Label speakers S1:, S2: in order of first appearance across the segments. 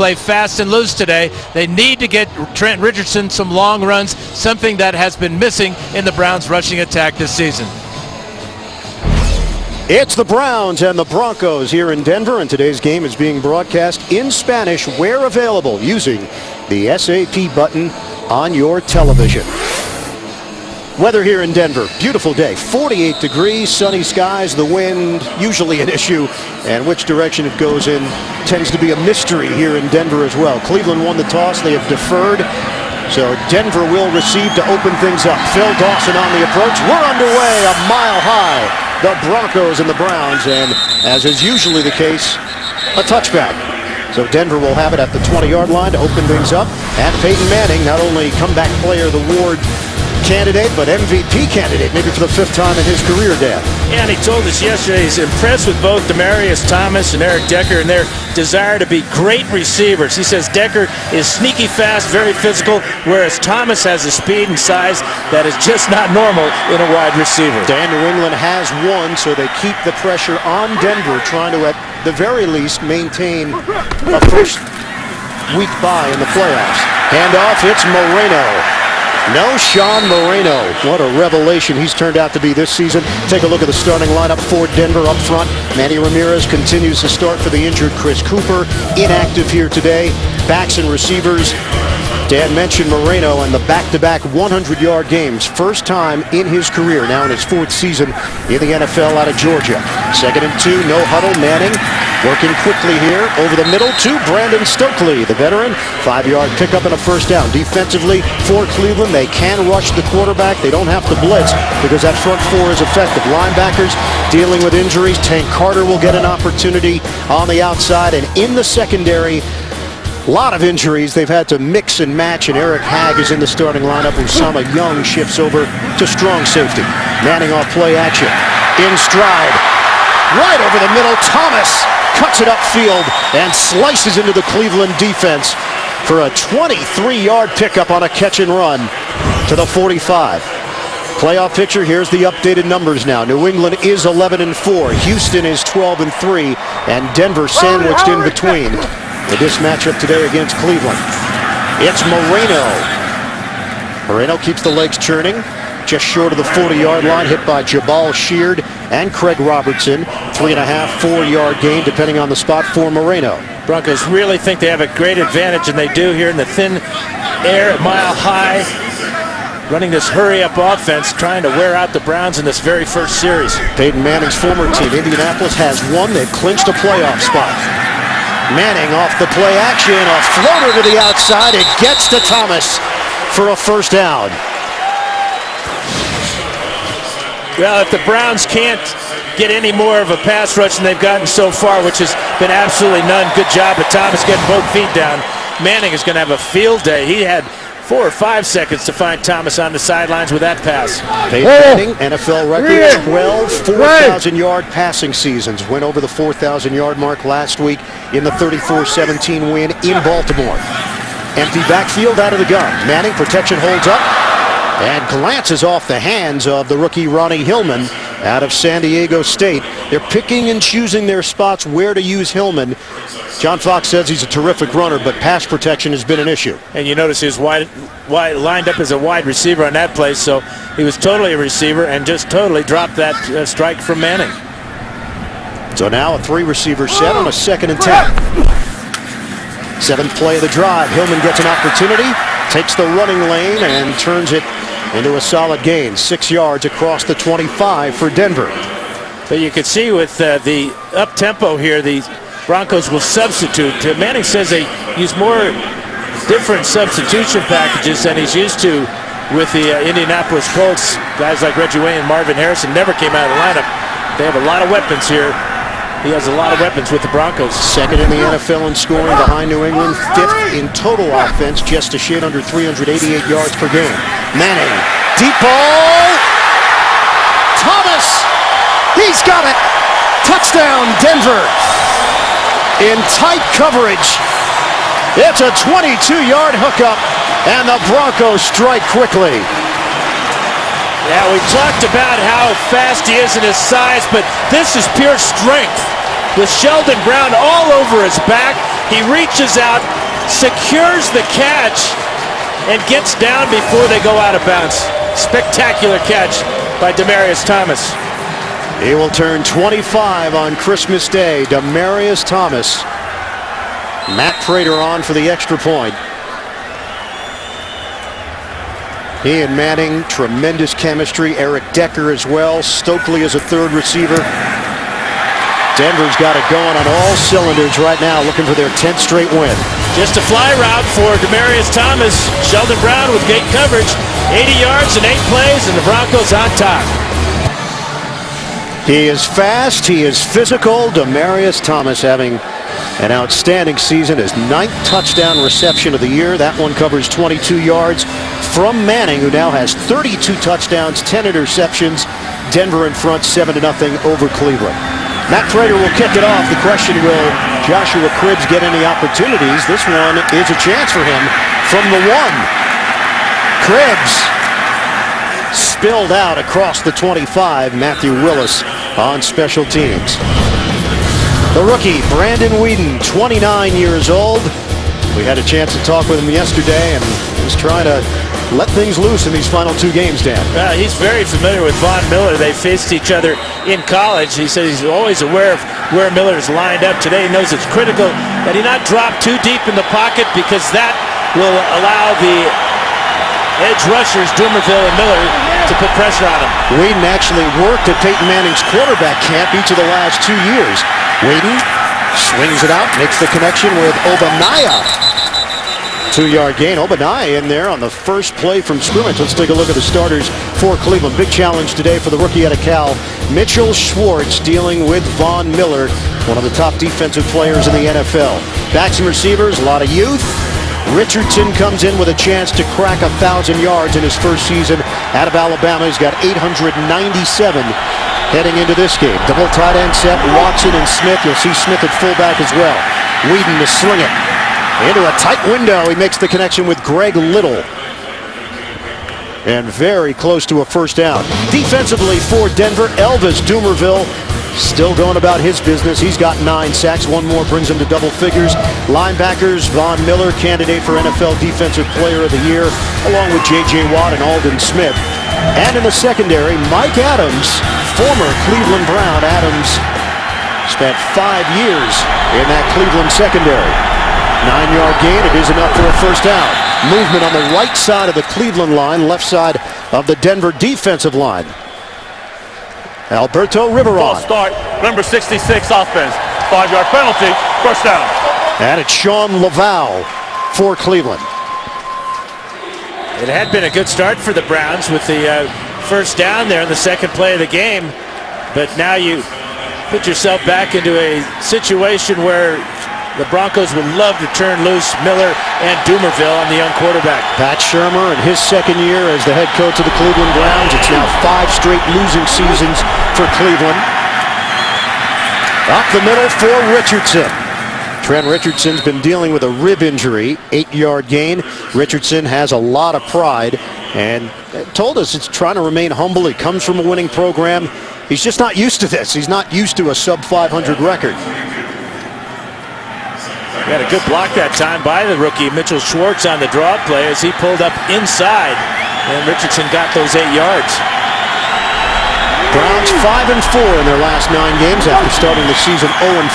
S1: play fast and loose today. They need to get Trent Richardson some long runs, something that has been missing in the Browns' rushing attack this season.
S2: It's the Browns and the Broncos here in Denver, and today's game is being broadcast in Spanish where available using the SAP button on your television. Weather here in Denver, beautiful day, 48 degrees, sunny skies, the wind usually an issue, and which direction it goes in tends to be a mystery here in Denver as well. Cleveland won the toss, they have deferred, so Denver will receive to open things up. Phil Dawson on the approach, we're underway, a mile high. The Broncos and the Browns, and as is usually the case, a touchback. So Denver will have it at the 20-yard line to open things up. And Peyton Manning, not only comeback player of the award candidate, but MVP candidate, maybe for the 5th time in his career, Dan.
S3: Yeah, and he told us yesterday he's impressed with both Demaryius Thomas and Eric Decker and their desire to be great receivers. He says Decker is sneaky fast, very physical, whereas Thomas has a speed and size that is just not normal in a wide receiver.
S2: Dan, New England has won, so they keep the pressure on Denver, trying to, at the very least, maintain a first week bye in the playoffs. Handoff, it's Moreno. No Sean Moreno. What a revelation he's turned out to be this season. Take a look at the starting lineup for Denver up front. Manny Ramirez continues to start for the injured Chris Cooper. Inactive here today. Backs and receivers. Dan mentioned Moreno and the back-to-back 100-yard games. First time in his career, now in his 4th season in the NFL out of Georgia. 2nd and 2, no huddle. Manning working quickly here over the middle to Brandon Stokely, the veteran. 5-yard pickup and a first down. Defensively for Cleveland, they can rush the quarterback. They don't have to blitz because that front 4 is effective. Linebackers dealing with injuries. Tank Carter will get an opportunity on the outside, and in the secondary, a lot of injuries. They've had to mix and match, and Eric Hagg is in the starting lineup. Usama Young shifts over to strong safety. Manning off play action. In stride. Right over the middle. Thomas cuts it upfield and slices into the Cleveland defense for a 23-yard pickup on a catch and run to the 45. Playoff picture, here's the updated numbers now. New England is 11-4. Houston is 12-3. And Denver sandwiched in between with this matchup today against Cleveland. It's Moreno. Moreno keeps the legs churning. Just short of the 40-yard line, hit by Jabal Sheard and Craig Robertson. 3.5, 4-yard gain, depending on the spot for Moreno.
S3: Broncos really think they have a great advantage, and they do here in the thin air at Mile High. Running this hurry-up offense, trying to wear out the Browns in this very first series.
S2: Peyton Manning's former team, Indianapolis, has won. They've clinched a playoff spot. Manning off the play action, a floater to the outside. It gets to Thomas for a first down.
S3: Well, if the Browns can't get any more of a pass rush than they've gotten so far, which has been absolutely none, good job of Thomas getting both feet down. Manning is going to have a field day. He had 4 or 5 seconds to find Thomas on the sidelines with that pass.
S2: Peyton Manning, NFL record, 12 4,000-yard passing seasons. Went over the 4,000-yard mark last week in the 34-17 win in Baltimore. Empty backfield out of the gun. Manning, protection holds up and glances off the hands of the rookie Ronnie Hillman out of San Diego State. They're picking and choosing their spots where to use Hillman. John Fox says he's a terrific runner, but pass protection has been an issue.
S3: And you notice he was wide lined up as a wide receiver on that play, so he was totally a receiver and just totally dropped that strike from Manning.
S2: So now a 3-receiver set on a 2nd and 10. 7th play of the drive. Hillman gets an opportunity, takes the running lane, and turns it into a solid gain. 6 yards across the 25 for Denver.
S3: But you can see with the up-tempo here, the Broncos will substitute. Manning says they use more different substitution packages than he's used to with the Indianapolis Colts. Guys like Reggie Wayne and Marvin Harrison never came out of the lineup. They have a lot of weapons here. He has a lot of weapons with the Broncos.
S2: 2nd in the NFL in scoring behind New England. 5th in total offense, just a shade under 388 yards per game. Manning, deep ball. Thomas, he's got it. Touchdown, Denver. In tight coverage. It's a 22-yard hookup, and the Broncos strike quickly.
S3: Yeah, we talked about how fast he is and his size, but this is pure strength. With Sheldon Brown all over his back, He reaches out, secures the catch, and gets down before they go out of bounds. Spectacular catch by Demaryius Thomas.
S2: He will turn 25 on Christmas Day. Demaryius Thomas. Matt Prater on for the extra point. He and Manning, tremendous chemistry. Eric Decker as well. Stokely as a third receiver. Denver's got it going on all cylinders right now, looking for their 10th straight win.
S3: Just a fly route for Demaryius Thomas. Sheldon Brown with great coverage. 80 yards in 8 plays, and the Broncos on top.
S2: He is fast. He is physical. Demaryius Thomas having an outstanding season. His 9th touchdown reception of the year. That one covers 22 yards from Manning, who now has 32 touchdowns, 10 interceptions. Denver in front 7-0 over Cleveland. Matt Prater will kick it off. The question, will Joshua Cribbs get any opportunities? This one is a chance for him from the 1. Cribbs spilled out across the 25. Matthew Willis on special teams. The rookie, Brandon Weeden, 29 years old. We had a chance to talk with him yesterday, and he's trying to let things loose in these final 2 games, Dan.
S3: He's very familiar with Von Miller. They faced each other in college. He says he's always aware of where Miller is lined up. Today he knows it's critical that he not drop too deep in the pocket, because that will allow the edge rushers, Dumervil and Miller, to put pressure on him.
S2: Weeden actually worked at Peyton Manning's quarterback camp each of the last 2 years. Weeden swings it out, makes the connection with Obaniah. 2-yard gain. Obaniah in there on the first play from scrimmage. Let's take a look at the starters for Cleveland. Big challenge today for the rookie out of Cal, Mitchell Schwartz, dealing with Von Miller, one of the top defensive players in the NFL. Backs and receivers, a lot of youth. Richardson comes in with a chance to crack 1,000 yards in his first season out of Alabama. He's got 897 heading into this game. Double tight end set, Watson and Smith. You'll see Smith at fullback as well. Weeden to sling it into a tight window. He makes the connection with Greg Little. And very close to a first down. Defensively for Denver, Elvis Dumervil still going about his business. He's got 9 sacks. One more brings him to double figures. Linebackers, Von Miller, candidate for NFL Defensive Player of the Year, along with J.J. Watt and Aldon Smith. And in the secondary, Mike Adams, former Cleveland Brown. Adams spent 5 years in that Cleveland secondary. 9-yard gain. It is enough for a first down. Movement on the right side of the Cleveland line, left side of the Denver defensive line. Alberto Riveron.
S4: False start, number 66 offense. 5-yard penalty, first down.
S2: And it's Sean Laval for Cleveland.
S3: It had been a good start for the Browns with the first down there in the second play of the game. But now you put yourself back into a situation where the Broncos would love to turn loose Miller and Dumervil on the young quarterback.
S2: Pat Shurmur in his second year as the head coach of the Cleveland Browns. It's now 5 straight losing seasons for Cleveland. Up the middle for Richardson. Trent Richardson's been dealing with a rib injury. 8-yard gain. Richardson has a lot of pride and told us it's trying to remain humble. He comes from a winning program. He's just not used to this. He's not used to a sub-500 record.
S3: Got a good block that time by the rookie Mitchell Schwartz on the draw play as he pulled up inside, and Richardson got those 8 yards.
S2: Browns 5-4 in their last 9 games after starting the season 0-5.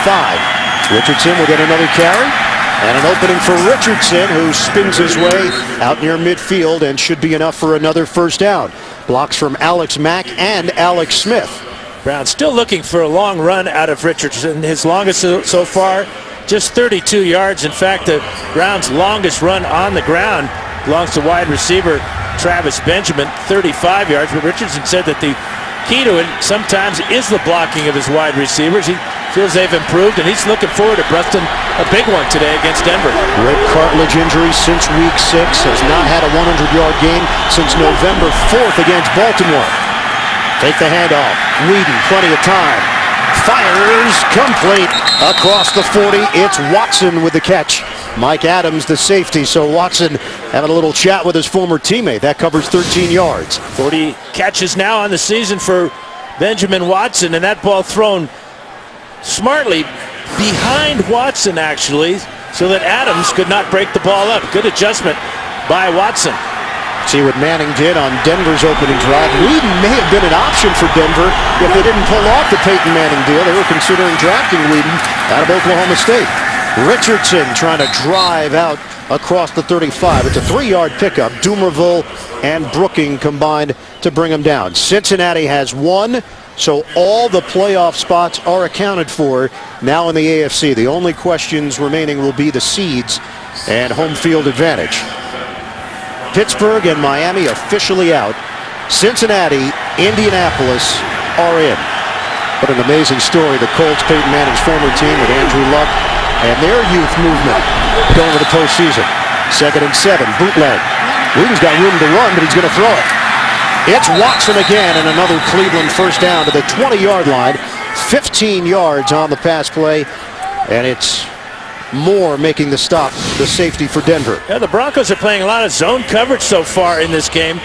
S2: Richardson will get another carry and an opening for Richardson, who spins his way out near midfield and should be enough for another first down. Blocks from Alex Mack and Alex Smith.
S3: Brown still looking for a long run out of Richardson. His longest so far, just 32 yards. In fact, the Browns' longest run on the ground belongs to wide receiver Travis Benjamin, 35 yards. But Richardson said that the key to it sometimes is the blocking of his wide receivers. He feels they've improved, and he's looking forward to busting a big one today against Denver.
S2: Rib cartilage injury since week 6. Has not had a 100-yard game since November 4th against Baltimore. Take the handoff. Weeden, plenty of time. Fires, complete across the 40. It's Watson with the catch. Mike Adams, the safety. So Watson having a little chat with his former teammate. That covers 13 yards.
S3: 40 catches now on the season for Benjamin Watson, and that ball thrown smartly behind Watson, actually, so that Adams could not break the ball up. Good adjustment by Watson.
S2: See what Manning did on Denver's opening drive. Whedon may have been an option for Denver if they didn't pull off the Peyton Manning deal. They were considering drafting Whedon out of Oklahoma State. Richardson trying to drive out across the 35. It's a 3-yard pickup. Dumerville and Brooking combined to bring him down. Cincinnati has one, so all the playoff spots are accounted for now in the AFC. The only questions remaining will be the seeds and home field advantage. Pittsburgh and Miami officially out. Cincinnati, Indianapolis are in. What an amazing story. The Colts, Peyton Manning's former team with Andrew Luck and their youth movement going to the postseason. 2nd and 7, bootleg. Whedon's got room to run, but he's going to throw it. It's Watson again, and another Cleveland first down to the 20-yard line. 15 yards on the pass play, and it's Moore making the stop, the safety for Denver.
S3: Yeah, the Broncos are playing a lot of zone coverage so far in this game.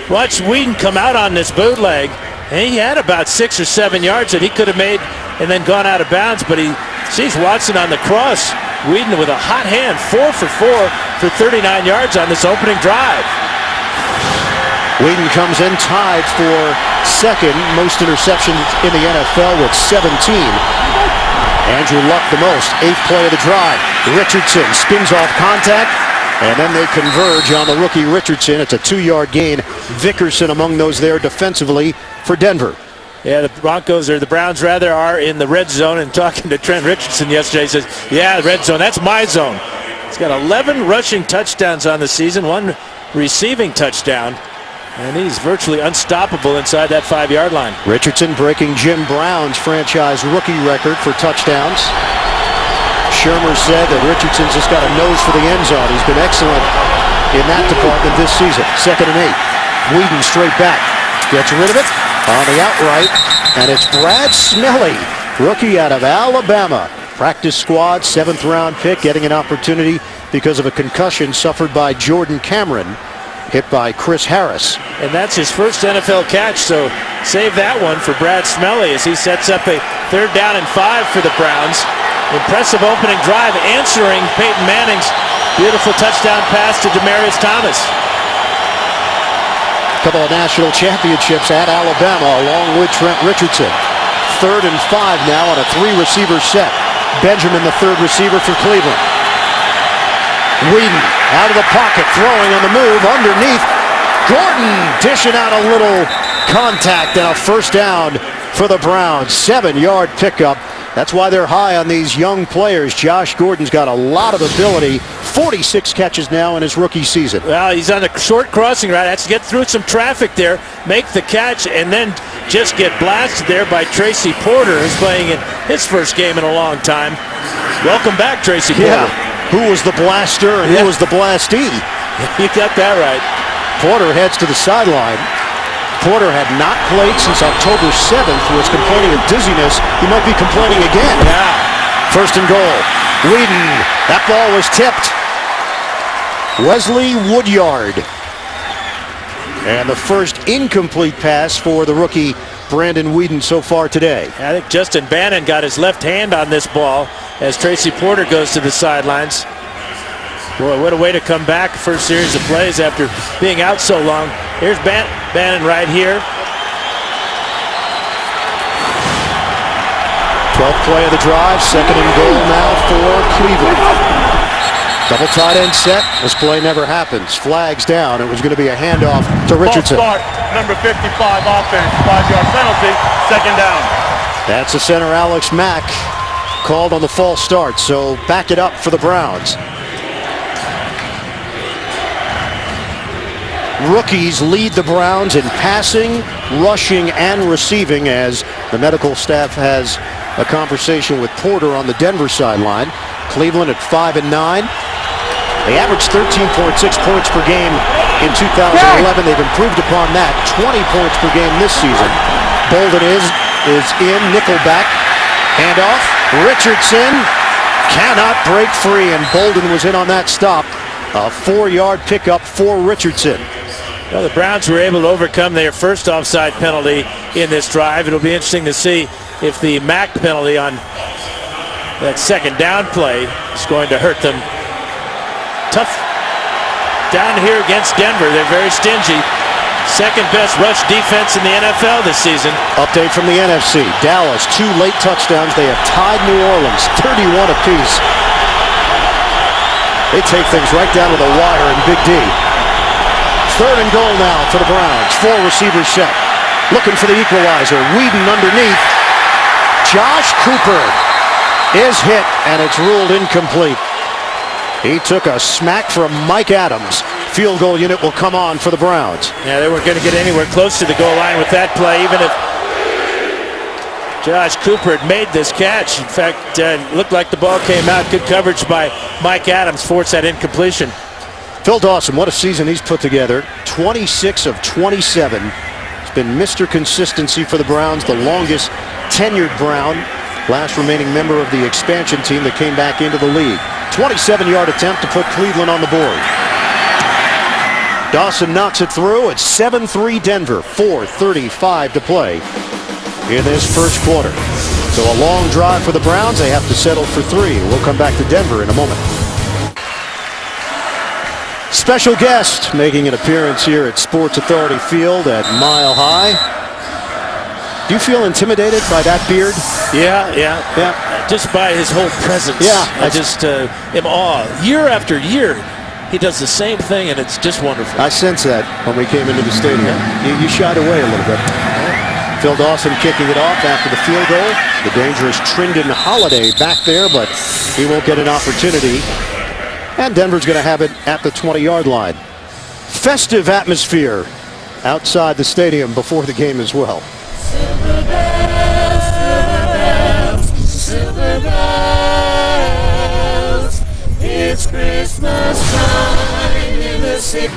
S3: Watch Whedon come out on this bootleg, and he had about 6 or 7 yards that he could have made and then gone out of bounds, but he sees Watson on the cross. Whedon with a hot hand, 4 for 4 for 39 yards on this opening drive.
S2: Whedon comes in tied for second most interceptions in the NFL with 17. Andrew Luck the most, 8th play of the drive. Richardson spins off contact, and then they converge on the rookie Richardson. It's a 2-yard gain. Vickerson among those there defensively for Denver.
S3: Yeah, the Browns rather are in the red zone, and talking to Trent Richardson yesterday, he says, yeah, red zone, that's my zone. He's got 11 rushing touchdowns on the season, 1 receiving touchdown. And he's virtually unstoppable inside that 5-yard line.
S2: Richardson breaking Jim Brown's franchise rookie record for touchdowns. Shermer said that Richardson's just got a nose for the end zone. He's been excellent in that department this season. 2nd and 8. Whedon straight back. Gets rid of it on the outright. And it's Brad Smelly, rookie out of Alabama. Practice squad, 7th round pick, getting an opportunity because of a concussion suffered by Jordan Cameron. Hit by Chris Harris.
S3: And that's his first NFL catch, so save that one for Brad Smelly as he sets up a 3rd down and 5 for the Browns. Impressive opening drive, answering Peyton Manning's beautiful touchdown pass to Demaryius Thomas.
S2: A couple of national championships at Alabama along with Trent Richardson. 3rd and 5 now on a 3-receiver set. Benjamin the 3rd receiver for Cleveland. Whedon out of the pocket, throwing on the move, underneath. Gordon dishing out a little contact and a first down for the Browns. 7-yard pickup. That's why they're high on these young players. Josh Gordon's got a lot of ability. 46 catches now in his rookie season.
S3: Well, he's on a short crossing route. Has to get through some traffic there, make the catch, and then just get blasted there by Tracy Porter, who's playing in his first game in a long time. Welcome back, Tracy Porter.
S2: Yeah. Who was the blaster and who was the blastee?
S3: You got that right.
S2: Porter heads to the sideline. Porter had not played since October 7th, was complaining of dizziness. He might be complaining again.
S3: Yeah.
S2: 1st and goal. Whedon. That ball was tipped. Wesley Woodyard. And the first incomplete pass for the rookie Brandon Whedon so far today.
S3: I think Justin Bannon got his left hand on this ball as Tracy Porter goes to the sidelines. Boy, what a way to come back. First series of plays after being out so long. Here's Bannon right here.
S2: 12th play of the drive. 2nd and goal now for Cleveland. Double tight end set. This play never happens. Flags down. It was going to be a handoff to Richardson.
S4: False start. Number 55 offense. 5-yard penalty. 2nd down.
S2: That's the center, Alex Mack, called on the false start. So back it up for the Browns. Rookies lead the Browns in passing, rushing, and receiving as the medical staff has a conversation with Porter on the Denver sideline. Cleveland at 5 and 9. They averaged 13.6 points per game in 2011. They've improved upon that. 20 points per game this season. Bolden is in, nickelback. Handoff. Richardson cannot break free, and Bolden was in on that stop. A 4-yard pickup for Richardson.
S3: Well, the Browns were able to overcome their first offside penalty in this drive. It'll be interesting to see if the Mack penalty on That second down play is going to hurt them. Tough down here against Denver. They're very stingy. Second best rush defense in the NFL this season.
S2: Update from the NFC. Dallas, 2 late touchdowns. They have tied New Orleans 31 apiece. They take things right down to the wire in Big D. 3rd and goal now for the Browns. 4 receivers set. Looking for the equalizer. Whedon underneath. Josh Cooper is hit, and it's ruled incomplete. He took a smack from Mike Adams. Field goal unit will come on for the Browns.
S3: Yeah, they weren't going to get anywhere close to the goal line with that play, even if Josh Cooper had made this catch. In fact, it looked like the ball came out. Good coverage by Mike Adams, forced that incompletion.
S2: Phil Dawson, what a season he's put together. 26 of 27. It's been Mr. Consistency for the Browns, the longest tenured Brown, last remaining member of the expansion team that came back into the league. 27-yard attempt to put Cleveland on the board. Dawson knocks it through. It's 7-3 Denver, 4:35 to play in this first quarter. So a long drive for the Browns. They have to settle for 3. We'll come back to Denver in a moment. Special guest making an appearance here at Sports Authority Field at Mile High. Do you feel intimidated by that beard?
S3: Yeah. Just by his whole presence.
S2: Yeah.
S3: I just am awe. Year after year, he does the same thing, and it's just wonderful.
S2: I sense that when we came into the stadium. You shied away a little bit. Phil Dawson kicking it off after the field goal. The dangerous Trindon Holiday back there, but he won't get an opportunity. And Denver's going to have it at the 20-yard line. Festive atmosphere outside the stadium before the game as well.
S5: Silver bells, silver bells, it's Christmas time in the city.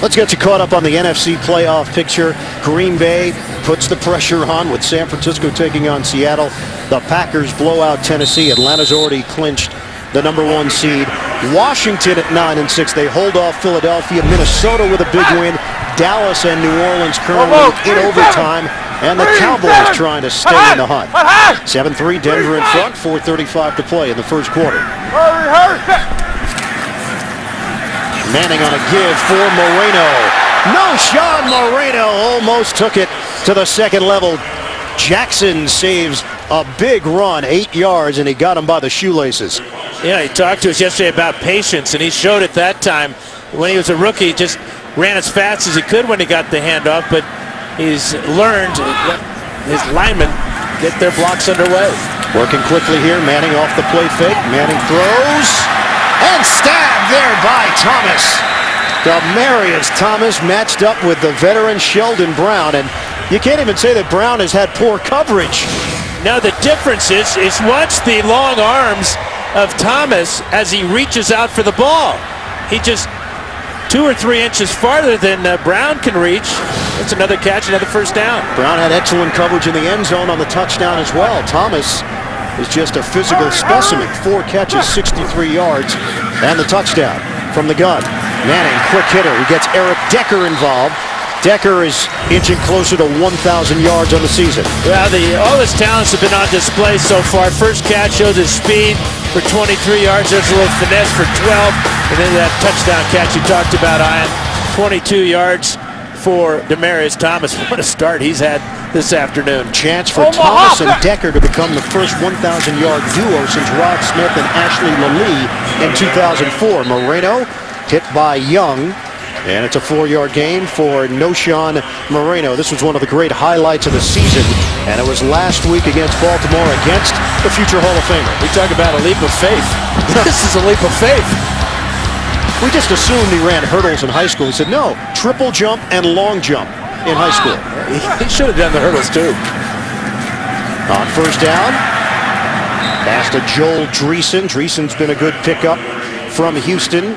S2: Let's get you caught up on the NFC playoff picture. Green Bay puts the pressure on with San Francisco taking on Seattle. The Packers blow out Tennessee. Atlanta's already clinched the #1 seed. Washington at 9-6. They hold off Philadelphia. Minnesota with a big win. Dallas and New Orleans currently in overtime. And the Cowboys trying to stay in the hunt. 7-3 Denver in front. 4:35 to play in the first quarter. Manning on a give for Moreno. No, Sean Moreno almost took it to the second level. Jackson saves a big run, 8 yards, and he got him by the shoelaces.
S3: Yeah, he talked to us yesterday about patience, and he showed it that time. When he was a rookie, he just ran as fast as he could when he got the handoff, but he's learned his linemen get their blocks underway.
S2: Working quickly here, Manning off the play fake. Manning throws, and stabbed there by Thomas. Demaryius Thomas matched up with the veteran Sheldon Brown, and you can't even say that Brown has had poor coverage.
S3: Now the difference is watch the long arms of Thomas as he reaches out for the ball. He just 2 or 3 inches farther than Brown can reach. That's another catch, another first down.
S2: Brown had excellent coverage in the end zone on the touchdown as well. Thomas is just a physical specimen. 4 catches, 63 yards, and the touchdown from the gun. Manning, quick hitter. He gets Eric Decker involved. Decker is inching closer to 1,000 yards on the season.
S3: Well, all his talents have been on display so far. First catch shows his speed for 23 yards. There's a little finesse for 12. And then that touchdown catch you talked about, Ian. 22 yards for Demaryius Thomas. What a start he's had this afternoon.
S2: Chance for Thomas and Decker to become the first 1,000-yard duo since Rod Smith and Ashley Lalee in 2004. Moreno hit by Young. And it's a 4-yard gain for Noshawn Moreno. This was one of the great highlights of the season, and it was last week against Baltimore against the future Hall of Famer.
S3: We talk about a leap of faith. This is a leap of faith.
S2: We just assumed he ran hurdles in high school. He said, no, triple jump and long jump in high school.
S3: He should have done the hurdles, too.
S2: On first down, pass to Joel Dreesen. Dreesen's been a good pickup from Houston.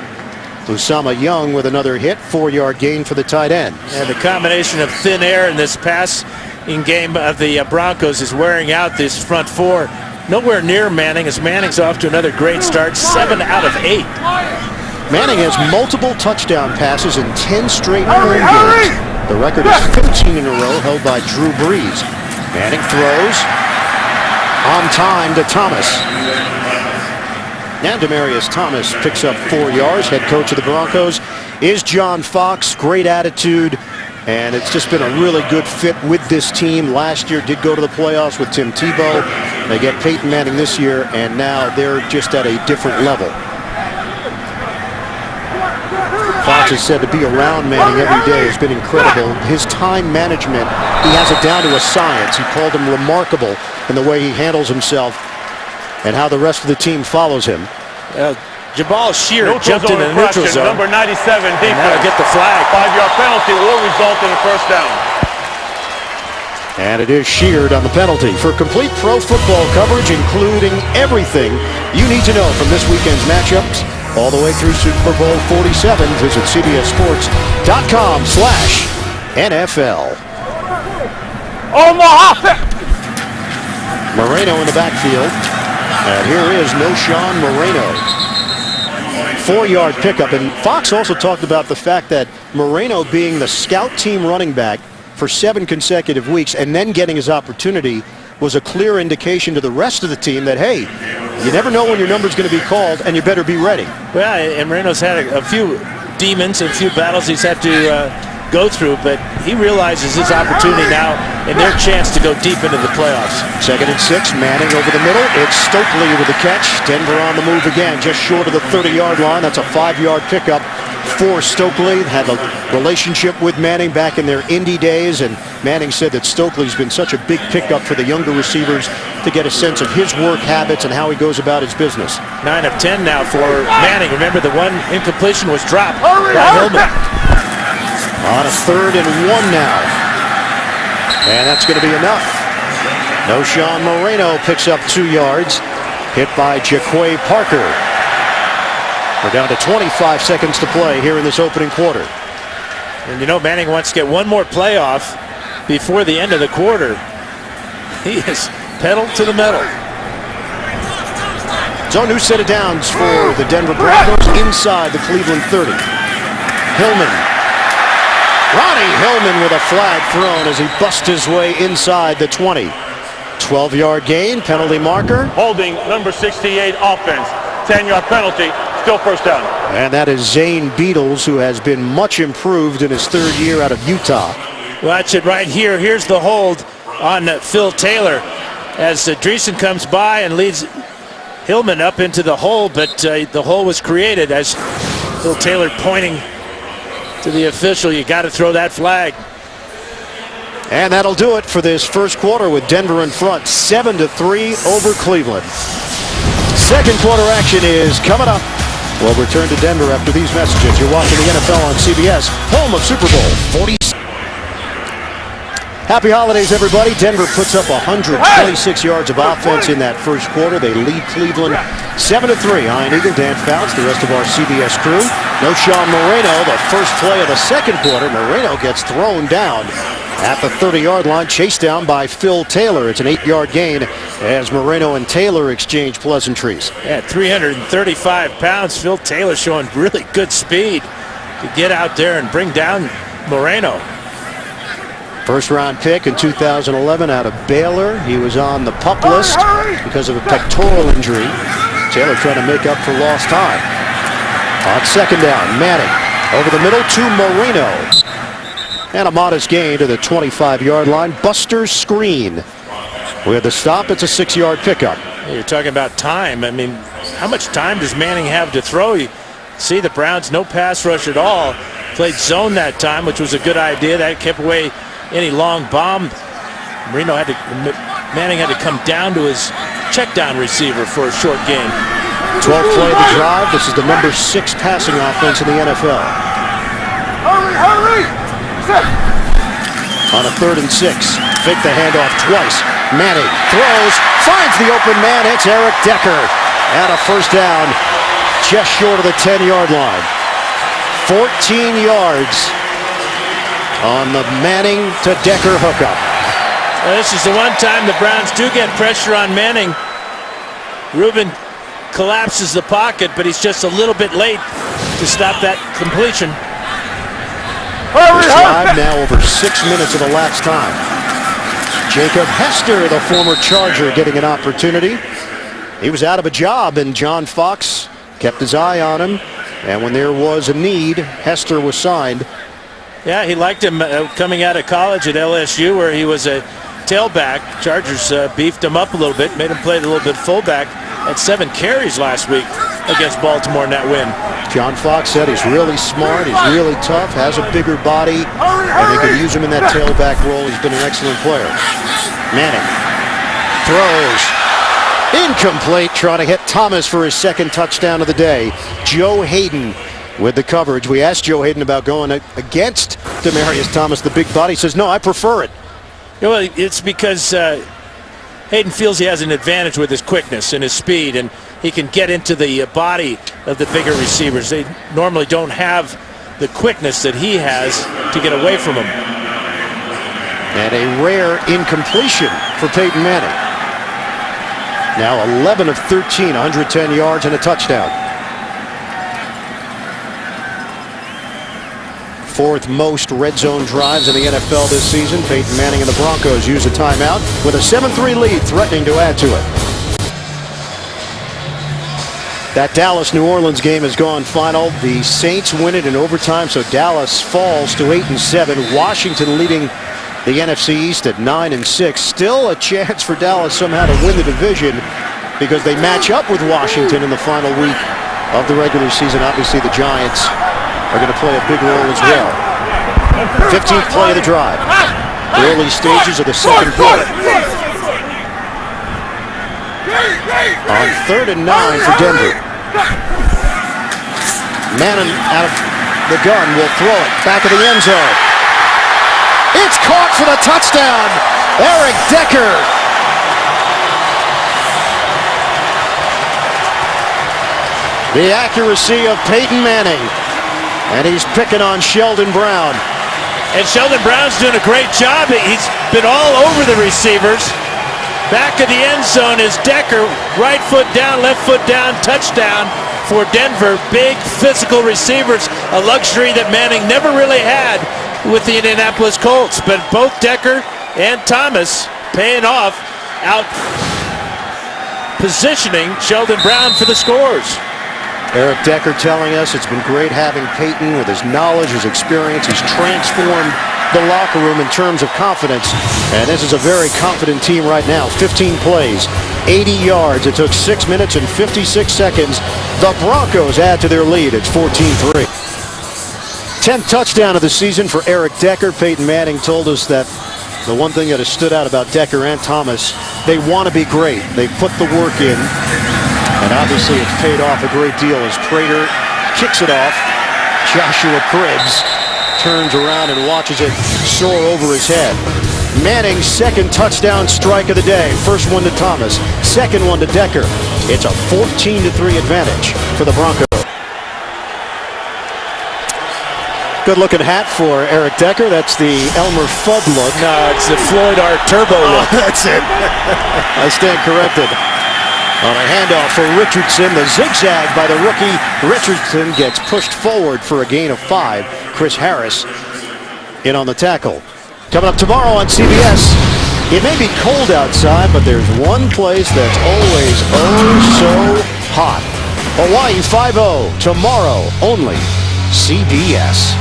S2: Usama Young with another hit, 4-yard gain for the tight end.
S3: And the combination of thin air in this passing game of the Broncos is wearing out this front four. Nowhere near Manning, as Manning's off to another great start, 7 out of 8.
S2: Manning has multiple touchdown passes in 10 straight home games. The record is 15 in a row held by Drew Brees. Manning throws. On time to Thomas. And Demaryius Thomas picks up 4 yards. Head coach of the Broncos is John Fox. Great attitude. And it's just been a really good fit with this team. Last year did go to the playoffs with Tim Tebow. They get Peyton Manning this year, and now they're just at a different level. Fox has said to be around Manning every day has been incredible. His time management, he has it down to a science. He called him remarkable in the way he handles himself and how the rest of the team follows him.
S3: Jabal Shear jumped in the neutral zone.
S4: Number 97 defense.
S3: That'll get the flag.
S4: 5-yard penalty will result in a first down.
S2: And it is Sheard on the penalty. For complete pro football coverage, including everything you need to know from this weekend's matchups, all the way through Super Bowl 47, visit CBSSports.com/NFL.
S4: Omaha!
S2: Moreno in the backfield. And here is Noshawn Moreno. 4-yard pickup. And Fox also talked about the fact that Moreno being the scout team running back for 7 consecutive weeks and then getting his opportunity was a clear indication to the rest of the team that, hey, you never know when your number's going to be called and you better be ready.
S3: Well, and Moreno's had a few demons, a few battles he's had to go through, but he realizes his opportunity now and their chance to go deep into the playoffs.
S2: 2nd and 6, Manning over the middle. It's Stokely with the catch. Denver on the move again, just short of the 30-yard line. That's a 5-yard pickup for Stokely. Had a relationship with Manning back in their Indy days, and Manning said that Stokely's been such a big pickup for the younger receivers to get a sense of his work habits and how he goes about his business.
S3: 9 of 10 now for Manning. Remember, the one incompletion was dropped by Hillman.
S2: On a 3rd and 1 now. And that's going to be enough. Noshawn Moreno picks up 2 yards. Hit by Jaquay Parker. We're down to 25 seconds to play here in this opening quarter.
S3: And you know, Manning wants to get one more playoff before the end of the quarter. He is pedal to the metal.
S2: So new set of downs for the Denver Broncos inside the Cleveland 30. Hillman. Ronnie Hillman with a flag thrown as he busts his way inside the 20. 12-yard gain, penalty marker.
S4: Holding number 68 offense. 10-yard penalty, still first down.
S2: And that is Zane Beadles, who has been much improved in his 3rd year out of Utah.
S3: Watch it right here. Here's the hold on Phil Taylor as Dreesen comes by and leads Hillman up into the hole, but the hole was created as Phil Taylor pointing to the official. You got to throw that flag.
S2: And that'll do it for this first quarter with Denver in front, 7-3 over Cleveland. Second quarter action is coming up. We'll return to Denver after these messages. You're watching the NFL on CBS, home of Super Bowl 40. Happy holidays, everybody. Denver puts up 126 yards of offense in that first quarter. They lead Cleveland 7-3. Ian Eagle, Dan Fouts, the rest of our CBS crew. Noshawn Moreno, the first play of the second quarter. Moreno gets thrown down at the 30-yard line, chased down by Phil Taylor. It's an 8-yard gain as Moreno and Taylor exchange pleasantries.
S3: At 335 pounds, Phil Taylor showing really good speed to get out there and bring down Moreno.
S2: First-round pick in 2011 out of Baylor. He was on the PUP list because of a pectoral injury. Taylor trying to make up for lost time. On second down, Manning over the middle to Moreno. And a modest gain to the 25-yard line. Buster screen. With the stop, it's a 6-yard pickup.
S3: You're talking about time. I mean, how much time does Manning have to throw? You see the Browns, no pass rush at all. Played zone that time, which was a good idea. That kept away any long bomb. Manning had to come down to his check down receiver for a short gain.
S2: 12th play of the drive. This is the number 6 passing offense in the NFL.
S5: Hurry!
S2: On a 3rd and 6, fake the handoff twice. Manning throws, finds the open man. It's Eric Decker. And a first down just short of the 10-yard line. 14 yards on the Manning to Decker hookup.
S3: Well, this is the one time the Browns do get pressure on Manning. Rubin collapses the pocket, but he's just a little bit late to stop that completion.
S2: This drive now over 6 minutes of elapsed time. Jacob Hester, the former Charger, getting an opportunity. He was out of a job, and John Fox kept his eye on him. And when there was a need, Hester was signed.
S3: Yeah, he liked him coming out of college at LSU, where he was a tailback. Chargers beefed him up a little bit, made him play a little bit fullback. Had 7 carries last week against Baltimore in that win.
S2: John Fox said he's really smart, he's really tough, has a bigger body, and they could use him in that tailback role. He's been an excellent player. Manning throws. Incomplete, trying to hit Thomas for his second touchdown of the day. Joe Hayden with the coverage. We asked Joe Hayden about going against Demaryius Thomas, the big body. He says, no, I prefer it.
S3: Well, it's because Hayden feels he has an advantage with his quickness and his speed, and he can get into the body of the bigger receivers. They normally don't have the quickness that he has to get away from him.
S2: And a rare incompletion for Peyton Manning. Now 11 of 13, 110 yards and a touchdown. Fourth most red zone drives in the NFL this season. Peyton Manning and the Broncos use a timeout with a 7-3 lead, threatening to add to it. That Dallas-New Orleans game has gone final. The Saints win it in overtime, so Dallas falls to 8-7. Washington leading the NFC East at 9-6. Still a chance for Dallas somehow to win the division because they match up with Washington in the final week of the regular season. Obviously, the Giants are going to play a big role as well. 15th play of the drive. The early stages of the second quarter. On 3rd and 9 for Denver. Manning out of the gun will throw it back of the end zone. It's caught for the touchdown. Eric Decker. The accuracy of Peyton Manning. And he's picking on Sheldon Brown.
S3: And Sheldon Brown's doing a great job. He's been all over the receivers. Back of the end zone is Decker. Right foot down, left foot down, touchdown for Denver. Big physical receivers, a luxury that Manning never really had with the Indianapolis Colts. But both Decker and Thomas paying off, out positioning Sheldon Brown for the scores.
S2: Eric Decker telling us it's been great having Peyton with his knowledge, his experience. He's transformed the locker room in terms of confidence. And this is a very confident team right now. 15 plays, 80 yards. It took 6 minutes and 56 seconds. The Broncos add to their lead. It's 14-3. 10th touchdown of the season for Eric Decker. Peyton Manning told us that the one thing that has stood out about Decker and Thomas, they want to be great. They put the work in. And obviously it's paid off a great deal as Prater kicks it off. Joshua Cribbs turns around and watches it soar over his head. Manning's second touchdown strike of the day. First one to Thomas, second one to Decker. It's a 14-3 advantage for the Broncos. Good looking hat for Eric Decker. That's the Elmer Fudd look.
S3: No, it's the Floyd R. Turbo look.
S2: That's it. I stand corrected. On a handoff for Richardson, the zigzag by the rookie. Richardson gets pushed forward for a gain of 5. Chris Harris in on the tackle. Coming up tomorrow on CBS. It may be cold outside, but there's one place that's always oh so hot. Hawaii 5-0 tomorrow only. CBS.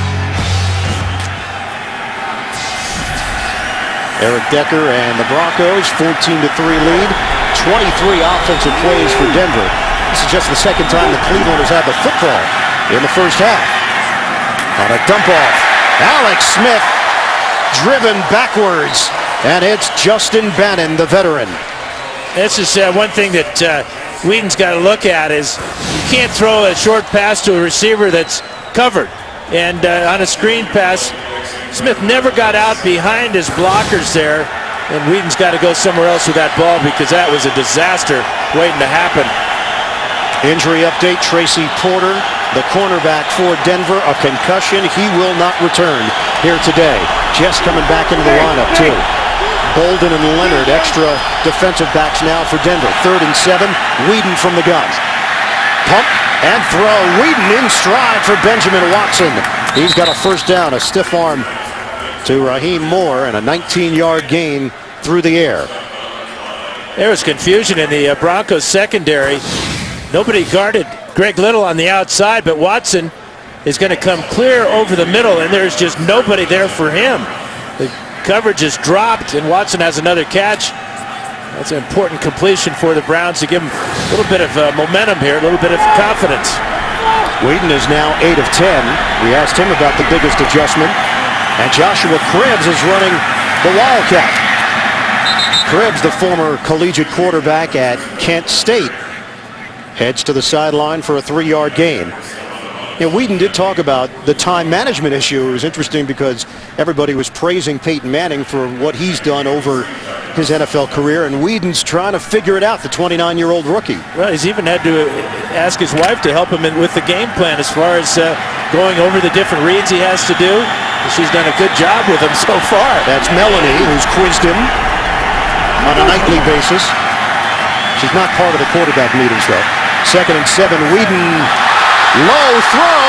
S2: Eric Decker and the Broncos, 14-3 lead. 23 offensive plays for Denver. This is just the second time that Cleveland has had the football in the first half. On a dump off, Alex Smith driven backwards, and it's Justin Bannon, the veteran.
S3: This is one thing that Whedon's got to look at is you can't throw a short pass to a receiver that's covered. And on a screen pass, Smith never got out behind his blockers there. And Whedon's got to go somewhere else with that ball because that was a disaster waiting to happen.
S2: Injury update, Tracy Porter, the cornerback for Denver, a concussion. He will not return here today. Just coming back into the lineup, too. Bolden and Leonard, extra defensive backs now for Denver. 3rd and 7, Whedon from the gun. Pump and throw. Whedon in stride for Benjamin Watson. He's got a first down, a stiff arm to Raheem Moore, and a 19-yard gain through the air.
S3: There was confusion in the Broncos secondary. Nobody guarded Greg Little on the outside, but Watson is going to come clear over the middle, and there's just nobody there for him. The coverage is dropped, and Watson has another catch. That's an important completion for the Browns to give him a little bit of momentum here, a little bit of confidence.
S2: Whedon is now 8 of 10. We asked him about the biggest adjustment, and Joshua Cribbs is running the Wildcat. Cribbs, the former collegiate quarterback at Kent State, heads to the sideline for a 3-yard gain. You know, Whedon did talk about the time management issue. It was interesting because everybody was praising Peyton Manning for what he's done over his NFL career, and Whedon's trying to figure it out, the 29-year-old rookie.
S3: Well, he's even had to ask his wife to help him with the game plan as far as going over the different reads he has to do. She's done a good job with him so far.
S2: That's Melanie, who's quizzed him on a nightly basis. She's not part of the quarterback meetings, though. 2nd and 7, Whedon, low throw,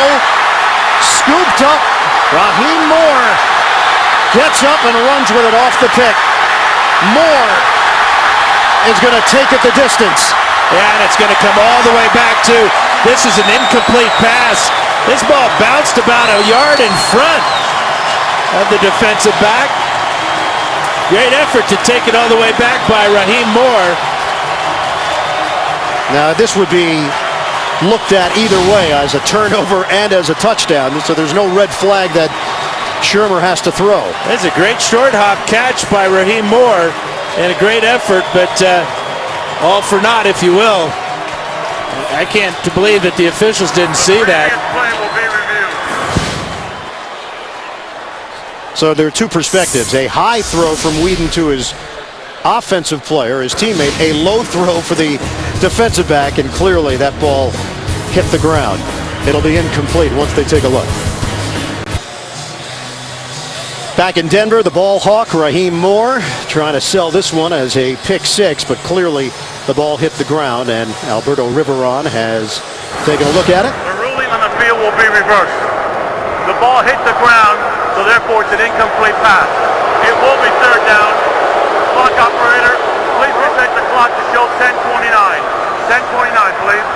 S2: scooped up. Raheem Moore gets up and runs with it off the pick. Moore is going to take it the distance.
S3: Yeah, and it's going to come all the way back to, this is an incomplete pass. This ball bounced about a yard in front of the defensive back. Great effort to take it all the way back by Raheem Moore.
S2: Now, this would be looked at either way, as a turnover and as a touchdown, so there's no red flag that Shurmur has to throw.
S3: That's a great short hop catch by Raheem Moore and a great effort, but all for naught, if you will. I can't believe that the officials didn't see that.
S2: So there are two perspectives. A high throw from Whedon to his offensive player, his teammate. A low throw for the defensive back, and clearly that ball hit the ground. It'll be incomplete once they take a look. Back in Denver, the ball hawk, Raheem Moore, trying to sell this one as a pick six, but clearly the ball hit the ground, and Alberto Riveron has taken a look at it.
S4: The ruling on the field will be reversed. The ball hit the ground, so therefore it's an incomplete pass. It will be 3rd down. Clock operator, please reset the clock to show 10:29. 10:29, please.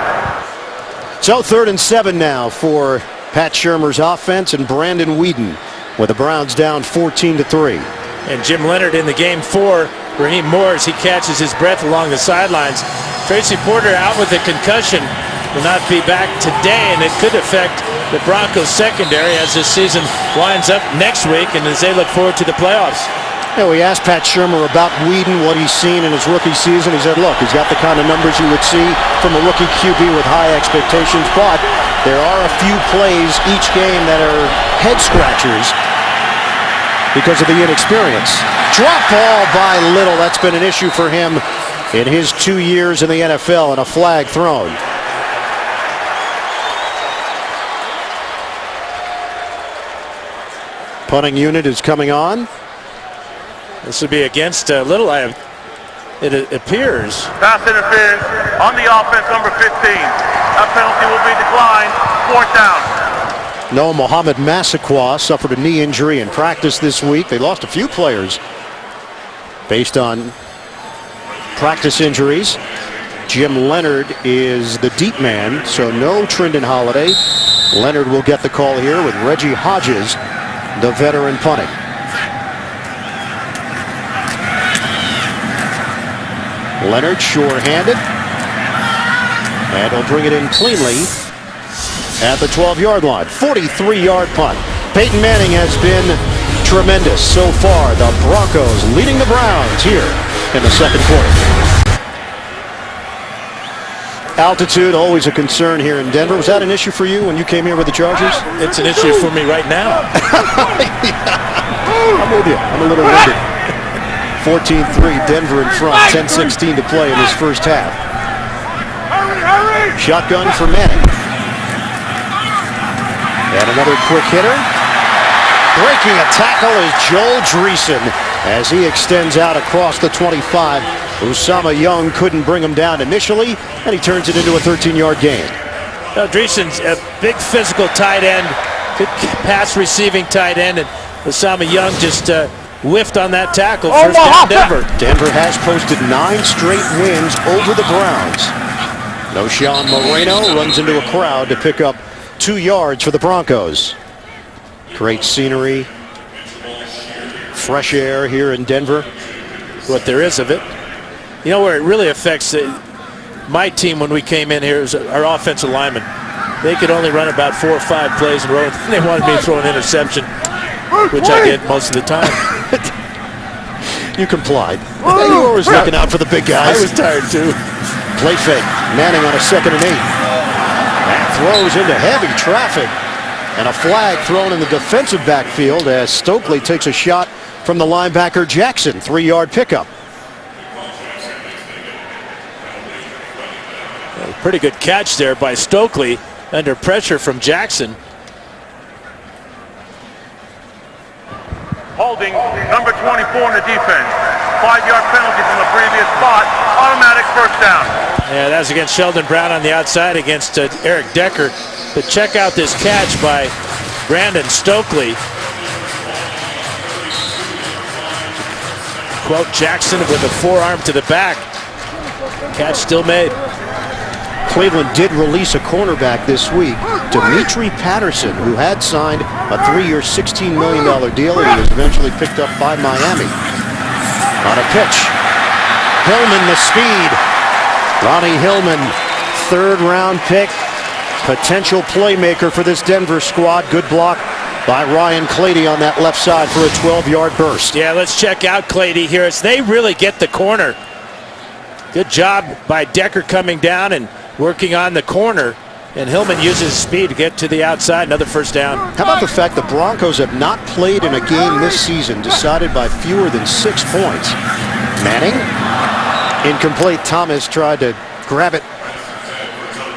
S2: So 3rd and 7 now for Pat Shurmur's offense and Brandon Whedon, with the Browns down 14-3.
S3: And Jim Leonard in the game for Raheem Moore as he catches his breath along the sidelines. Tracy Porter out with a concussion, will not be back today, and it could affect the Broncos secondary as this season winds up next week and as they look forward to the playoffs.
S2: Yeah, we asked Pat Shurmur about Whedon, what he's seen in his rookie season. He said, look, he's got the kind of numbers you would see from a rookie QB with high expectations, but there are a few plays each game that are head scratchers because of the inexperience. Drop ball by Little. That's been an issue for him in his 2 years in the NFL, and a flag thrown. Punting unit is coming on.
S3: This would be against Little. It appears.
S4: Pass interference on the offense, number 15. That penalty will be declined. 4th down.
S2: No, Mohamed Massaquoi suffered a knee injury in practice this week. They lost a few players based on practice injuries. Jim Leonard is the deep man, so no Trindon Holiday. Leonard will get the call here with Reggie Hodges, the veteran, punting. Leonard sure-handed, and he'll bring it in cleanly at the 12-yard line. 43-yard punt. Peyton Manning has been tremendous so far. The Broncos leading the Browns here in the 2nd quarter. Altitude, always a concern here in Denver. Was that an issue for you when you came here with the Chargers?
S3: It's an issue for me right now.
S2: I'm with you. I'm a little winded. 14-3, Denver in front. 10:16 to play in this first half. Shotgun for Manning. And another quick hitter. Breaking a tackle is Joel Dreesen as he extends out across the 25. Usama Young couldn't bring him down initially, and he turns it into a 13-yard gain.
S3: Now, Dreesen's a big physical tight end, good pass receiving tight end, and Usama Young just whiffed on that tackle. First down, Denver.
S2: Denver has posted 9 straight wins over the Browns. Sean Moreno runs into a crowd to pick up 2 yards for the Broncos. Great scenery, fresh air here in Denver.
S3: What there is of it. You know where it really affects my team when we came in here is our offensive linemen. They could only run about 4 or 5 plays in a row. They wanted me to throw an interception, which I did most of the time.
S2: You complied. You were always looking out for the big guys.
S3: I was tired too.
S2: Play fake. Manning on a 2nd and 8. That throws into heavy traffic. And a flag thrown in the defensive backfield as Stokely takes a shot from the linebacker Jackson. 3-yard pickup.
S3: A pretty good catch there by Stokely under pressure from Jackson.
S4: Holding number 24 in the defense. 5-yard penalty from the previous spot. Automatic first down.
S3: Yeah, that was against Sheldon Brown on the outside against Eric Decker. But check out this catch by Brandon Stokely. Quote Jackson with a forearm to the back. Catch still made.
S2: Cleveland did release a cornerback this week, Dimitri Patterson, who had signed a 3-year, $16 million deal, and he was eventually picked up by Miami. On a pitch, Hillman the speed. Ronnie Hillman, 3rd-round pick, potential playmaker for this Denver squad. Good block by Ryan Clady on that left side for a 12-yard burst.
S3: Yeah, let's check out Clady here as they really get the corner. Good job by Decker coming down and working on the corner, and Hillman uses his speed to get to the outside. Another first down.
S2: How about the fact the Broncos have not played in a game this season decided by fewer than 6 points? Manning, incomplete. Thomas tried to grab it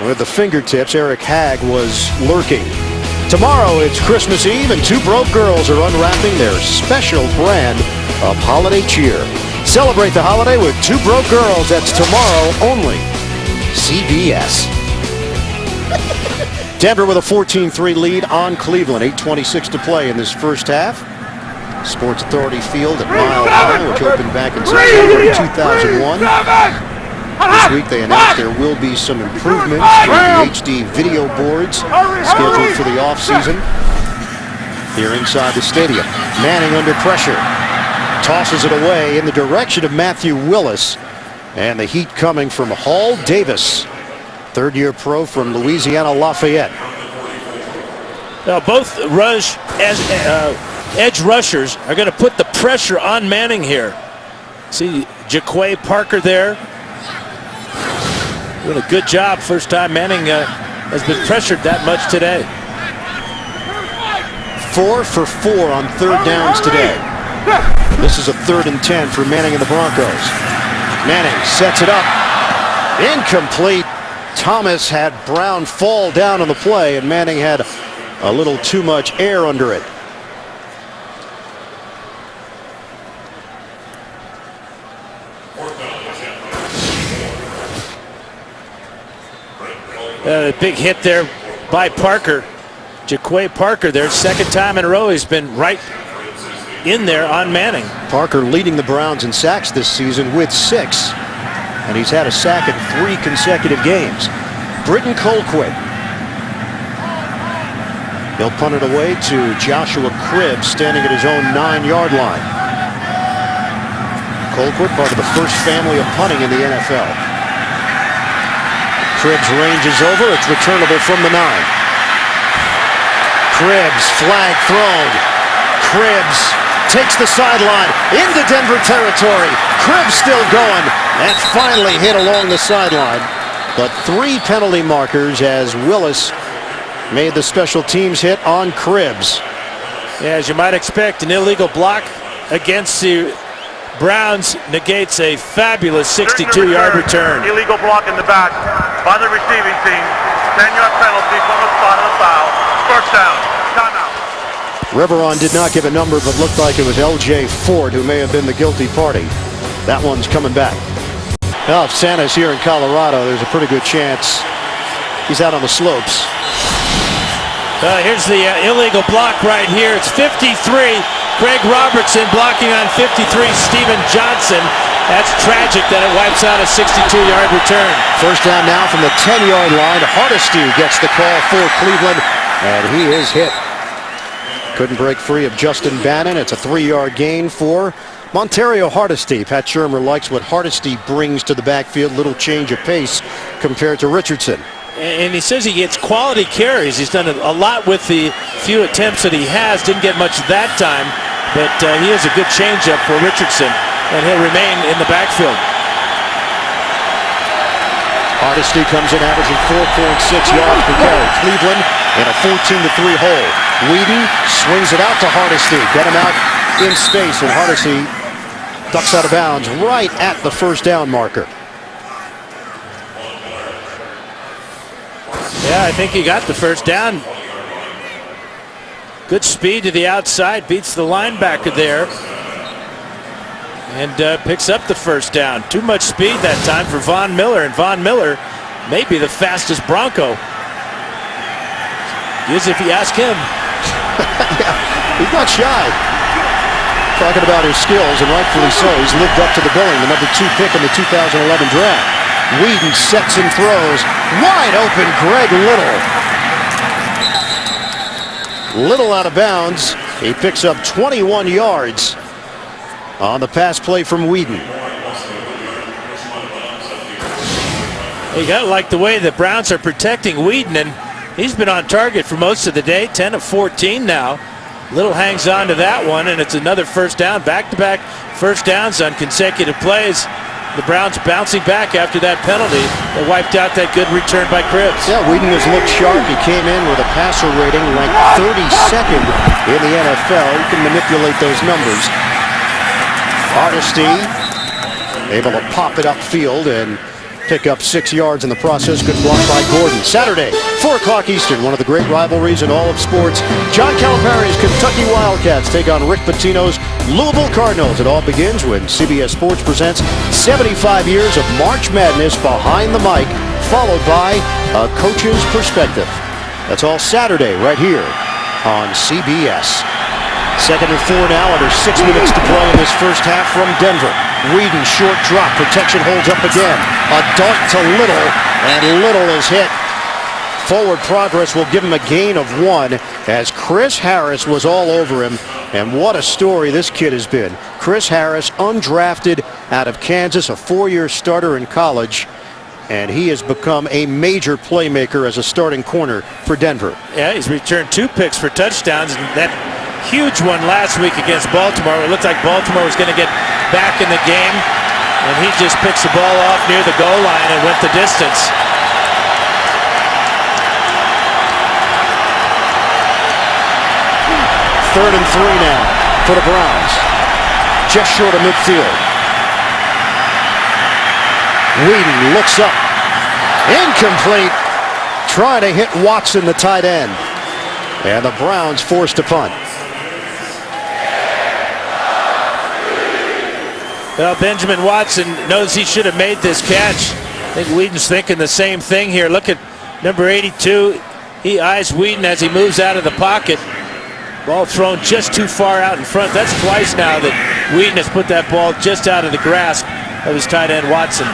S2: with the fingertips. Eric Hagg was lurking. Tomorrow it's Christmas Eve, and 2 broke girls are unwrapping their special brand of holiday cheer. Celebrate the holiday with 2 broke girls. That's tomorrow only. CBS. Denver with a 14-3 lead on Cleveland. 8:26 to play in this first half. Sports Authority Field at Mile High, which opened back in September 2001. This week they announced there will be some improvements to the HD video boards scheduled for the offseason here inside the stadium. Manning under pressure. Tosses it away in the direction of Matthew Willis. And the heat coming from Hall Davis, 3rd-year pro from Louisiana Lafayette.
S3: Now both edge rushers are going to put the pressure on Manning here. See Jaquay Parker there. Doing a good job. First time Manning has been pressured that much today.
S2: 4 for 4 on 3rd downs today. This is a 3rd and 10 for Manning and the Broncos. Manning sets it up. Incomplete. Thomas had Brown fall down on the play, and Manning had a little too much air under it.
S3: A big hit there by Parker. Jaquay Parker there, 2nd time in a row he's been right in there on Manning.
S2: Parker leading the Browns in sacks this season with 6, and he's had a sack in 3 consecutive games. Britton Colquitt. He'll punt it away to Joshua Cribbs, standing at his own 9-yard line. Colquitt, part of the first family of punting in the NFL. Cribbs ranges over. It's returnable from the 9. Cribbs, flag thrown. Cribbs takes the sideline into Denver territory. Cribbs still going. And finally hit along the sideline. But 3 penalty markers as Willis made the special teams hit on Cribbs.
S3: Yeah, as you might expect, an illegal block against the Browns negates a fabulous 62-yard return.
S4: Illegal block in the back by the receiving team. 10-yard penalty from the spot of the foul. First down. Timeout.
S2: Riveron did not give a number, but looked like it was L.J. Ford who may have been the guilty party. That one's coming back. Well, if Santa's here in Colorado, there's a pretty good chance he's out on the slopes.
S3: Here's the illegal block right here. It's 53. Greg Robertson blocking on 53, Steven Johnson. That's tragic that it wipes out a 62-yard return.
S2: First down now from the 10-yard line. Hardesty gets the call for Cleveland, and he is hit. Couldn't break free of Justin Bannon. It's a 3-yard gain for Montario Hardesty. Pat Shurmur likes what Hardesty brings to the backfield. Little change of pace compared to Richardson.
S3: And he says he gets quality carries. He's done a lot with the few attempts that he has. Didn't get much that time, but he has a good changeup for Richardson, and he'll remain in the backfield.
S2: Hardesty comes in averaging 4.6 yards per carry. Cleveland in a 14-3 hole. Whedon swings it out to Hardesty. Get him out in space, and Hardesty ducks out of bounds right at the first down marker.
S3: Yeah, I think he got the first down. Good speed to the outside, beats the linebacker there, and picks up the first down. Too much speed that time for Von Miller, and Von Miller may be the fastest Bronco. As if you ask him.
S2: Yeah, he's not shy. Talking about his skills, and rightfully so. He's lived up to the billing, the number 2 pick in the 2011 draft. Whedon sets and throws. Wide open, Greg Little. Little out of bounds. He picks up 21 yards on the pass play from Whedon.
S3: You gotta like the way the Browns are protecting Whedon, and he's been on target for most of the day. 10 of 14 now. Little hangs on to that one, and it's another first down. Back-to-back first downs on consecutive plays. The Browns bouncing back after that penalty that wiped out that good return by Cribbs.
S2: Yeah, Whedon has looked sharp. He came in with a passer rating ranked 32nd in the NFL. You can manipulate those numbers. Hardesty able to pop it upfield and pick up 6 yards in the process. Good block by Gordon. Saturday, 4 o'clock Eastern, one of the great rivalries in all of sports. John Calipari's Kentucky Wildcats take on Rick Pitino's Louisville Cardinals. It all begins when CBS Sports presents 75 years of March Madness behind the mic, followed by a coach's perspective. That's all Saturday right here on CBS. Second and 4 now, under 6 minutes to play in this first half from Denver. Whedon, short drop, protection holds up again. A dart to Little, and Little is hit. Forward progress will give him a gain of 1 as Chris Harris was all over him. And what a story this kid has been. Chris Harris, undrafted out of Kansas, a 4-year starter in college. And he has become a major playmaker as a starting corner for Denver.
S3: Yeah, he's returned 2 picks for touchdowns, and that huge one last week against Baltimore. It looked like Baltimore was going to get back in the game, and he just picks the ball off near the goal line and went the distance.
S2: Third and 3 now for the Browns. Just short of midfield. Whedon looks up. Incomplete. Trying to hit Watson, the tight end. And the Browns forced to punt.
S3: Well, Benjamin Watson knows he should have made this catch. I think Whedon's thinking the same thing here. Look at number 82. He eyes Whedon as he moves out of the pocket. Ball thrown just too far out in front. That's twice now that Whedon has put that ball just out of the grasp of his tight end Watson.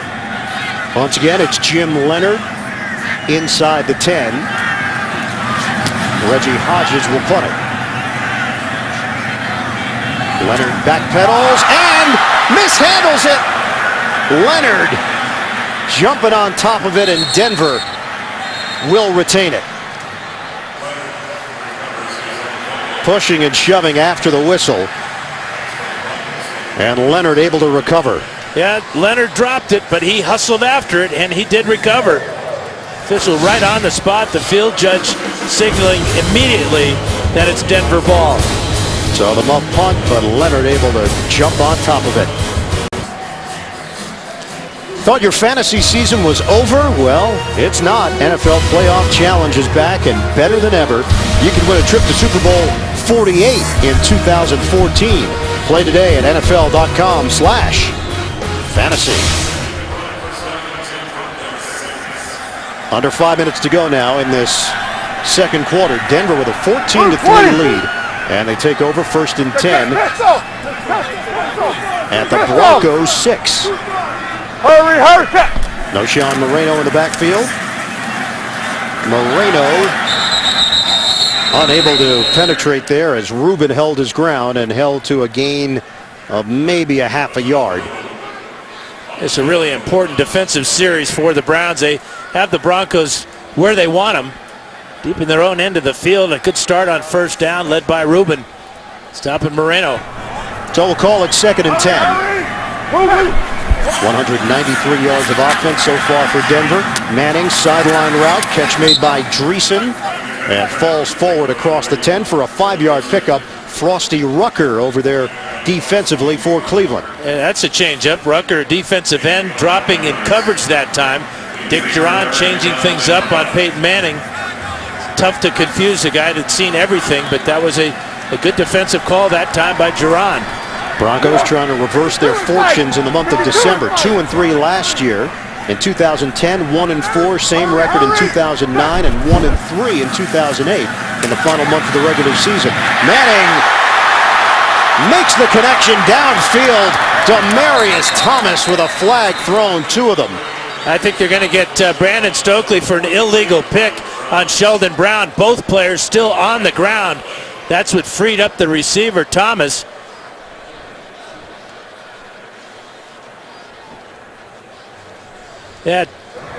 S2: Once again, it's Jim Leonard inside the 10. Reggie Hodges will punt it. Leonard backpedals and mishandles it. Leonard jumping on top of it, and Denver will retain it. Pushing and shoving after the whistle. And Leonard able to recover.
S3: Yeah, Leonard dropped it, but he hustled after it, and he did recover. Official right on the spot. The field judge signaling immediately that it's Denver ball.
S2: So the muff punt, but Leonard able to jump on top of it. Thought your fantasy season was over? Well, it's not. NFL Playoff Challenge is back and better than ever. You can win a trip to Super Bowl 48 in 2014. Play today at NFL.com/fantasy. Under 5 minutes to go now in this second quarter. Denver with a 14-3 lead And they take over 1st and 10 at the Broncos 6. No Sean Moreno in the backfield. Moreno unable to penetrate there as Rubin held his ground and held to a gain of maybe a half a yard.
S3: It's a really important defensive series for the Browns. They have the Broncos where they want them, deep in their own end of the field. A good start on 1st down, led by Rubin, stopping Moreno.
S2: So we'll call it 2nd and 10. 193 yards of offense so far for Denver. Manning, sideline route, catch made by Dreesen, and falls forward across the 10 for a 5-yard pickup. Frosty Rucker over there defensively for Cleveland.
S3: That's a change-up. Rucker, defensive end, dropping in coverage that time. Dick Duran changing things up on Peyton Manning. Tough to confuse a guy that's seen everything, but that was a good defensive call that time by Duran.
S2: Broncos trying to reverse their fortunes in the month of December. 2-3 last year. In 2010, 1-4, same record in 2009, and 1-3 in 2008 in the final month of the regular season. Manning makes the connection downfield. Demarius Thomas with a flag thrown, 2 of them.
S3: I think they're going to get Brandon Stokely for an illegal pick on Sheldon Brown. Both players still on the ground. That's what freed up the receiver, Thomas. Yeah,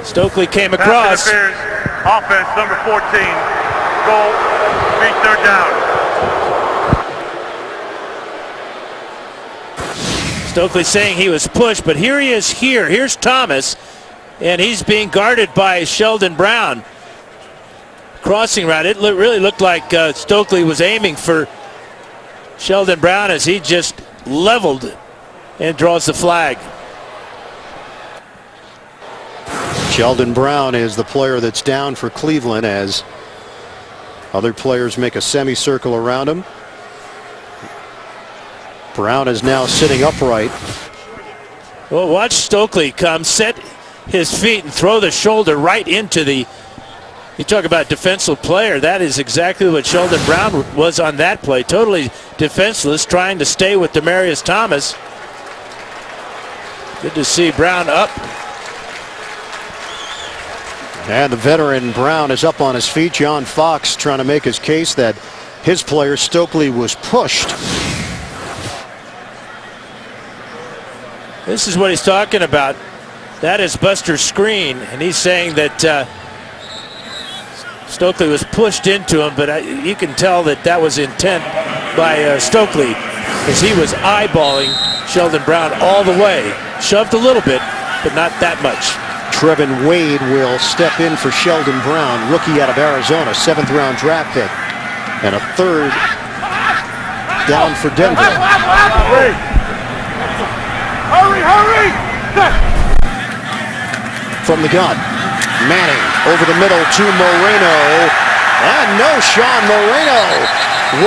S3: Stokely came across.
S4: Offense, number 14. Goal, 3rd down.
S3: Stokely saying he was pushed, but here he is here. Here's Thomas, and he's being guarded by Sheldon Brown. Crossing route. It really looked like Stokely was aiming for Sheldon Brown as he just leveled and draws the flag.
S2: Sheldon Brown is the player that's down for Cleveland as other players make a semicircle around him. Brown is now sitting upright.
S3: Well, watch Stokely come, set his feet, and throw the shoulder right into the... You talk about defensive player. That is exactly what Sheldon Brown was on that play. Totally defenseless, trying to stay with Demarius Thomas. Good to see Brown up.
S2: And the veteran Brown is up on his feet. John Fox trying to make his case that his player Stokely was pushed.
S3: This is what he's talking about. That is Buster Screen, and he's saying that Stokely was pushed into him, but you can tell that that was intent by Stokely, as he was eyeballing Sheldon Brown all the way. Shoved a little bit, but not that much.
S2: Trevin Wade will step in for Sheldon Brown, rookie out of Arizona, 7th-round draft pick, and a 3rd down for Denver.
S4: Hurry!
S2: From the gun, Manning over the middle to Moreno, and no Sean Moreno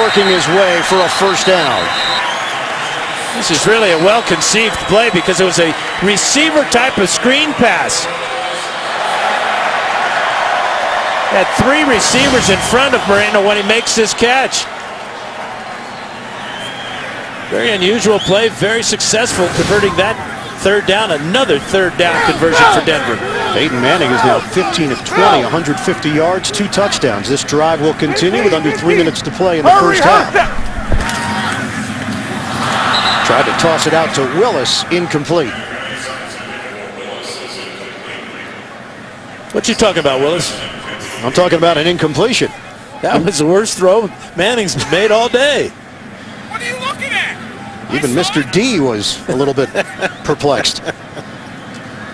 S2: working his way for a 1st down.
S3: This is really a well-conceived play because it was a receiver type of screen pass. Had 3 receivers in front of Moreno when he makes this catch. Very unusual play, very successful, converting that 3rd down, another 3rd down conversion for Denver.
S2: Peyton Manning is now 15 of 20, 150 yards, 2 touchdowns. This drive will continue with under 3 minutes to play in the first half. Tried to toss it out to Willis, incomplete.
S3: What you talking about, Willis?
S2: I'm talking about an incompletion.
S3: That was the worst throw Manning's made all day.
S4: What are you looking at?
S2: Even Mr. D was a little bit perplexed.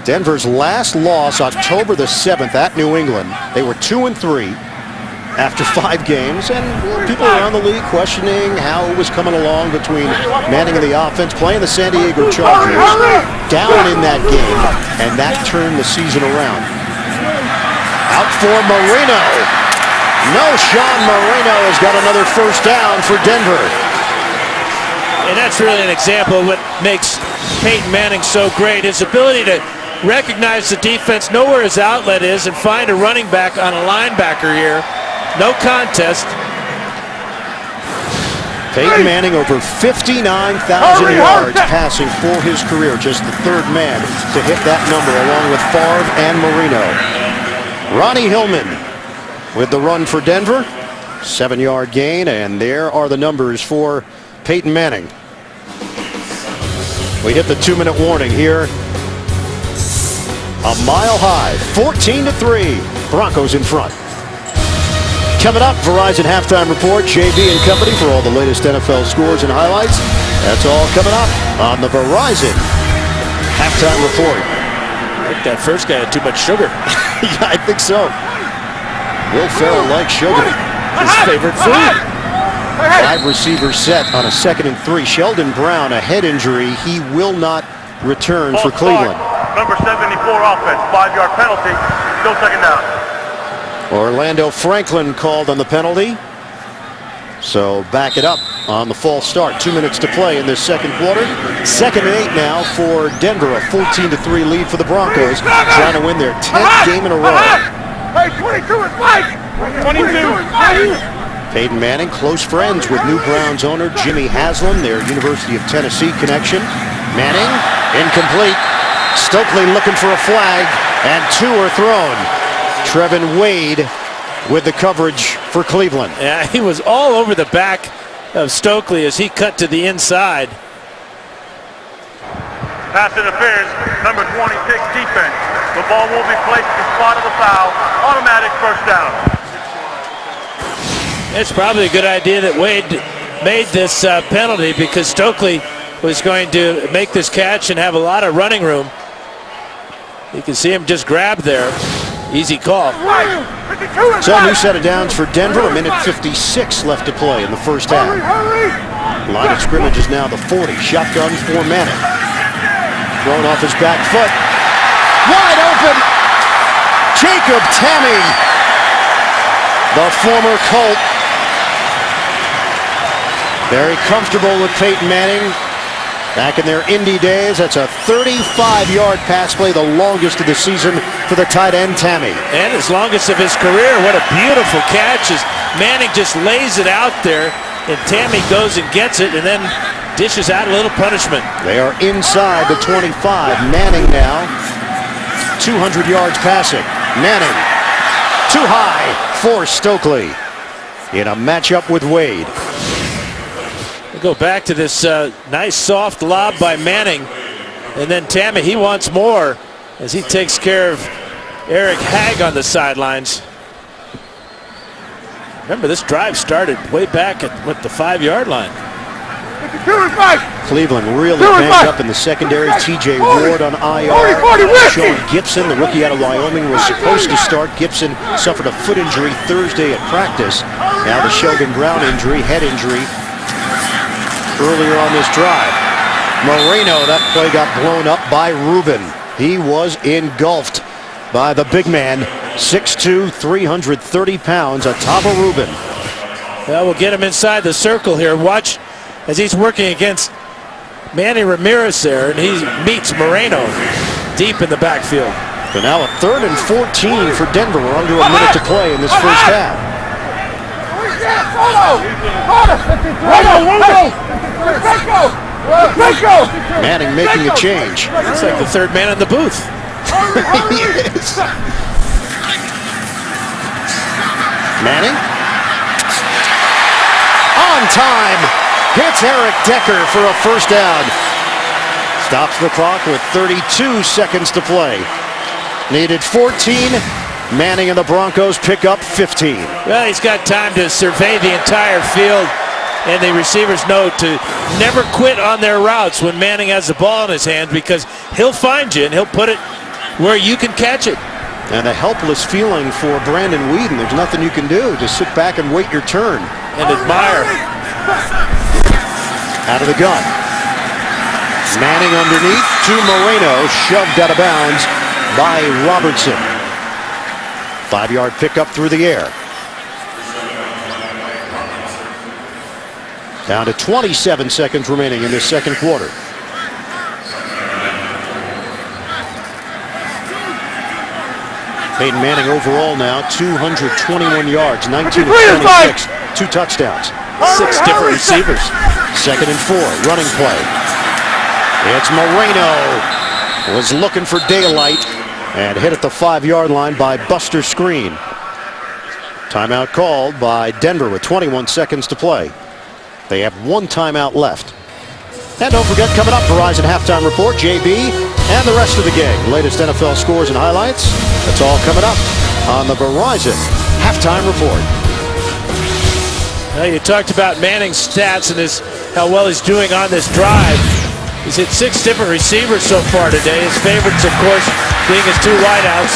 S2: Denver's last loss, October the 7th at New England. They were 2-3 after 5 games, and people around the league questioning how it was coming along between Manning and the offense, playing the San Diego Chargers, down in that game, and that turned the season around. Out for Moreno. No, Sean Moreno has got another 1st down for Denver.
S3: And that's really an example of what makes Peyton Manning so great. His ability to recognize the defense, know where his outlet is, and find a running back on a linebacker here. No contest.
S2: Peyton Manning over 59,000 yards passing for his career. Just the third man to hit that number along with Favre and Marino. Ronnie Hillman with the run for Denver. 7-yard gain, and there are the numbers for Peyton Manning. We hit the 2-minute warning here. A mile high, 14-3. Broncos in front. Coming up, Verizon Halftime Report, JB and company for all the latest NFL scores and highlights. That's all coming up on the Verizon Halftime Report.
S3: I think that first guy had too much sugar.
S2: Yeah, I think so. Will Ferrell likes sugar.
S3: His favorite food.
S2: 5 receivers set on a 2nd and 3. Sheldon Brown, a head injury. He will not return for Cleveland.
S4: Number 74 offense, 5-yard penalty, still 2nd down.
S2: Orlando Franklin called on the penalty. So back it up on the false start. 2 minutes to play in this second quarter. 2nd and 8 now for Denver. A 14-3 lead for the Broncos. Trying to win their 10th game in a row.
S4: Hey, 22 is Mike! 22 is Mike!
S2: Peyton Manning, close friends with new Browns owner Jimmy Haslam, their University of Tennessee connection. Manning, incomplete. Stokely looking for a flag, and 2 are thrown. Trevin Wade with the coverage for Cleveland.
S3: Yeah, he was all over the back of Stokely as he cut to the inside.
S4: Pass interference, number 26 defense. The ball will be placed at the spot of the foul. Automatic first down.
S3: It's probably a good idea that Wade made this penalty because Stokely was going to make this catch and have a lot of running room. You can see him just grab there. Easy call.
S2: So a new set of downs for Denver. 1:56 left to play in the first half. Line of scrimmage is now the 40. Shotgun for Manning. Thrown off his back foot. Wide open. Jacob Tamme, the former Colt. Very comfortable with Peyton Manning. Back in their Indy days, that's a 35-yard pass play, the longest of the season for the tight end Tamme.
S3: And his longest of his career. What a beautiful catch as Manning just lays it out there, and Tamme goes and gets it and then dishes out a little punishment.
S2: They are inside the 25. Manning now, 200 yards passing. Manning, too high for Stokely in a matchup with Wade.
S3: We'll go back to this nice soft lob by Manning, and then Tamme, he wants more as he takes care of Eric Hagg on the sidelines. Remember, this drive started way back at the 5-yard line.
S2: Cleveland really banged up in the secondary. TJ Ward on IR. Sean Gibson, the rookie out of Wyoming, was supposed to start. Gibson suffered a foot injury Thursday at practice. Now the Sheldon Brown injury, head injury, earlier on this drive. Moreno, that play got blown up by Rubin. He was engulfed by the big man, 6'2", 330 pounds, atop of Rubin.
S3: Well, we'll get him inside the circle here. Watch as he's working against Manny Ramirez there, and he meets Moreno deep in the backfield.
S2: So now a 3rd and 14 for Denver. We're under a minute to play in this first half. Manning making a change.
S3: It's like the 3rd man in the booth.
S2: He is. Manning on time, hits Eric Decker for a first down. Stops the clock with 32 seconds to play. Needed 14. Manning and the Broncos pick up 15.
S3: Well, he's got time to survey the entire field, and the receivers know to never quit on their routes when Manning has the ball in his hand, because he'll find you and he'll put it where you can catch it.
S2: And a helpless feeling for Brandon Weeden. There's nothing you can do. Just sit back and wait your turn.
S3: And admire.
S2: Out of the gun. Manning underneath to Moreno, shoved out of bounds by Robertson. 5-yard pickup through the air. Down to 27 seconds remaining in this second quarter. Peyton Manning overall now 221 yards, 19 of 26, 2 touchdowns.
S3: 6 different receivers.
S2: 2nd and 4, running play. It's Moreno. Was looking for daylight and hit at the 5-yard line by Buster Screen. Timeout called by Denver with 21 seconds to play. They have 1 timeout left. And don't forget, coming up, Verizon Halftime Report, JB, and the rest of the gang. Latest NFL scores and highlights. That's all coming up on the Verizon Halftime Report.
S3: Now, you talked about Manning's stats and how well he's doing on this drive. He's hit 6 different receivers so far today. His favorites, of course, being his 2 wideouts,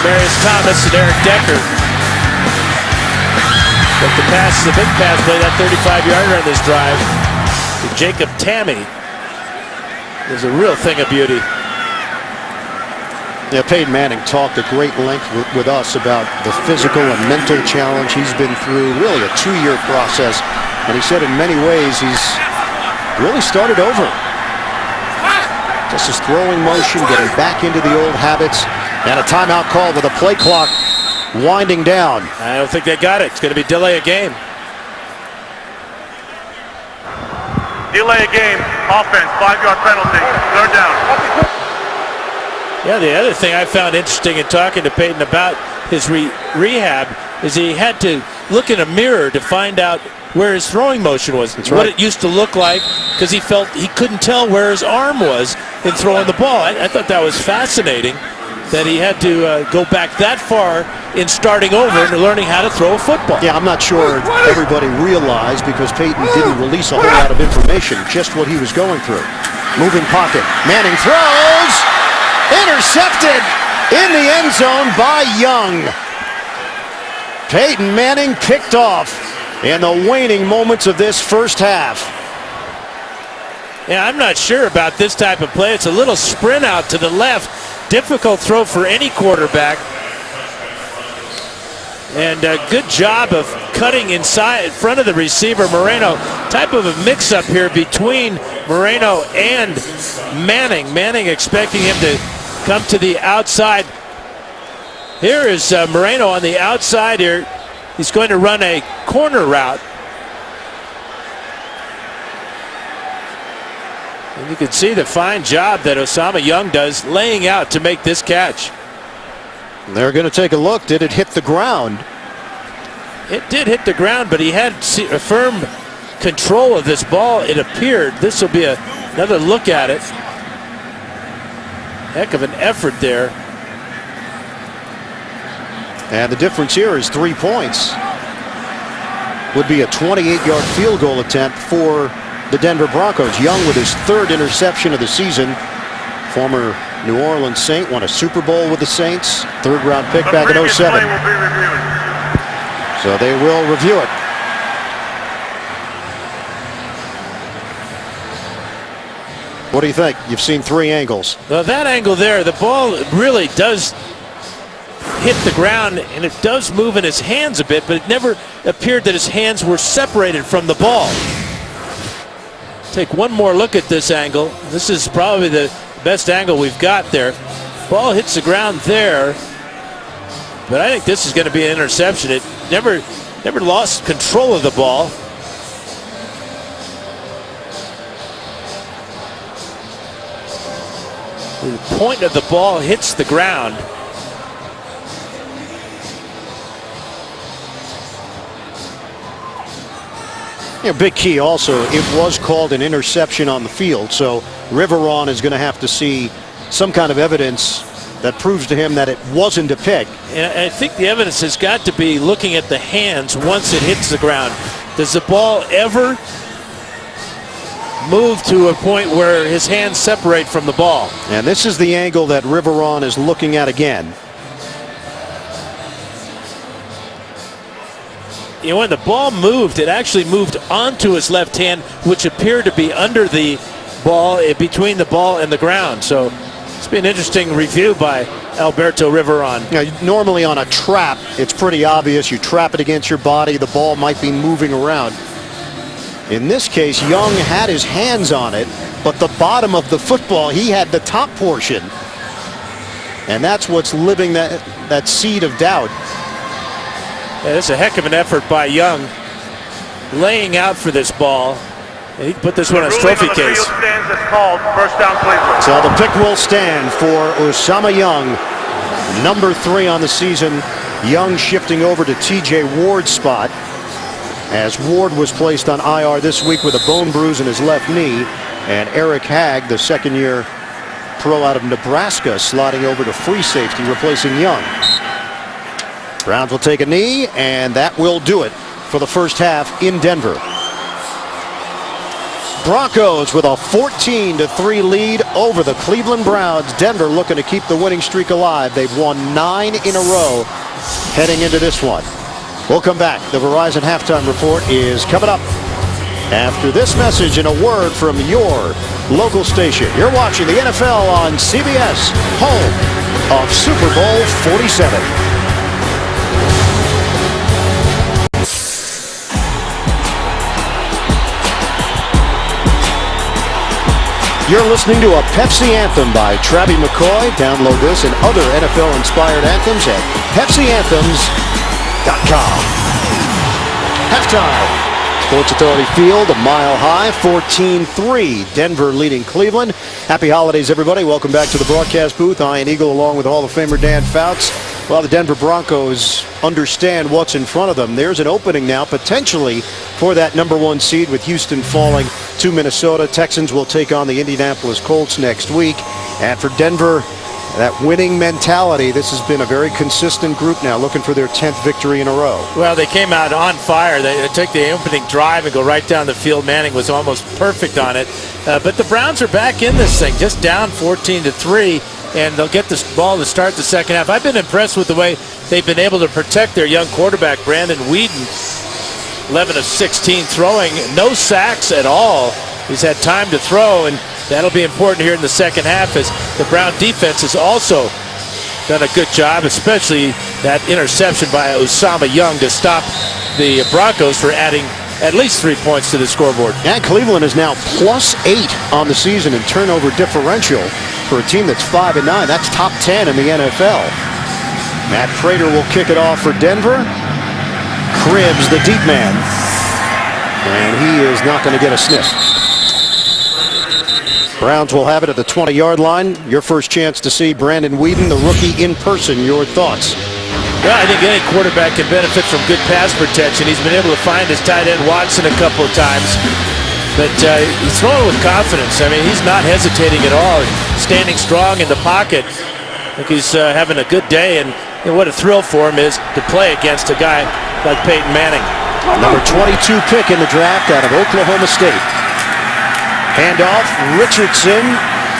S3: Marius Thomas and Eric Decker. But the pass is a big pass play, that 35-yarder on this drive to Jacob Tammy is a real thing of beauty.
S2: Yeah, Peyton Manning talked at great length with us about the physical and mental challenge he's been through, really a 2-year process. And he said in many ways he's really started over. Just his throwing motion, getting back into the old habits, and a timeout call with a play clock winding down.
S3: I don't think they got it. It's going to be delay a game.
S4: Delay a game, offense, 5-yard penalty, 3rd down.
S3: Yeah, the other thing I found interesting in talking to Peyton about his rehab is he had to look in a mirror to find out where his throwing motion was.
S2: That's
S3: what
S2: right.
S3: it used to look like, because he felt he couldn't tell where his arm was in throwing the ball. I thought that was fascinating, that he had to go back that far in starting over and learning how to throw a football.
S2: Yeah, I'm not sure everybody realized, because Peyton didn't release a whole lot of information, just what he was going through. Moving pocket. Manning throws. Intercepted in the end zone by Young. Peyton Manning picked off in the waning moments of this first half.
S3: Yeah, I'm not sure about this type of play. It's a little sprint out to the left. Difficult throw for any quarterback. And a good job of cutting inside in front of the receiver, Moreno. Type of a mix-up here between Moreno and Manning. Manning expecting him to come to the outside. Here is Moreno on the outside here. He's going to run a corner route. And you can see the fine job that Osama Young does laying out to make this catch.
S2: They're going to take a look. Did it hit the ground?
S3: It did hit the ground, but he had a firm control of this ball, it appeared. This will be another look at it. Heck of an effort there.
S2: And the difference here is 3 points. Would be a 28-yard field goal attempt for the Denver Broncos. Young with his 3rd interception of the season. Former New Orleans Saint, won a Super Bowl with the Saints. 3rd round pick back in 07. So they will review it. What do you think? You've seen 3 angles.
S3: Well, that angle there, the ball really does hit the ground, and it does move in his hands a bit, but it never appeared that his hands were separated from the ball. Take one more look at this angle. This is probably the best angle we've got there. Ball hits the ground there, but I think this is going to be an interception. It never lost control of the ball. The point of the ball hits the ground.
S2: Yeah, big key also, it was called an interception on the field, so Riveron is going to have to see some kind of evidence that proves to him that it wasn't a pick.
S3: And I think the evidence has got to be looking at the hands once it hits the ground. Does the ball ever move to a point where his hands separate from the ball?
S2: And this is the angle that Riveron is looking at again.
S3: You know, when the ball moved, it actually moved onto his left hand, which appeared to be under the ball, between the ball and the ground. So it's been an interesting review by Alberto Riveron.
S2: Now, normally on a trap, it's pretty obvious. You trap it against your body, the ball might be moving around. In this case, Young had his hands on it, but the bottom of the football, he had the top portion. And that's what's living that seed of doubt.
S3: Yeah, that's a heck of an effort by Young. laying out for this ball. And he put this one on his
S4: Ruling
S3: trophy
S4: on the
S3: case.
S4: field stands as called. First down, Cleveland.
S2: So the pick will stand for Osama Young, number 3 on the season. Young shifting over to TJ Ward's spot, as Ward was placed on IR this week with a bone bruise in his left knee. And Eric Hagg, the second-year pro out of Nebraska, sliding over to free safety, replacing Young. Browns will take a knee, and that will do it for the first half in Denver. Broncos with a 14-3 lead over the Cleveland Browns. Denver looking to keep the winning streak alive. They've won 9 in a row heading into this one. We'll come back. The Verizon Halftime Report is coming up after this message and a word from your local station. You're watching the NFL on CBS, home of Super Bowl 47. You're listening to a Pepsi Anthem by Travie McCoy. Download this and other NFL-inspired anthems at PepsiAnthems.com. Halftime. Sports Authority Field, a mile high, 14-3. Denver leading Cleveland. Happy holidays, everybody. Welcome back to the broadcast booth. Ian Eagle along with Hall of Famer Dan Fouts. While the Denver Broncos understand what's in front of them, there's an opening now potentially for that number 1 seed, with Houston falling to Minnesota. Texans will take on the Indianapolis Colts next week. And for Denver, that winning mentality, this has been a very consistent group now, looking for their 10th victory in a row.
S3: Well, they came out on fire. They took the opening drive and go right down the field. Manning was almost perfect on it. But the Browns are back in this thing, just down 14-3. And they'll get this ball to start the second half. I've been impressed with the way they've been able to protect their young quarterback, Brandon Weeden. 11 of 16 throwing, no sacks at all. He's had time to throw, and that'll be important here in the second half, as the Brown defense has also done a good job, especially that interception by Osama Young to stop the Broncos for adding at least 3 points to the scoreboard.
S2: And Cleveland is now +8 on the season in turnover differential for a team that's 5-9. That's top 10 in the NFL. Matt Prater will kick it off for Denver. Cribbs, the deep man. And he is not going to get a sniff. Browns will have it at the 20-yard line. Your first chance to see Brandon Weeden, the rookie, in person. Your thoughts?
S3: Well, I think any quarterback can benefit from good pass protection. He's been able to find his tight end Watson a couple of times. But he's throwing with confidence. I mean, he's not hesitating at all. Standing strong in the pocket. I think he's having a good day. And what a thrill for him is to play against a guy like Peyton Manning.
S2: Number 22 pick in the draft out of Oklahoma State. Handoff, Richardson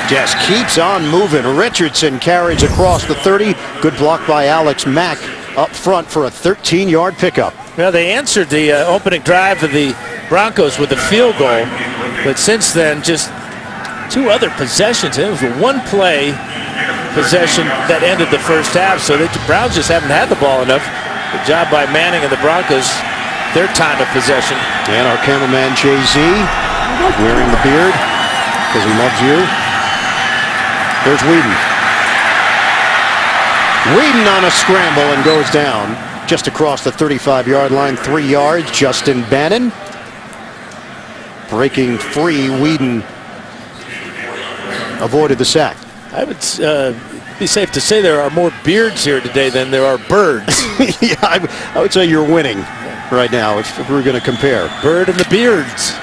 S2: just keeps on moving. Richardson carries across the 30. Good block by Alex Mack up front for a 13-yard pickup.
S3: Well, they answered the opening drive of the Broncos with a field goal. But since then, just 2 other possessions. It was a one-play possession that ended the first half. So the Browns just haven't had the ball enough. Good job by Manning and the Broncos. Their time of possession.
S2: And our cameraman Jay-Z wearing the beard because he loves you. There's Weeden. Weeden on a scramble and goes down just across the 35-yard line, 3 yards. Justin Bannon breaking free. Weeden avoided the sack.
S3: I would be safe to say there are more beards here today than there are birds.
S2: Yeah, I would say you're winning right now if we're going to compare.
S3: Bird and the beards.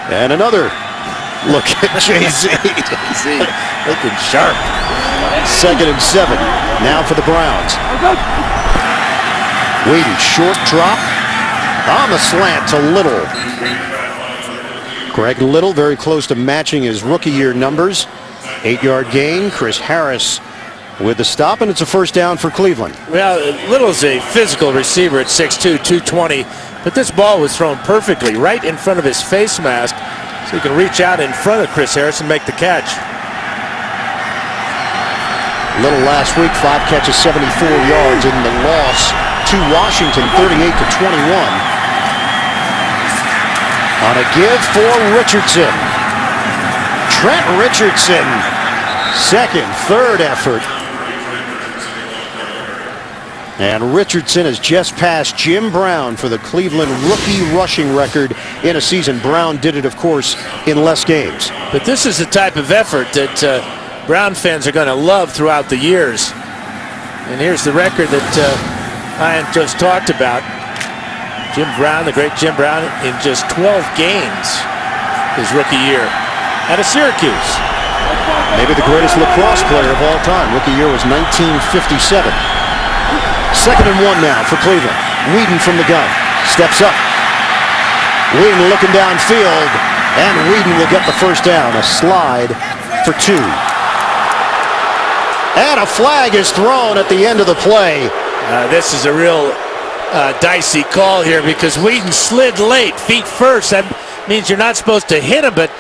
S2: And another look at Jay-Z.
S3: Jay-Z looking sharp.
S2: 2nd and 7. Now for the Browns. Weeden, short drop on the slant to Little. Greg Little very close to matching his rookie year numbers. 8-yard gain. Chris Harris with the stop, and it's a first down for Cleveland.
S3: Well, Little's a physical receiver at 6'2", 220, but this ball was thrown perfectly right in front of his face mask, so he can reach out in front of Chris Harris and make the catch.
S2: Little last week, 5 catches, 74 yards in the loss to Washington, 38-21. On a give for Richardson. Trent Richardson, 2nd, 3rd effort. And Richardson has just passed Jim Brown for the Cleveland rookie rushing record in a season. Brown did it, of course, in less games.
S3: But this is the type of effort that Brown fans are going to love throughout the years. And here's the record that Ian just talked about. Jim Brown, the great Jim Brown, in just 12 games his rookie year out of Syracuse.
S2: Maybe the greatest lacrosse player of all time. Rookie year was 1957. 2nd and 1 now for Cleveland. Whedon from the gun. Steps up. Whedon looking downfield. And Whedon will get the first down. A slide for 2. And a flag is thrown at the end of the play.
S3: This is a real dicey call here because Whedon slid late, feet first. That means you're not supposed to hit him, but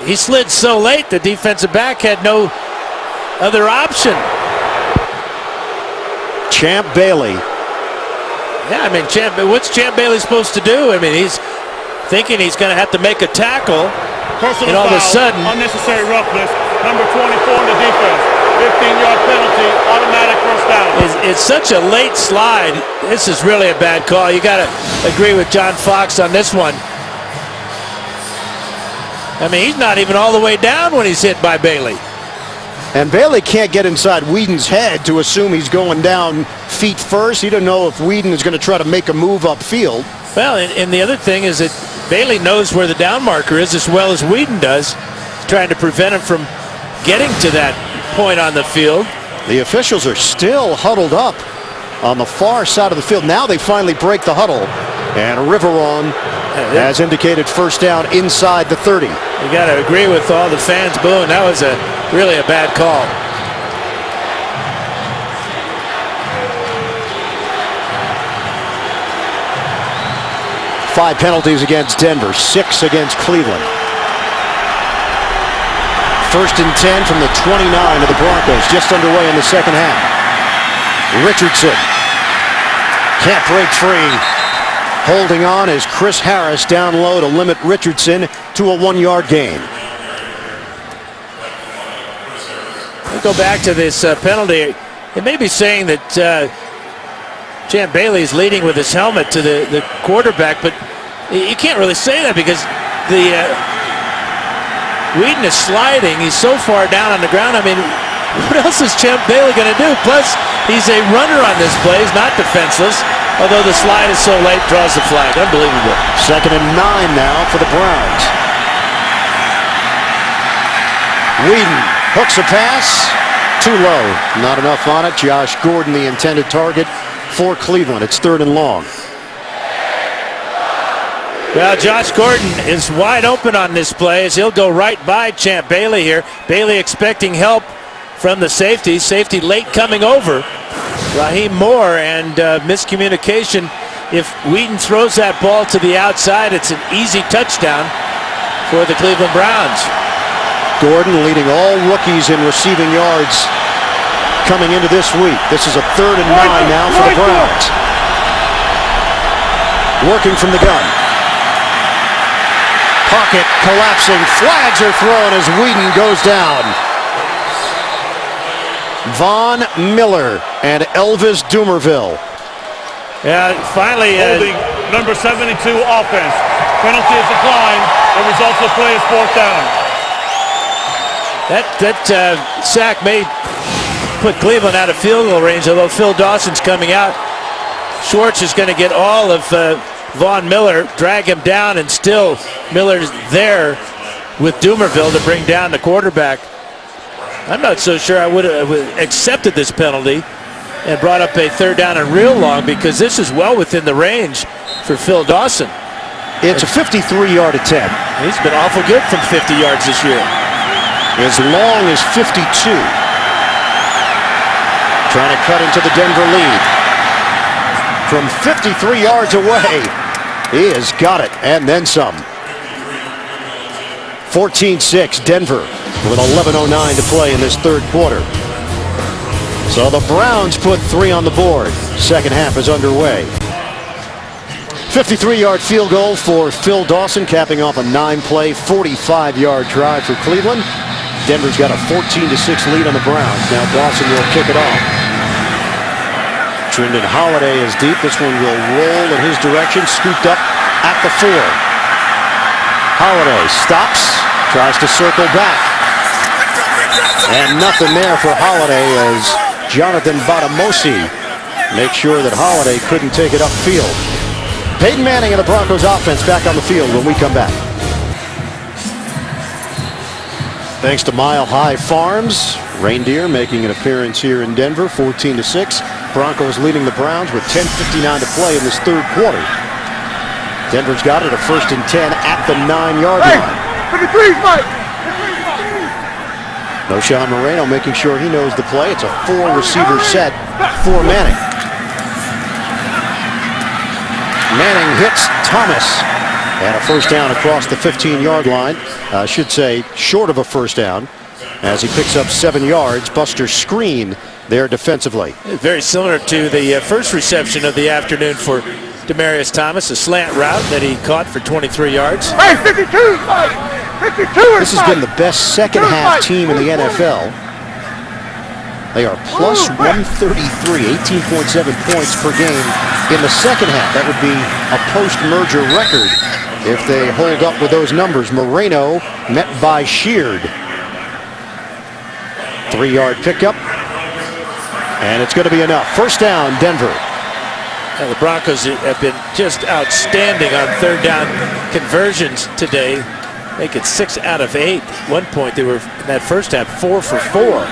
S3: he slid so late the defensive back had no other option.
S2: Champ Bailey.
S3: Yeah, I mean, what's Champ Bailey supposed to do? I mean, he's thinking he's going to have to make a tackle, and all of a sudden,
S4: unnecessary roughness. Number 24 in the defense. 15-yard penalty, automatic first down.
S3: It's such a late slide. This is really a bad call. You got to agree with John Fox on this one. I mean, he's not even all the way down when he's hit by Bailey.
S2: And Bailey can't get inside Whedon's head to assume he's going down feet first. He doesn't know if Whedon is going to try to make a move upfield.
S3: Well, and the other thing is that Bailey knows where the down marker is as well as Whedon does, trying to prevent him from getting to that point on the field.
S2: The officials are still huddled up on the far side of the field. Now they finally break the huddle. And Riveron has indicated first down inside the 30.
S3: You got to agree with all the fans booing. That was really a bad call.
S2: Five penalties against Denver, 6 against Cleveland. 1st and 10 from the 29 of the Broncos, just underway in the second half. Richardson can't break free. Holding on is Chris Harris down low to limit Richardson to a 1-yard gain.
S3: We'll go back to this penalty. It may be saying that Champ Bailey is leading with his helmet to the quarterback, but you can't really say that because Whedon is sliding. He's so far down on the ground. I mean, what else is Champ Bailey going to do? Plus, he's a runner on this play. He's not defenseless. Although the slide is so late, draws the flag. Unbelievable.
S2: 2nd and 9 now for the Browns. Whedon hooks a pass. Too low. Not enough on it. Josh Gordon, the intended target for Cleveland. It's 3rd and long.
S3: Well, Josh Gordon is wide open on this play as he'll go right by Champ Bailey here. Bailey expecting help from the safety. Safety late coming over. Raheem Moore, and miscommunication. If Whedon throws that ball to the outside, it's an easy touchdown for the Cleveland Browns.
S2: Gordon leading all rookies in receiving yards coming into this week. This is a 3rd and 9 now for the Browns. Working from the gun. Pocket collapsing. Flags are thrown as Whedon goes down. Von Miller and Elvis Dumerville.
S3: Yeah, finally.
S4: Holding number 72 offense. Penalty is declined. The result of the play is 4th down.
S3: That sack may put Cleveland out of field goal range, although Phil Dawson's coming out. Schwartz is going to get all of Von Miller, drag him down, and still Miller's there with Dumerville to bring down the quarterback. I'm not so sure I would have accepted this penalty and brought up a 3rd down and real long because this is well within the range for Phil Dawson.
S2: It's a 53-yard attempt.
S3: He's been awful good from 50 yards this year.
S2: As long as 52. Trying to cut into the Denver lead. From 53 yards away, he has got it, and then some. 14-6, Denver with 11:09 to play in this 3rd quarter. So the Browns put 3 on the board. Second half is underway. 53-yard field goal for Phil Dawson, capping off a 9-play, 45-yard drive for Cleveland. Denver's got a 14-6 lead on the Browns. Now Dawson will kick it off. Trendon Holiday is deep. This one will roll in his direction. Scooped up at the 4. Holiday stops. Tries to circle back. And nothing there for Holiday as Jonathan Batamosi makes sure that Holiday couldn't take it upfield. Peyton Manning and the Broncos offense back on the field when we come back. Thanks to Mile High Farms. Reindeer making an appearance here in Denver, 14-6. Broncos leading the Browns with 10:59 to play in this third quarter. Denver's got it, a 1st and 10 at the 9-yard line. Noshawn Moreno making sure he knows the play. It's a 4-receiver set for Manning. Manning hits Thomas. And a first down across the 15-yard line. I should say short of a first down as he picks up 7 yards. Buster screen there defensively.
S3: Very similar to the first reception of the afternoon for Demaryius Thomas, a slant route that he caught for 23 yards.
S2: Hey, 52, 52. This has been the best second half team in the NFL. They are plus 133, 18.7 points per game in the second half. That would be a post-merger record if they hold up with those numbers. Moreno met by Sheard. 3-yard pickup. And it's going to be enough. First down, Denver.
S3: Now the Broncos have been just outstanding on third down conversions today. Make it 6 out of 8. At one point they were in that first half 4 for 4.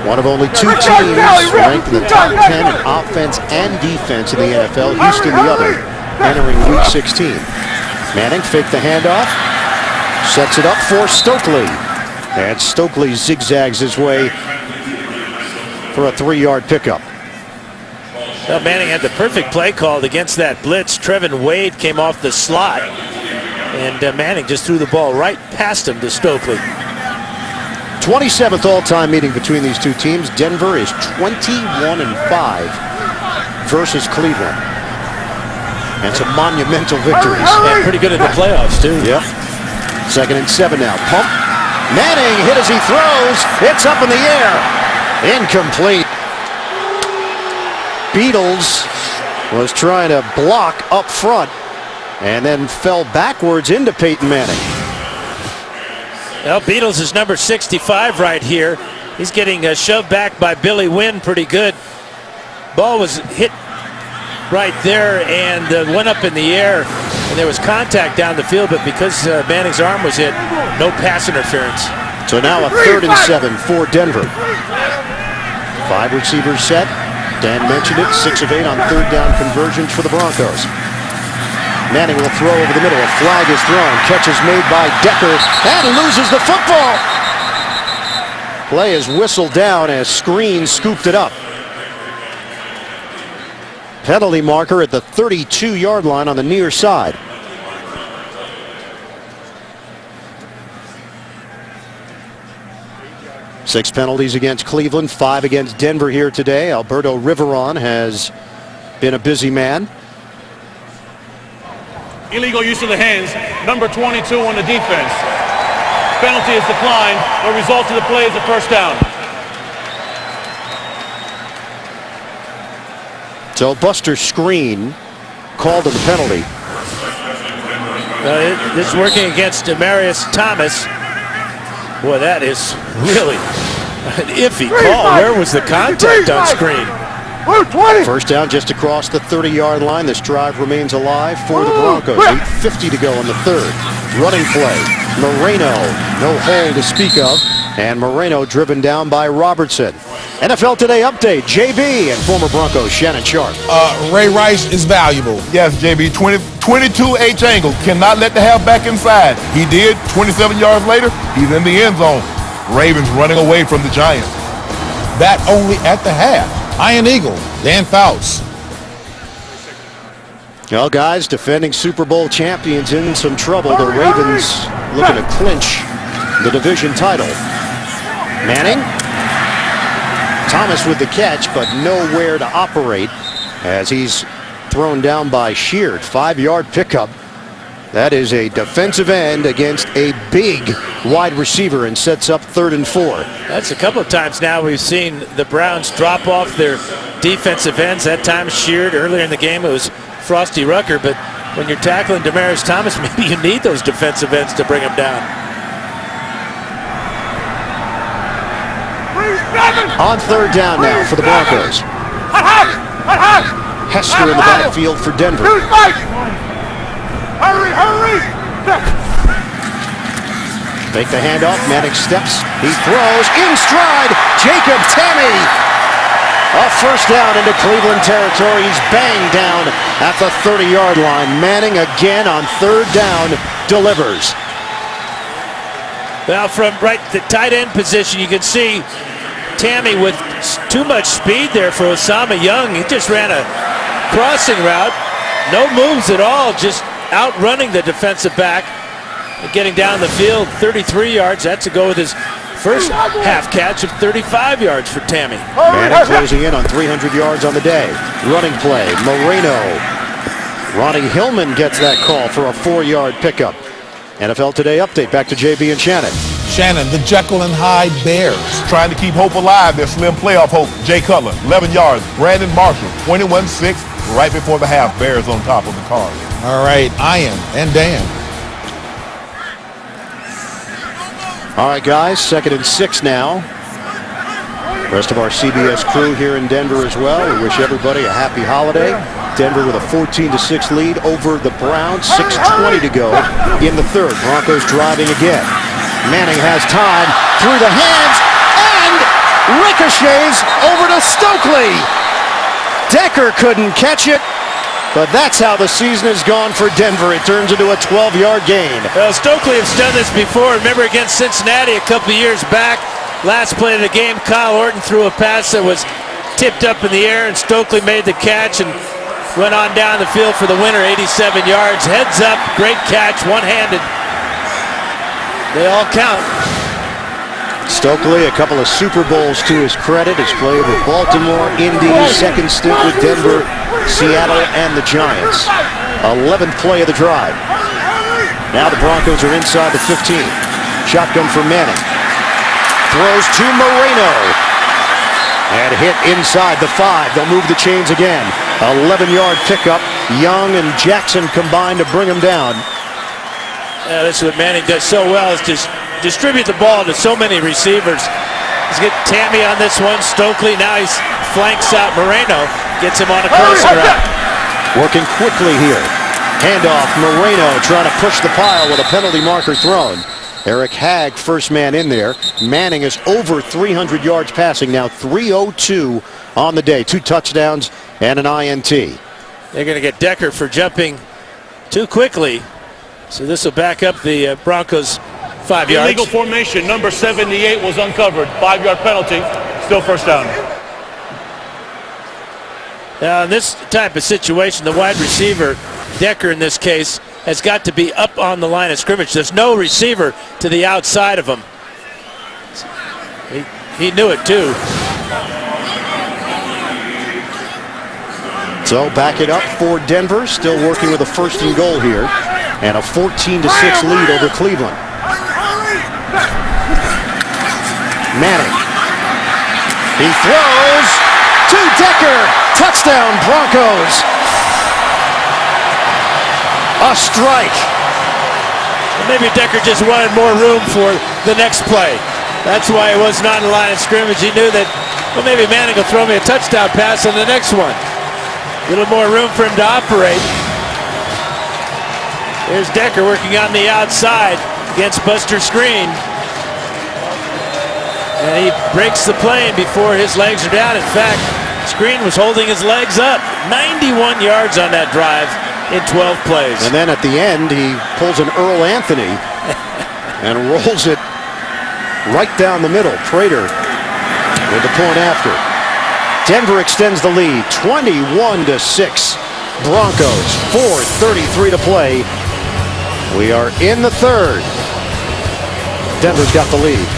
S2: One of only 2 teams ranked in the top 10 in offense and defense in the NFL. Houston the other, entering week 16. Manning faked the handoff. Sets it up for Stokely. And Stokely zigzags his way for a 3-yard pickup.
S3: Well, Manning had the perfect play called against that blitz. Trevin Wade came off the slot. And Manning just threw the ball right past him to Stokely.
S2: 27th all-time meeting between these two teams. Denver is 21-5 versus Cleveland. And some monumental victories.
S3: And pretty good in the playoffs, too.
S2: Yep. 2nd and 7 now. Pump. Manning hit as he throws. It's up in the air. Incomplete. Beatles was trying to block up front and then fell backwards into Peyton Manning.
S3: Well, Beatles is number 65 right here. He's getting shoved back by Billy Wynn pretty good. Ball was hit right there and went up in the air, and there was contact down the field, but because Manning's arm was hit, no pass interference.
S2: So now a 3rd and 7 for Denver. 5 receivers set. Dan mentioned it, 6 of 8 on third down conversions for the Broncos. Manning will throw over the middle. A flag is thrown. Catch is made by Decker and loses the football. Play is whistled down as Screen scooped it up. Penalty marker at the 32-yard line on the near side. Six penalties against Cleveland, 5 against Denver here today. Alberto Riveron has been a busy man.
S6: Illegal use of the hands, number 22 on the defense. Penalty is declined. The result of the play is a first down.
S2: So Buster Screen called to the penalty.
S3: This is working against Demaryius Thomas. Boy, that is really an iffy call. Where was the contact on Screen?
S2: First down just across the 30-yard line. This drive remains alive for the Broncos. 8:50 to go in the third. Running play. Moreno, no hole to speak of. And Moreno driven down by Robertson. NFL Today update. JB and former Broncos Shannon Sharp.
S7: Ray Rice is valuable. Yes, JB, 22 H angle. Cannot let the halfback inside. He did. 27 yards later, he's in the end zone. Ravens running away from the Giants. That only at the half. Iron Eagle, Dan Fouts.
S2: Well, guys, defending Super Bowl champions in some trouble. The Ravens looking to clinch the division title. Manning. Thomas with the catch, but nowhere to operate as he's thrown down by Sheard. 5-yard pickup. That is a defensive end against a big wide receiver and sets up 3rd and 4.
S3: That's a couple of times now we've seen the Browns drop off their defensive ends. That time sheared earlier in the game. It was Frosty Rucker, but when you're tackling Demaryius Thomas, maybe you need those defensive ends to bring him down.
S2: On 3rd down now for the Broncos. Hester in the backfield for Denver.
S4: Hurry!
S2: Make the handoff. Manning steps. He throws in stride. Jacob Tamme. A first down into Cleveland territory. He's banged down at the 30-yard line. Manning again on 3rd down delivers.
S3: Now from the tight end position, you can see Tamme with too much speed there for Osama Young. He just ran a crossing route. No moves at all, just outrunning the defensive back. Getting down the field 33 yards. That's to go with his first half catch of 35 yards for Tamme.
S2: Manning closing in on 300 yards on the day. Running play, Moreno. Ronnie Hillman gets that call for a 4-yard pickup. NFL Today update. Back to JB and Shannon.
S8: Shannon, the Jekyll and Hyde Bears.
S7: Trying to keep hope alive, their slim playoff hope. Jay Cutler, 11 yards. Brandon Marshall, 21-6. Right before the half, Bears on top of the car.
S8: All right, Ian and Dan.
S2: All right, guys, 2nd and 6 now. Rest of our CBS crew here in Denver as well. We wish everybody a happy holiday. Denver with a 14-6 lead over the Browns. 6:20 to go in the 3rd. Broncos driving again. Manning has time through the hands and ricochets over to Stokely. Decker couldn't catch it, but that's how the season has gone for Denver. It turns into a 12-yard gain.
S3: Well, Stokely has done this before. Remember against Cincinnati a couple of years back. Last play of the game, Kyle Orton threw a pass that was tipped up in the air, and Stokely made the catch and went on down the field for the winner, 87 yards. Heads up, great catch, one-handed. They all count.
S2: Stokely, a couple of Super Bowls to his credit. Has played with Baltimore, Indy, 2nd stint with Denver, Seattle, and the Giants. 11th play of the drive. Now the Broncos are inside the 15. Shotgun for Manning. Throws to Moreno. And hit inside the 5. They'll move the chains again. 11-yard pickup. Young and Jackson combined to bring him down.
S3: That's what Manning does so well, is just distribute the ball to so many receivers. He's got Tamme on this one. Stokely, now he flanks out Moreno. Gets him on a crossing route.
S2: Working quickly here. Handoff, Moreno trying to push the pile with a penalty marker thrown. Eric Hagg, first man in there. Manning is over 300 yards passing now, 302 on the day. 2 touchdowns and an INT.
S3: They're going to get Decker for jumping too quickly. So this will back up the Broncos 5 yards.
S6: Illegal formation, number 78 was uncovered. 5-yard penalty, still first down.
S3: Now in this type of situation, the wide receiver, Decker in this case, has got to be up on the line of scrimmage. There's no receiver to the outside of him. He knew it too.
S2: So back it up for Denver, still working with a 1st and goal here, and a 14-6 lead over Cleveland. Manning. He throws to Decker. Touchdown, Broncos. A strike.
S3: Maybe Decker just wanted more room for the next play. That's why he was not in the line of scrimmage. He knew that, well, maybe Manning will throw me a touchdown pass on the next one. A little more room for him to operate. Here's Decker working on the outside against Buster Screen. And he breaks the plane before his legs are down. In fact, Screen was holding his legs up. 91 yards on that drive in 12 plays.
S2: And then at the end, he pulls an Earl Anthony and rolls it right down the middle. Prater with the point after. Denver extends the lead, 21-6. Broncos, 4:33 to play. We are in the 3rd. Denver's got the lead.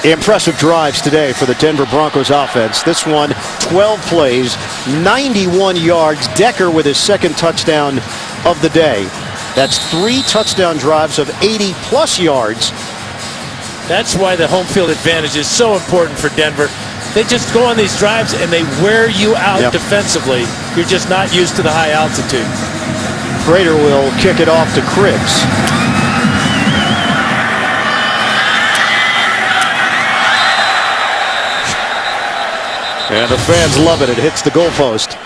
S2: Impressive drives today for the Denver Broncos offense. This one, 12 plays, 91 yards. Decker with his second touchdown of the day. That's 3 touchdown drives of 80-plus yards.
S3: That's why the home field advantage is so important for Denver. They just go on these drives and they wear you out defensively. You're just not used to the high altitude.
S2: Prater will kick it off to Cribbs. And the fans love it. It hits the goalpost.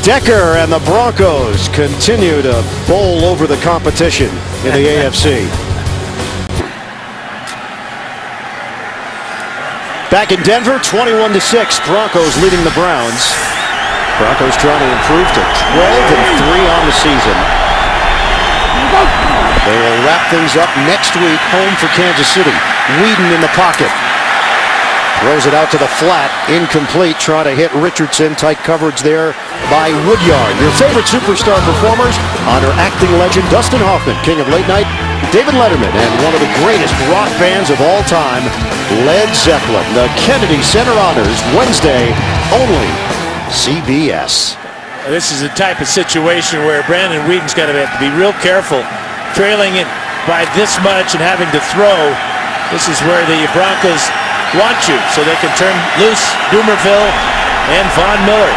S2: Decker and the Broncos continue to bowl over the competition in the AFC. Back in Denver, 21-6. Broncos leading the Browns. Broncos trying to improve to 12-3 on the season. They will wrap things up next week, home for Kansas City. Whedon in the pocket. Throws it out to the flat, incomplete, trying to hit Richardson. Tight coverage there by Woodyard. Your favorite superstar performers, honor acting legend Dustin Hoffman, king of late night, David Letterman, and one of the greatest rock bands of all time, Led Zeppelin. The Kennedy Center Honors, Wednesday, only CBS.
S3: This is the type of situation where Brandon Whedon's got to have to be real careful. Trailing it by this much and having to throw, this is where the Broncos want you, so they can turn loose Dumerville and Von Miller.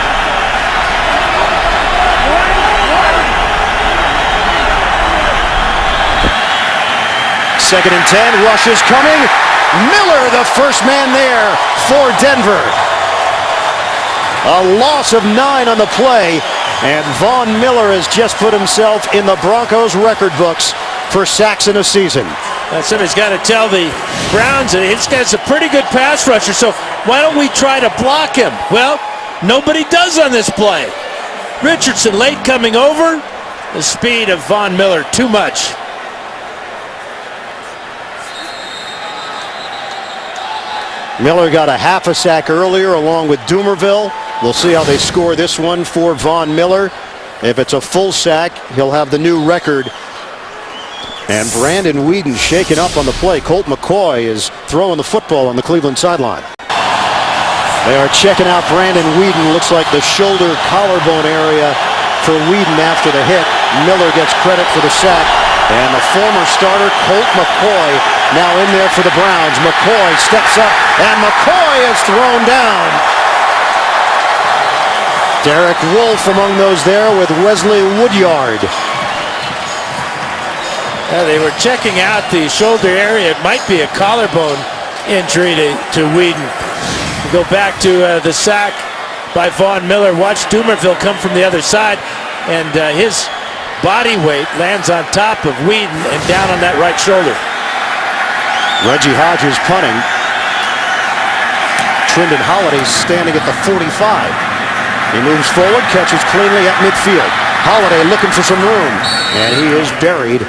S2: Second and 10, rush is coming. Miller, the first man there for Denver. A loss of 9 on the play, and Von Miller has just put himself in the Broncos record books for sacks in a season.
S3: Somebody's got to tell the Browns that this guy's a pretty good pass rusher, so why don't we try to block him? Well, nobody does on this play. Richardson late coming over. The speed of Von Miller, too much.
S2: Miller got a half a sack earlier along with Dumerville. We'll see how they score this one for Von Miller. If it's a full sack, he'll have the new record. And Brandon Whedon shaken up on the play. Colt McCoy is throwing the football on the Cleveland sideline. They are checking out Brandon Whedon. Looks like the shoulder collarbone area for Whedon after the hit. Miller gets credit for the sack. And the former starter, Colt McCoy, now in there for the Browns. McCoy steps up, and McCoy is thrown down. Derek Wolfe among those there with Wesley Woodyard.
S3: They were checking out the shoulder area. It might be a collarbone injury to Whedon. Go back to the sack by Von Miller. Watch Dumerville come from the other side, and his body weight lands on top of Whedon and down on that right shoulder.
S2: Reggie Hodges punting. Trindon Holiday standing at the 45. He moves forward, catches cleanly at midfield. Holiday looking for some room, and he is buried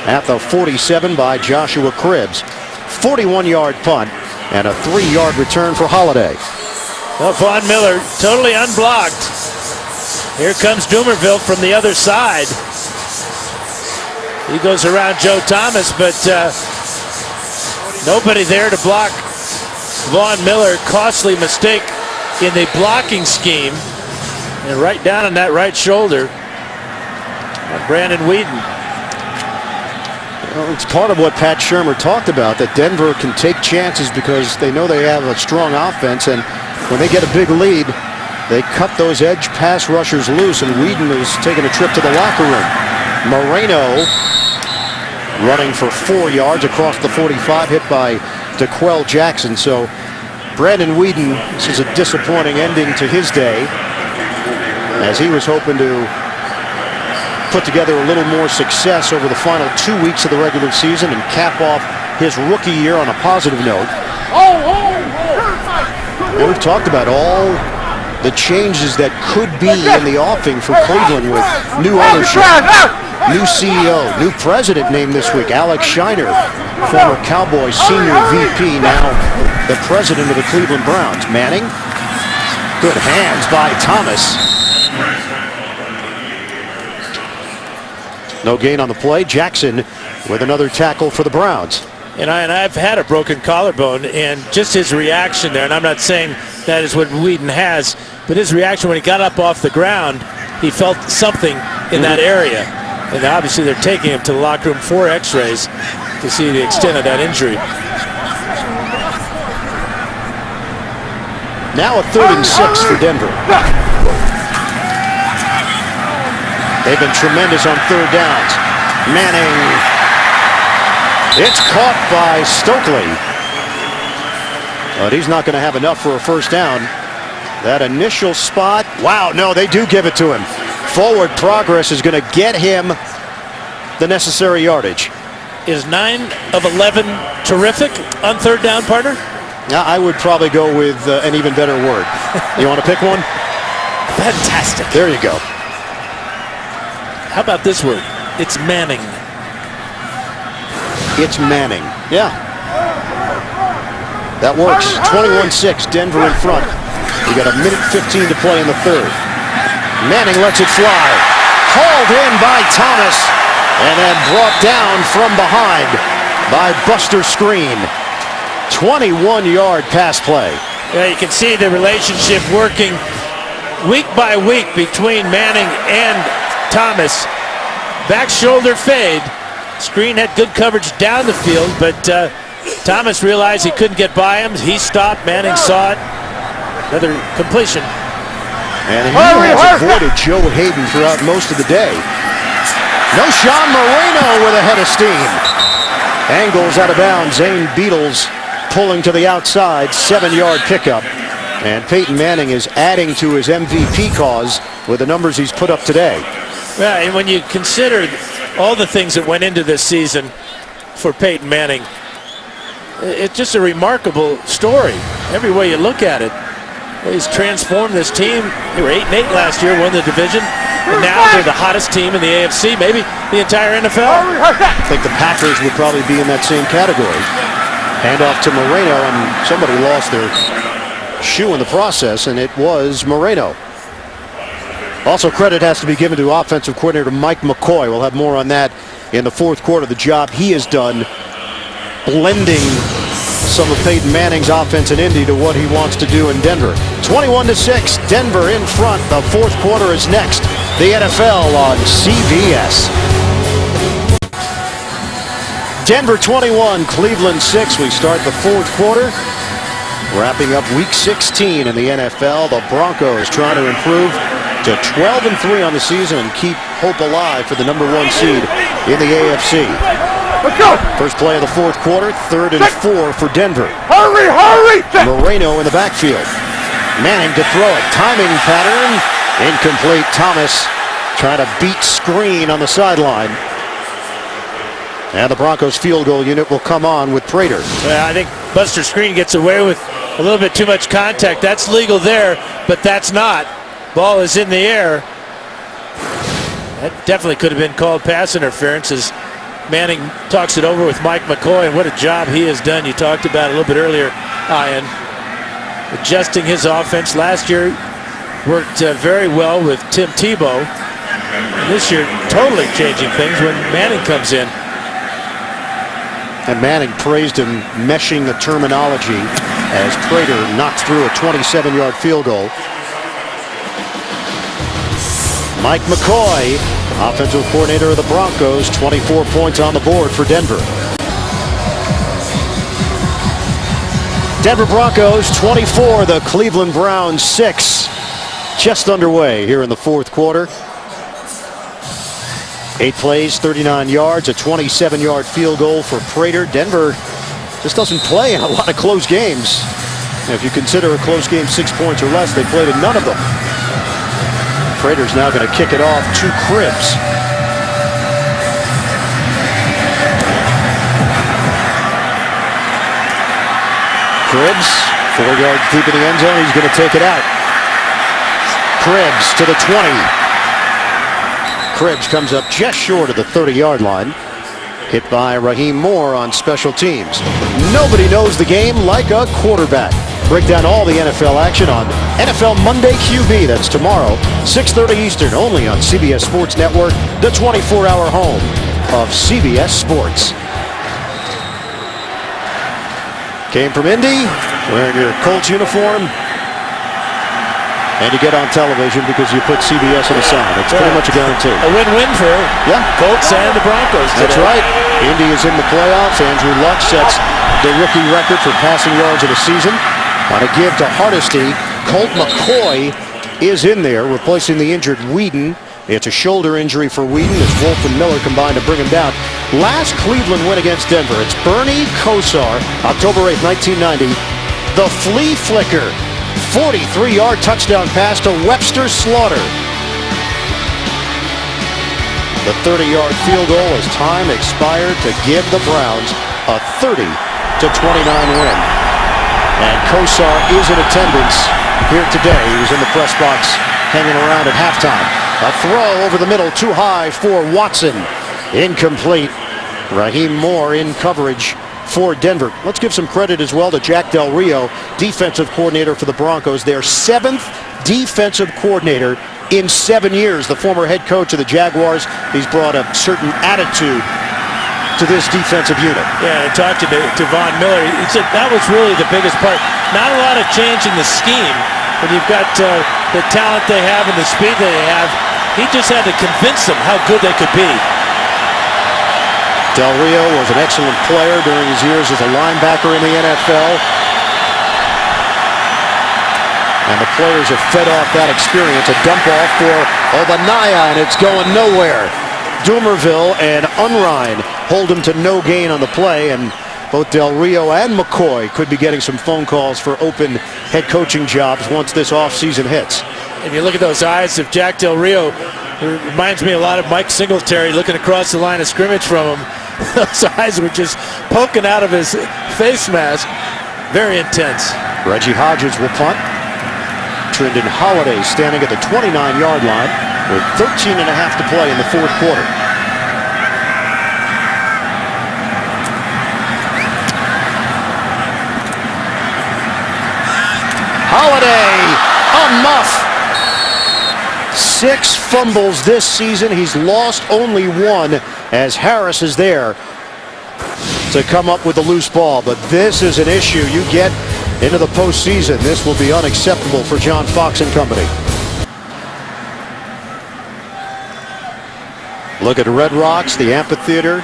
S2: at the 47 by Joshua Cribbs. 41-yard punt and a 3-yard return for Holiday.
S3: Well, Von Miller totally unblocked. Here comes Dumerville from the other side. He goes around Joe Thomas, but nobody there to block Von Miller. Costly mistake in the blocking scheme. And right down on that right shoulder, Brandon Whedon.
S2: Well, it's part of what Pat Shurmur talked about, that Denver can take chances because they know they have a strong offense, and when they get a big lead, they cut those edge pass rushers loose, and Whedon is taking a trip to the locker room. Moreno running for 4 yards across the 45, hit by DeQuell Jackson. So Brandon Whedon, this is a disappointing ending to his day, as he was hoping to put together a little more success over the final 2 weeks of the regular season and cap off his rookie year on a positive note. And we've talked about all the changes that could be in the offing for Cleveland with new ownership, new CEO, new president named this week, Alex Shiner, former Cowboys senior VP, now the president of the Cleveland Browns. Manning, good hands by Thomas. No gain on the play. Jackson with another tackle for the Browns.
S3: And I've had a broken collarbone, and just his reaction there, and I'm not saying that is what Whedon has, but his reaction when he got up off the ground, he felt something in that area. And obviously they're taking him to the locker room for x-rays to see the extent of that injury.
S2: Now a 3rd and 6 for Denver. They've been tremendous on 3rd downs. Manning. It's caught by Stokely. But he's not going to have enough for a 1st down. That initial spot. Wow, no, they do give it to him. Forward progress is going to get him the necessary yardage.
S3: Is 9 of 11 terrific on 3rd down, partner?
S2: Now, I would probably go with an even better word. You want to pick one?
S3: Fantastic.
S2: There you go.
S3: How about this word? It's Manning.
S2: It's Manning. Yeah. That works. 21-6, Denver in front. We got a minute 15 to play in the 3rd. Manning lets it fly. Hauled in by Thomas. And then brought down from behind by Buster Screen. 21-yard pass play.
S3: Yeah, you can see the relationship working week by week between Manning and Thomas. Back shoulder fade. Screen had good coverage down the field, but Thomas realized he couldn't get by him. He stopped. Manning saw it. Another completion.
S2: And he has avoided Joe Hayden throughout most of the day. No, Sean Moreno with a head of steam. Angles out of bounds. Zane Beatles pulling to the outside. 7-yard pickup. And Peyton Manning is adding to his MVP cause with the numbers he's put up today.
S3: Yeah, and when you consider all the things that went into this season for Peyton Manning, it's just a remarkable story. Every way you look at it, he's transformed this team. They were 8-8 last year, won the division, and now they're the hottest team in the AFC, maybe the entire NFL.
S2: I think the Packers would probably be in that same category. Handoff to Moreno, and somebody lost their shoe in the process, and it was Moreno. Also, credit has to be given to offensive coordinator Mike McCoy. We'll have more on that in the 4th quarter. The job he has done blending some of Peyton Manning's offense in Indy to what he wants to do in Denver. 21-6, Denver in front. The 4th quarter is next. The NFL on CBS. Denver 21, Cleveland 6. We start the 4th quarter. Wrapping up week 16 in the NFL. The Broncos trying to improve to 12-3 on the season and keep hope alive for the #1 seed in the AFC.
S4: Let's go.
S2: First play of the 4th quarter, 3rd and 4 for Denver.
S4: Hurry, hurry.
S2: Moreno in the backfield. Manning to throw it. Timing pattern. Incomplete. Thomas trying to beat Screen on the sideline. And the Broncos field goal unit will come on with Prater.
S3: Well, I think Buster Screen gets away with a little bit too much contact. That's legal there, but that's not. Ball is in the air. That definitely could have been called pass interference as Manning talks it over with Mike McCoy, and what a job he has done. You talked about it a little bit earlier, Ian, adjusting his offense. Last year worked very well with Tim Tebow. And this year, totally changing things when Manning comes in.
S2: And Manning praised him meshing the terminology as Prater knocks through a 27-yard field goal. Mike McCoy, offensive coordinator of the Broncos, 24 points on the board for Denver. Denver Broncos 24, the Cleveland Browns 6. Just underway here in the 4th quarter. 8 plays, 39 yards, a 27-yard field goal for Prater. Denver just doesn't play in a lot of close games. And if you consider a close game 6 points or less, they played in none of them. Prater's now going to kick it off to Cribbs. Cribbs, 4 yards deep in the end zone. He's going to take it out. Cribbs to the 20. Cribbs comes up just short of the 30-yard line. Hit by Raheem Moore on special teams. Nobody knows the game like a quarterback. Break down all the NFL action on NFL Monday QB. That's tomorrow, 6:30 Eastern, only on CBS Sports Network, the 24-hour home of CBS Sports. Came from Indy, wearing your Colts uniform. And you get on television because you put CBS on the sign. It's pretty much a guarantee.
S3: A win-win for Colts and the Broncos today.
S2: That's right. Indy is in the playoffs. Andrew Luck sets the rookie record for passing yards in a season. On a give to Hardesty, Colt McCoy is in there, replacing the injured Whedon. It's a shoulder injury for Whedon as Wolf and Miller combined to bring him down. Last Cleveland win against Denver. It's Bernie Kosar, October 8, 1990. The flea flicker. 43-yard touchdown pass to Webster Slaughter. The 30-yard field goal as time expired to give the Browns a 30-29 win. And Kosar is in attendance here today. He was in the press box hanging around at halftime. A throw over the middle, too high for Watson. Incomplete. Raheem Moore in coverage for Denver. Let's give some credit as well to Jack Del Rio, defensive coordinator for the Broncos. Their 7th defensive coordinator in 7 years. The former head coach of the Jaguars. He's brought a certain attitude to this defensive unit.
S3: Yeah, I talked to Von Miller. He said that was really the biggest part. Not a lot of change in the scheme. When you've got the talent they have and the speed they have, he just had to convince them how good they could be.
S2: Del Rio was an excellent player during his years as a linebacker in the NFL. And the players have fed off that experience. A dump off for Obanaya, and it's going nowhere. Dumerville and Unrein hold him to no gain on the play, and both Del Rio and McCoy could be getting some phone calls for open head coaching jobs once this offseason hits.
S3: And you look at those eyes of Jack Del Rio, it reminds me a lot of Mike Singletary looking across the line of scrimmage from him. Those eyes were just poking out of his face mask. Very intense.
S2: Reggie Hodges will punt. Trendon Holiday standing at the 29-yard line with 13 and a half to play in the fourth quarter. Holiday, a muff. 6 fumbles this season. He's lost only 1 as Harris is there to come up with the loose ball. But this is an issue you get into the postseason. This will be unacceptable for John Fox and company. Look at Red Rocks, the amphitheater.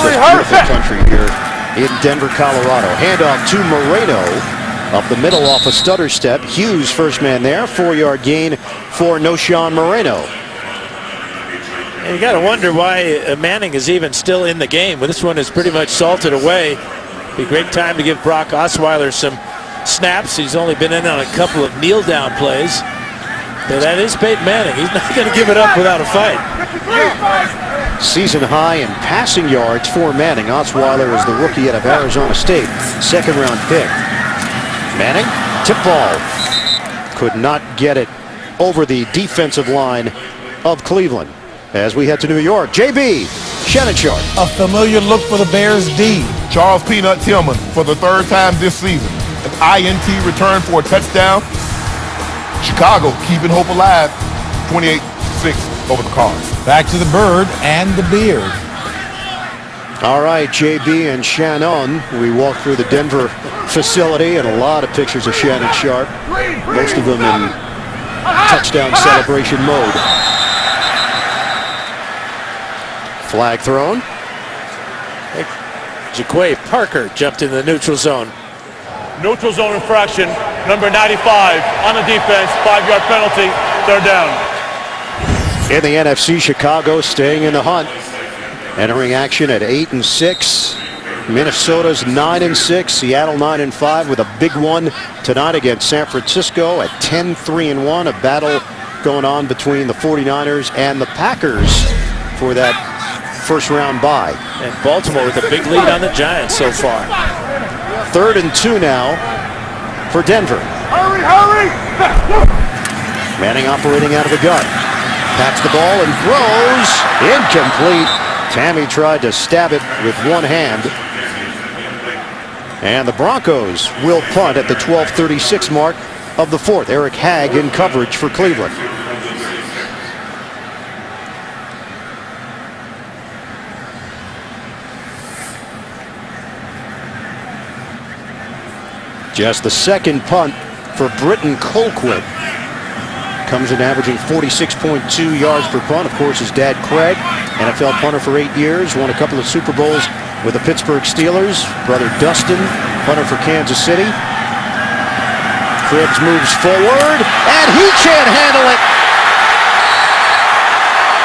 S2: Beautiful country here in Denver, Colorado. Handoff to Moreno. Up the middle off a stutter step. Hughes first man there. 4-yard gain for Noshawn Moreno.
S3: And you got to wonder why Manning is even still in the game. Well, this one is pretty much salted away. Be a great time to give Brock Osweiler some snaps. He's only been in on a couple of kneel-down plays. But that is Peyton Manning. He's not going to give it up without a fight.
S2: Season high in passing yards for Manning. Osweiler is the rookie out of Arizona State. 2nd-round pick. Manning, tip ball. Could not get it over the defensive line of Cleveland. As we head to New York, JB, Shannon Sharp.
S8: A familiar look for the Bears D.
S7: Charles Peanut Tillman for the 3rd time this season. An INT return for a touchdown. Chicago keeping hope alive. 28-6 over the Cards.
S8: Back to the bird and the beard.
S2: All right, JB and Shannon. We walk through the Denver facility and a lot of pictures of Shannon Sharp. Most of them in touchdown celebration mode. Flag thrown.
S3: Jaquay Parker jumped in the neutral zone.
S6: Neutral zone infraction, number 95 on the defense, 5-yard penalty, 3rd down.
S2: In the NFC, Chicago staying in the hunt. Entering action at 8-6. Minnesota's 9-6. Seattle 9-5 with a big one tonight against San Francisco at 10-3-1. A battle going on between the 49ers and the Packers for that first-round bye.
S3: And Baltimore with a big lead on the Giants so far.
S2: 3rd and 2 now for Denver.
S4: Hurry!
S2: Manning operating out of the gun. Pats the ball and throws. Incomplete. Tammy tried to stab it with one hand. And the Broncos will punt at the 12:36 mark of the 4th. Eric Hagg in coverage for Cleveland. Just the second punt for Britton Colquitt. Comes in averaging 46.2 yards per punt. Of course, his dad, Craig, NFL punter for 8 years, won a couple of Super Bowls with the Pittsburgh Steelers. Brother Dustin, punter for Kansas City. Cribbs moves forward, and he can't handle it.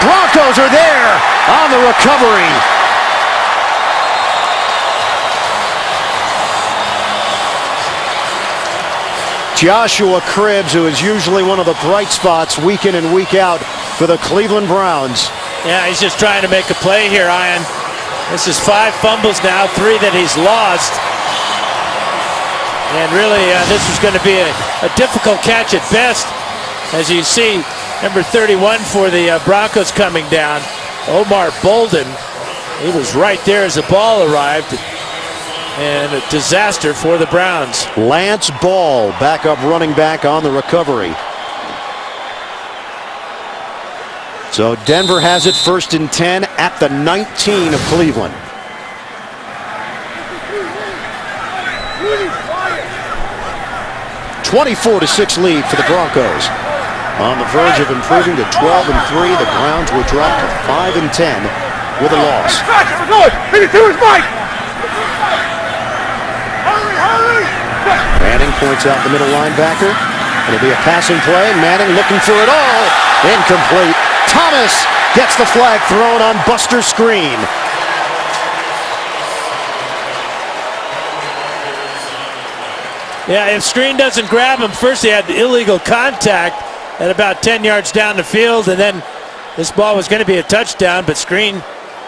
S2: Broncos are there on the recovery. Joshua Cribbs, who is usually one of the bright spots week in and week out for the Cleveland Browns.
S3: Yeah, he's just trying to make a play here, Ian. This is 5 fumbles now, 3 that he's lost. And really, this was going to be a difficult catch at best. As you see, number 31 for the Broncos coming down, Omar Bolden. He was right there as the ball arrived. And a disaster for the Browns.
S2: Lance Ball, backup running back on the recovery. So Denver has it 1st and 10 at the 19 of Cleveland. (24-6) lead for the Broncos. On the verge of improving to 12-3, the Browns were dropped to 5-10 with a loss. Manning points out the middle linebacker. It'll be a passing play. Manning looking for it all. Incomplete. Thomas gets the flag thrown on Buster Screen.
S3: Yeah, if Screen doesn't grab him, first he had illegal contact at about 10 yards down the field, and then this ball was going to be a touchdown, but Screen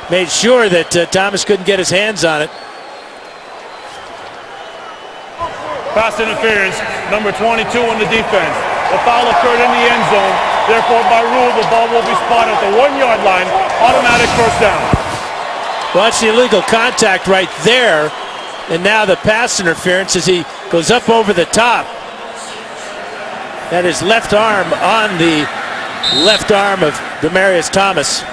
S3: made sure that Thomas couldn't get his hands on it.
S6: Pass interference, number 22 on the defense. The foul occurred in the end zone. Therefore, by rule, the ball will be spotted at the 1-yard line. Automatic first down.
S3: Watch the illegal contact right there. And now the pass interference as he goes up over the top. That is left arm on the left arm of Demaryius Thomas.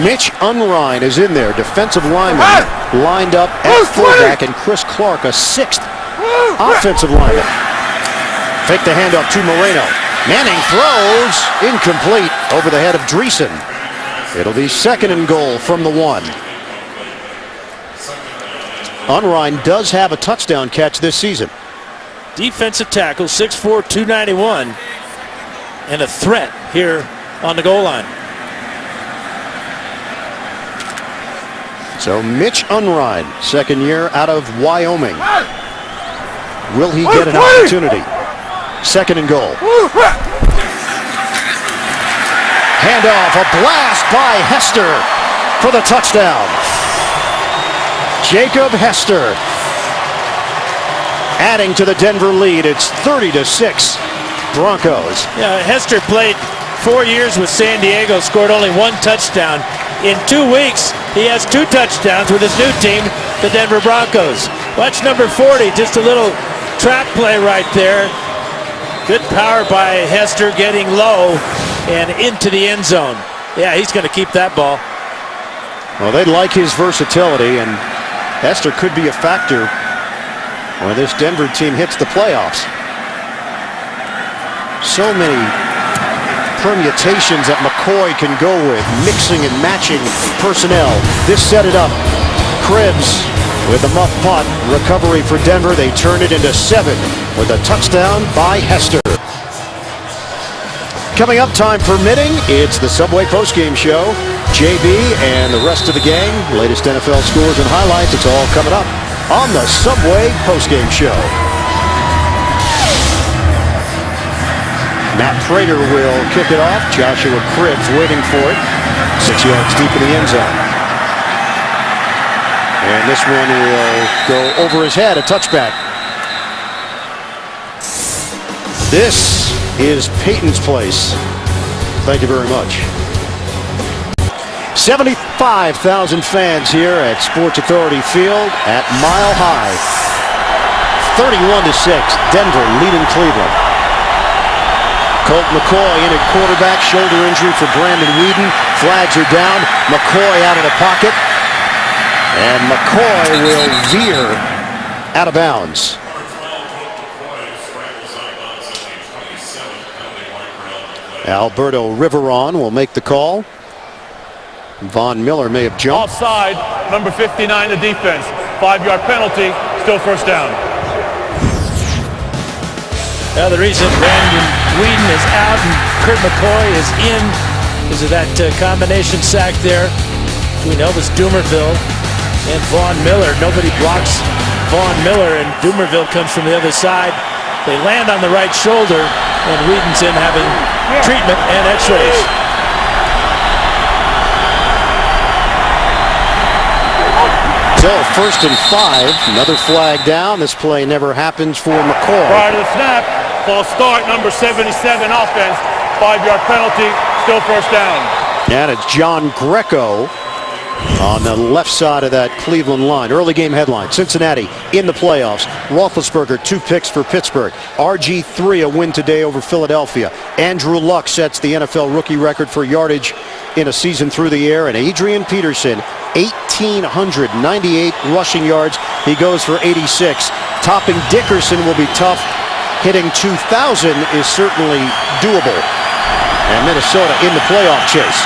S2: Mitch Unrein is in there, defensive lineman, lined up at fullback, and Chris Clark, a 6th offensive lineman. Fake the handoff to Moreno. Manning throws, incomplete, over the head of Dreesen. It'll be 2nd and goal from the 1. Unrein does have a touchdown catch this season.
S3: Defensive tackle, 6'4", 291, and a threat here on the goal line.
S2: So Mitch Unrein, 2nd year out of Wyoming. Will he get an opportunity? 2nd and goal. Handoff, a blast by Hester for the touchdown. Jacob Hester adding to the Denver lead. It's 30-6 Broncos.
S3: Yeah, Hester played 4 years with San Diego, scored only 1 touchdown. In 2 weeks, he has 2 touchdowns with his new team, the Denver Broncos. Watch number 40, just a little trap play right there. Good power by Hester, getting low and into the end zone. Yeah, he's going to keep that ball.
S2: Well, they like his versatility, and Hester could be a factor when this Denver team hits the playoffs. So many permutations that McCoy can go with, mixing and matching personnel. This set it up. Cribbs with the muff punt. Recovery for Denver. They turn it into 7 with a touchdown by Hester. Coming up, time permitting, it's the Subway postgame show. JB and the rest of the gang, latest NFL scores and highlights. It's all coming up on the Subway postgame show. Matt Prater will kick it off. Joshua Cribbs waiting for it. 6 yards deep in the end zone. And this one will go over his head, a touchback. This is Peyton's place. Thank you very much. 75,000 fans here at Sports Authority Field at Mile High. 31-6, Denver leading Cleveland. Colt McCoy in at quarterback, shoulder injury for Brandon Weeden. Flags are down. McCoy out of the pocket. And McCoy will veer out of bounds. Alberto Riveron will make the call. Von Miller may have jumped.
S6: Offside, number 59, the defense. 5-yard penalty, still first down.
S3: Now the reason Brandon Whedon is out and Kurt McCoy is in is of that combination sack there between Elvis Dumervil and Von Miller. Nobody blocks Von Miller, and Dumervil comes from the other side. They land on the right shoulder, and Whedon's in having treatment and x-rays.
S2: So 1st and 5, another flag down. This play never happens for McCoy.
S6: Prior to the snap, false start, number 77 offense. 5-yard penalty, still first down.
S2: And it's John Greco on the left side of that Cleveland line. Early game headline: Cincinnati in the playoffs. Roethlisberger 2 picks for Pittsburgh. RG3 a win today over Philadelphia. Andrew Luck sets the NFL rookie record for yardage in a season through the air. And Adrian Peterson, 1,898 rushing yards. He goes for 86. Topping Dickerson will be tough. Hitting 2,000 is certainly doable. And Minnesota in the playoff chase.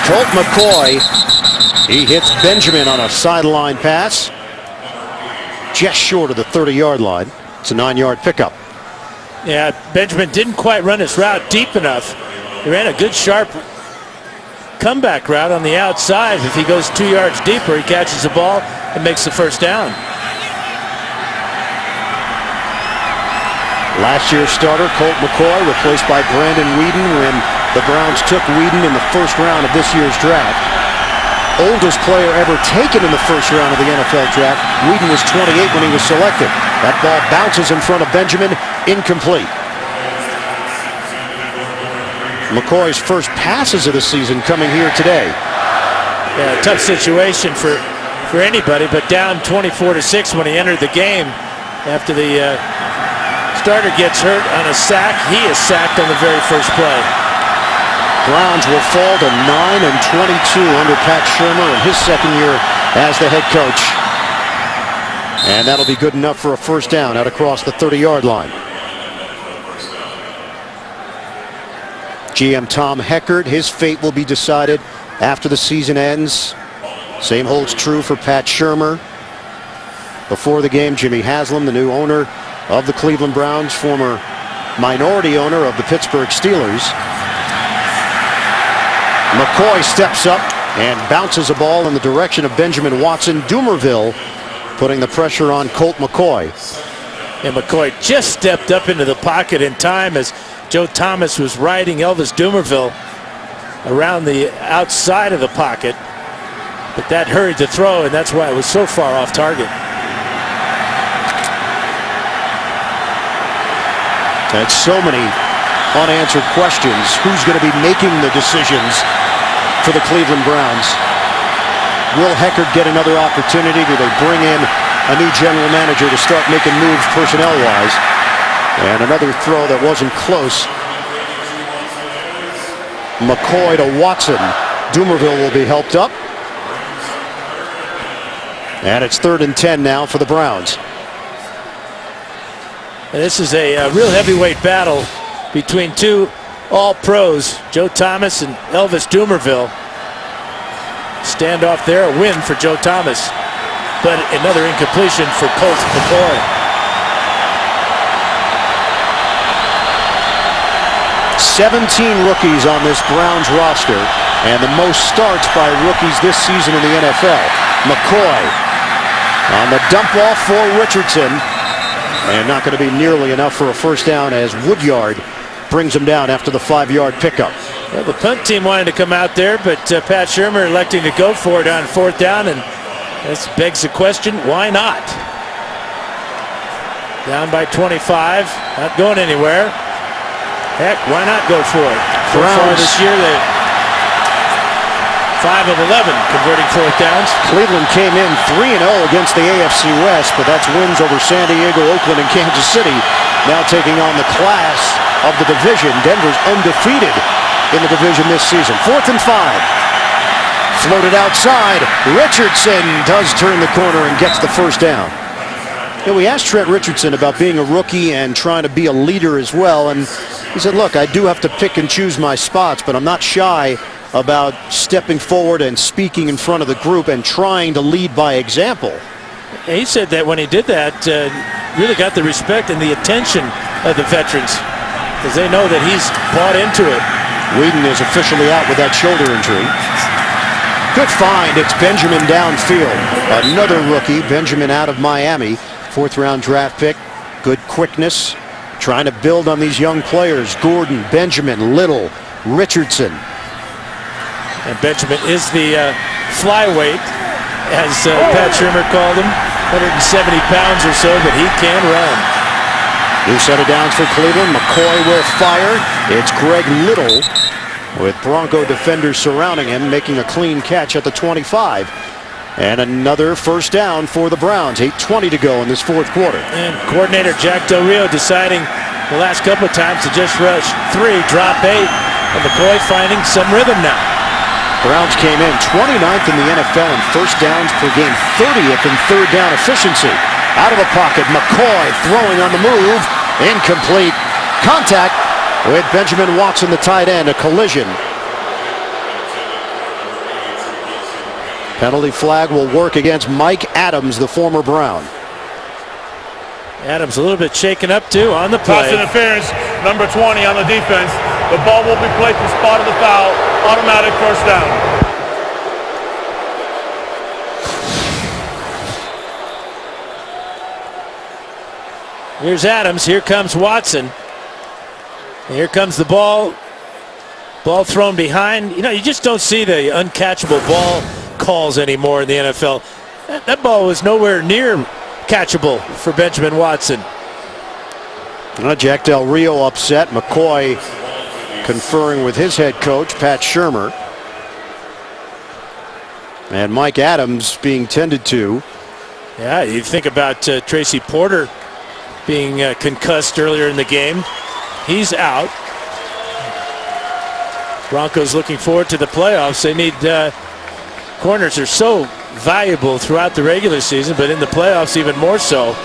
S2: Colt McCoy, he hits Benjamin on a sideline pass. Just short of the 30-yard line. It's a 9-yard pickup.
S3: Yeah, Benjamin didn't quite run his route deep enough. He ran a good, sharp comeback route on the outside. If he goes 2 yards deeper, he catches the ball and makes the first down.
S2: Last year's starter, Colt McCoy, replaced by Brandon Whedon when the Browns took Whedon in the first round of this year's draft. Oldest player ever taken in the first round of the NFL draft. Whedon was 28 when he was selected. That ball bounces in front of Benjamin, incomplete. McCoy's first passes of the season coming here today.
S3: Yeah, tough situation for anybody, but down 24-6 when he entered the game after the starter gets hurt on a sack. He is sacked on the very first play.
S2: Browns will fall to 9-22 under Pat Shurmur in his second year as the head coach. And that'll be good enough for a first down out across the 30-yard line. GM Tom Heckert, his fate will be decided after the season ends. Same holds true for Pat Shurmur. Before the game, Jimmy Haslam, the new owner of the Cleveland Browns, former minority owner of the Pittsburgh Steelers. McCoy steps up and bounces a ball in the direction of Benjamin Watson. Dumervil putting the pressure on Colt McCoy.
S3: And McCoy just stepped up into the pocket in time as Joe Thomas was riding Elvis Dumervil around the outside of the pocket. But that hurried the throw, and that's why it was so far off target.
S2: That's so many unanswered questions. Who's going to be making the decisions for the Cleveland Browns? Will Heckert get another opportunity? Do they bring in a new general manager to start making moves personnel-wise? And another throw that wasn't close. McCoy to Watson. Dumervil will be helped up. And it's 3rd and 10 now for the Browns.
S3: And this is a real heavyweight battle between two all-pros, Joe Thomas and Elvis Dumervil. Standoff there, a win for Joe Thomas, but another incompletion for Colt McCoy.
S2: 17 rookies on this Browns roster, and the most starts by rookies this season in the NFL. McCoy on the dump off for Richardson, and not going to be nearly enough for a first down as Woodyard brings him down after the 5-yard pickup.
S3: Well, the punt team wanted to come out there, but Pat Shurmur electing to go for it on 4th down, and this begs the question, why not? Down by 25, not going anywhere. Heck, why not go for it? So far this year, they 5 of 11 converting 4th downs.
S2: Cleveland came in 3-0 against the AFC West, but that's wins over San Diego, Oakland, and Kansas City. Now taking on the class of the division. Denver's undefeated in the division this season. 4th and 5. Floated outside. Richardson does turn the corner and gets the first down. You know, we asked Trent Richardson about being a rookie and trying to be a leader as well, and He said, look, I do have to pick and choose my spots, but I'm not shy about stepping forward and speaking in front of the group and trying to lead by example.
S3: He said that when he did that, really got the respect and the attention of the veterans because they know that he's bought into it.
S2: Whedon is officially out with that shoulder injury. Good find. It's Benjamin downfield. Another rookie, Benjamin out of Miami. 4th-round draft pick. Good quickness. Trying to build on these young players. Gordon, Benjamin, Little, Richardson.
S3: And Benjamin is the flyweight, as Pat Shurmur called him. 170 pounds or so, but he can run.
S2: New set of downs for Cleveland. McCoy will fire. It's Greg Little with Bronco defenders surrounding him, making a clean catch at the 25. And another first down for the Browns. 8:20 to go in this 4th quarter.
S3: And coordinator Jack Del Rio deciding the last couple of times to just rush 3, drop 8. And McCoy finding some rhythm now.
S2: Browns came in 29th in the NFL in first downs per game, 30th in 3rd down efficiency. Out of the pocket, McCoy throwing on the move. Incomplete. Contact with Benjamin Watson, the tight end. A collision. Penalty flag will work against Mike Adams, the former Brown.
S3: Adams a little bit shaken up too on the play.
S6: Pass interference, number 20 on the defense. The ball will be placed in the spot of the foul. Automatic first down.
S3: Here's Adams. Here comes Watson. Here comes the ball. Ball thrown behind. You know, you just don't see the uncatchable ball calls anymore in the NFL. That ball was nowhere near catchable for Benjamin Watson.
S2: Jack Del Rio upset. McCoy conferring with his head coach, Pat Shurmur. And Mike Adams being tended to.
S3: Yeah, you think about Tracy Porter being concussed earlier in the game. He's out. Broncos looking forward to the playoffs. They need corners are so valuable throughout the regular season, but in the playoffs even more so.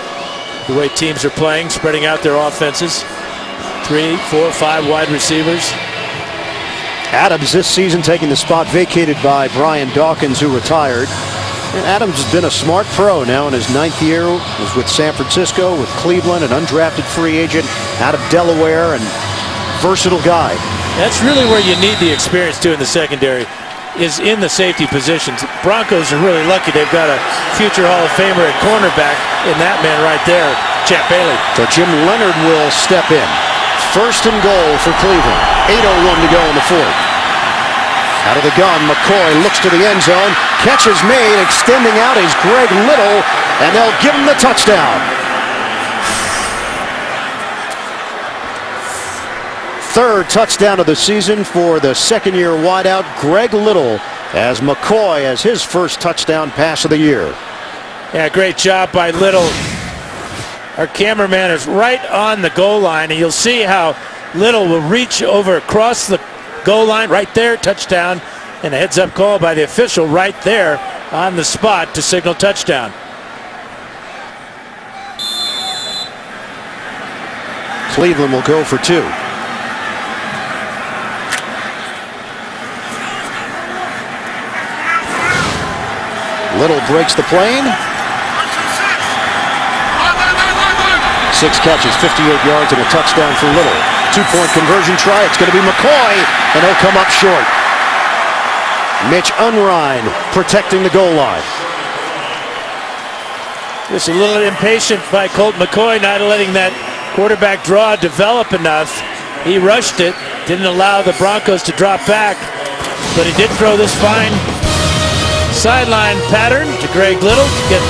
S3: The way teams are playing, spreading out their offenses. 3, 4, 5 wide receivers.
S2: Adams this season taking the spot vacated by Brian Dawkins, who retired. And Adams has been a smart pro now in his 9th year. Was with San Francisco, with Cleveland, an undrafted free agent out of Delaware, and versatile guy.
S3: That's really where you need the experience too in the secondary, is in the safety positions. Broncos are really lucky they've got a future Hall of Famer at cornerback in that man right there, Champ Bailey.
S2: So Jim Leonard will step in. 1st and goal for Cleveland. 8:01 to go in the 4th. Out of the gun, McCoy looks to the end zone. Catch is made. Extending out is Greg Little, and they'll give him the touchdown. 3rd touchdown of the season for the 2nd-year wideout, Greg Little, as McCoy has his first touchdown pass of the year.
S3: Yeah, great job by Little. Our cameraman is right on the goal line, and you'll see how Little will reach over across the goal line right there, touchdown, and a heads-up call by the official right there on the spot to signal touchdown.
S2: Cleveland will go for 2. Little breaks the plane. 6 catches, 58 yards, and a touchdown for Little. 2-point conversion try. It's going to be McCoy, and he'll come up short. Mitch Unrein protecting the goal line.
S3: Just a little impatient by Colt McCoy, not letting that quarterback draw develop enough. He rushed it, didn't allow the Broncos to drop back, but he did throw this fine sideline pattern to Greg Little to get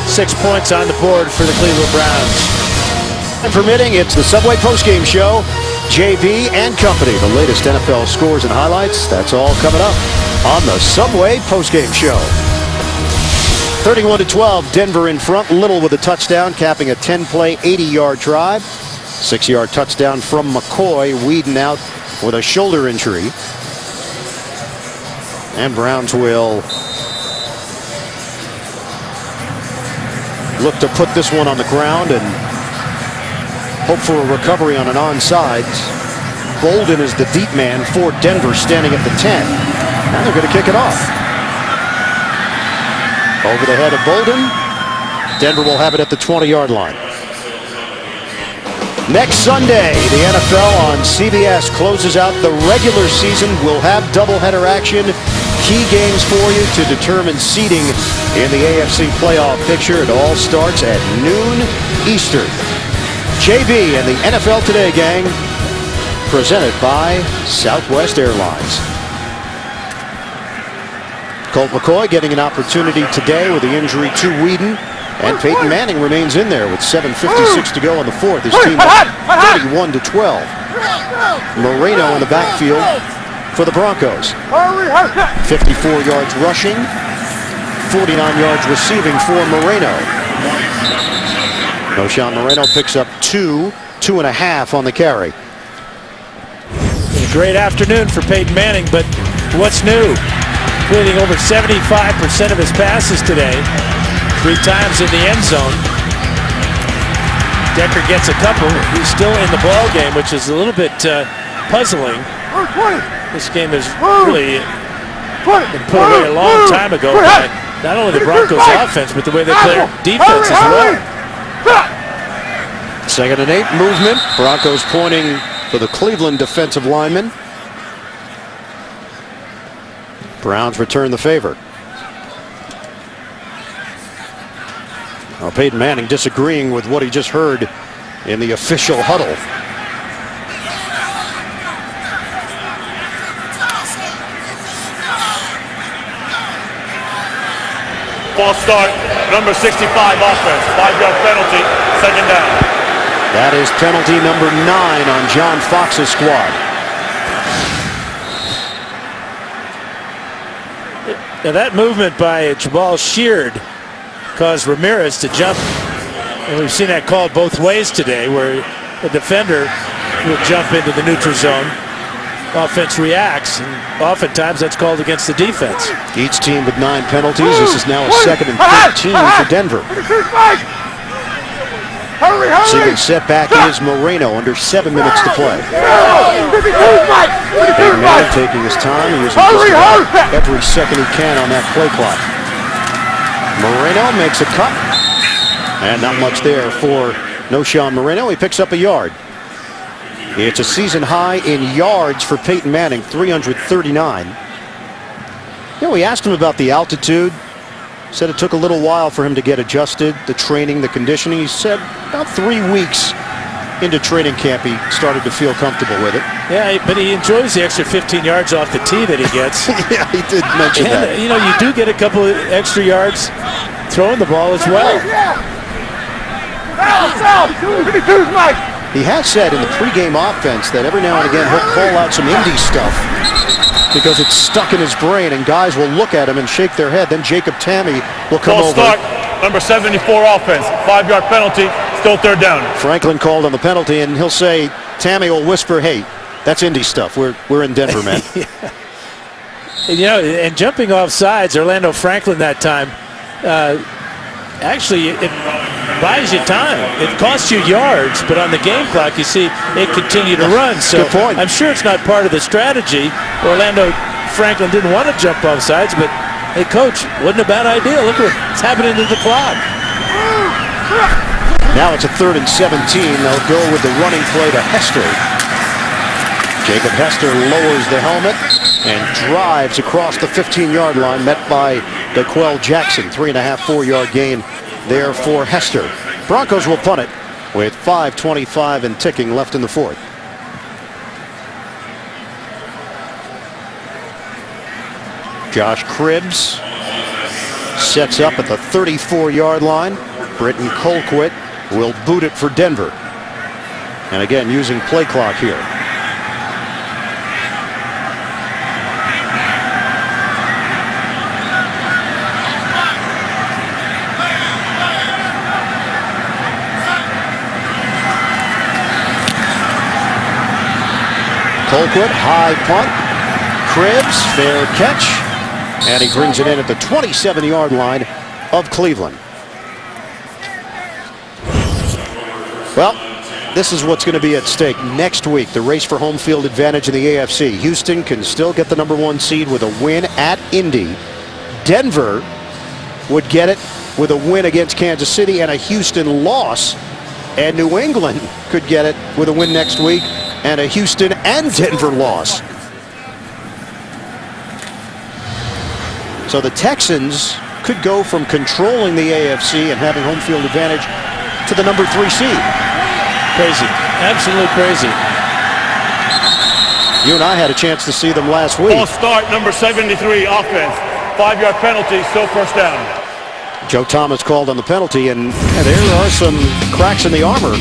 S3: 6 points on the board for the Cleveland Browns.
S2: And permitting, it's the Subway postgame show. JB and company, the latest NFL scores and highlights. That's all coming up on the Subway postgame show. 31-12, Denver in front. Little with a touchdown, capping a 10-play, 80-yard drive. 6-yard touchdown from McCoy. Whedon out with a shoulder injury. And Browns will look to put this one on the ground and hope for a recovery on an onside. Bolden is the deep man for Denver, standing at the 10. Now they're going to kick it off. Over the head of Bolden. Denver will have it at the 20-yard line. Next Sunday, the NFL on CBS closes out the regular season. We'll have doubleheader action. Key games for you to determine seeding in the AFC playoff picture. It all starts at noon Eastern. JB and the NFL Today gang, presented by Southwest Airlines. Colt McCoy getting an opportunity today with the injury to Whedon. And Peyton Manning remains in there with 7:56 to go in the fourth. His team up 31-12. Moreno in the backfield for the Broncos. 54 yards rushing, 49 yards receiving for Moreno. Noshawn Moreno picks up 2.5 on the carry.
S3: A great afternoon for Peyton Manning, but what's new? Completing over 75% of his passes today. 3 times in the end zone. Decker gets a couple. He's still in the ball game, which is a little bit puzzling. This game has really been put away a long time ago by not only the Broncos offense, but the way they play defense as well.
S2: 2nd and 8 movement. Broncos pointing for the Cleveland defensive lineman. Browns return the favor. Well, Peyton Manning disagreeing with what he just heard in the official huddle.
S6: False start, number 65 offense, 5-yard penalty, 2nd down.
S2: That is penalty number 9 on John Fox's squad.
S3: Now that movement by Jabal Sheard caused Ramirez to jump, and we've seen that called both ways today, where the defender will jump into the neutral zone. Offense reacts, and oftentimes that's called against the defense.
S2: Each team with 9 penalties. This is now a 2nd and 13 for Denver. Second setback is Moreno under 7 minutes to play. Peyton Manning taking his time and using just about every second he can on that play clock. Moreno makes a cut, and not much there for Noshawn Moreno. He picks up a yard. It's a season high in yards for Peyton Manning, 339. You know, we asked him about the altitude. Said it took a little while for him to get adjusted, the training, the conditioning. He said about 3 weeks into training camp, he started to feel comfortable with it.
S3: Yeah, but he enjoys the extra 15 yards off the tee that he gets.
S2: Yeah, he did mention that.
S3: You know, you do get a couple of extra yards throwing the ball as well.
S2: He has said in the pregame offense that every now and again he'll call out some indie stuff because it's stuck in his brain, and guys will look at him and shake their head. Then Jacob Tamme will come over.
S6: Start, number 74 offense, 5-yard penalty, still 3rd down.
S2: Franklin called on the penalty, and he'll say, Tamme will whisper, "Hey, that's indie stuff. We're in Denver, man."
S3: Yeah. You know, and jumping off sides, Orlando Franklin that time, actually it buys you time. It costs you yards, but on the game clock, you see it continue to run. So
S2: good point.
S3: I'm sure it's not part of the strategy. Orlando Franklin didn't want to jump off sides, but hey, coach, wasn't a bad idea. Look what's happening to the clock.
S2: Now it's a 3rd and 17. They'll go with the running play to Hester. Jacob Hester lowers the helmet and drives across the 15-yard line, met by Daquel Jackson. 3.5, 4-yard gain there for Hester. Broncos will punt it with 5:25 and ticking left in the fourth. Josh Cribbs sets up at the 34-yard line. Britton Colquitt will boot it for Denver. And again, using play clock here. Colquitt, high punt. Cribbs, fair catch. And he brings it in at the 27-yard line of Cleveland. Well, this is what's going to be at stake next week. The race for home field advantage in the AFC. Houston can still get the #1 seed with a win at Indy. Denver would get it with a win against Kansas City and a Houston loss. And New England could get it with a win next week and a Houston and Denver loss. So the Texans could go from controlling the AFC and having home field advantage to the #3 seed.
S3: Crazy. Absolutely crazy.
S2: You and I had a chance to see them last week.
S6: False start, number 73, offense. 5-yard penalty, still first down.
S2: Joe Thomas called on the penalty, and there are some cracks in the armor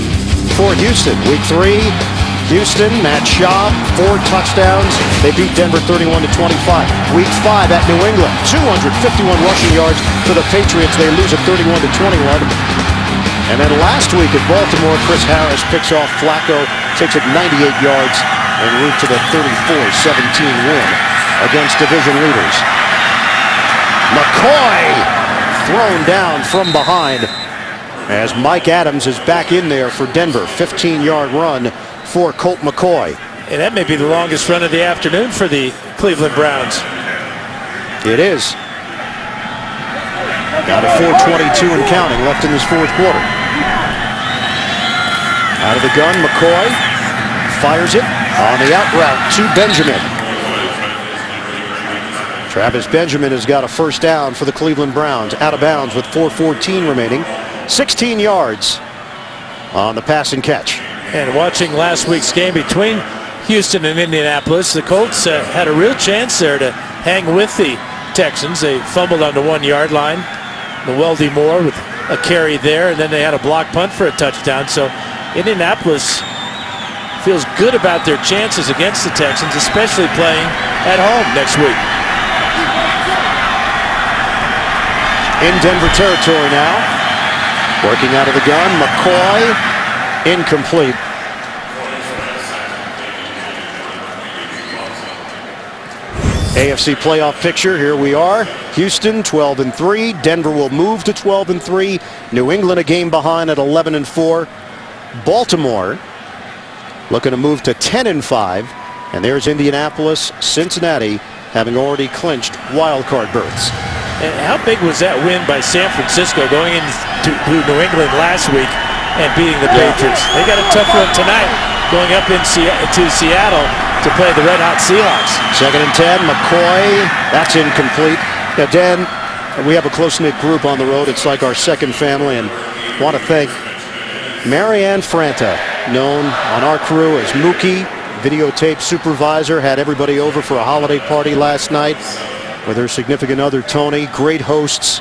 S2: for Houston. Week 3, Houston, Matt Schaub, 4 touchdowns. They beat Denver 31-25. Week 5 at New England, 251 rushing yards for the Patriots. They lose at 31-21. And then last week at Baltimore, Chris Harris picks off Flacco, takes it 98 yards, en route to the 34-17 win against division leaders. McCoy thrown down from behind as Mike Adams is back in there for Denver. 15-yard run for Colt McCoy.
S3: And that may be the longest run of the afternoon for the Cleveland Browns.
S2: It is. Got a 4:22 and counting left in this fourth quarter. Out of the gun, McCoy fires it on the out route to Benjamin. Travis Benjamin has got a first down for the Cleveland Browns, out of bounds with 4:14 remaining. 16 yards on the pass and catch.
S3: And watching last week's game between Houston and Indianapolis, the Colts had a real chance there to hang with the Texans. They fumbled on the 1-yard line. Weldy Moore with a carry there, and then they had a block punt for a touchdown. So Indianapolis feels good about their chances against the Texans, especially playing at home next week.
S2: In Denver territory now. Working out of the gun, McCoy, incomplete. AFC playoff picture, here we are. Houston 12-3. Denver will move to 12-3. New England a game behind at 11-4. Baltimore looking to move to 10-5. And there's Indianapolis, Cincinnati having already clinched wild card berths.
S3: And how big was that win by San Francisco going into New England last week and beating the Patriots? They got a tough one tonight going up to Seattle to play the Red Hot Seahawks.
S2: 2nd and 10, McCoy, that's incomplete. Now, Dan, we have a close-knit group on the road. It's like our second family, and want to thank Marianne Franta, known on our crew as Mookie, videotape supervisor, had everybody over for a holiday party last night with her significant other, Tony. Great hosts.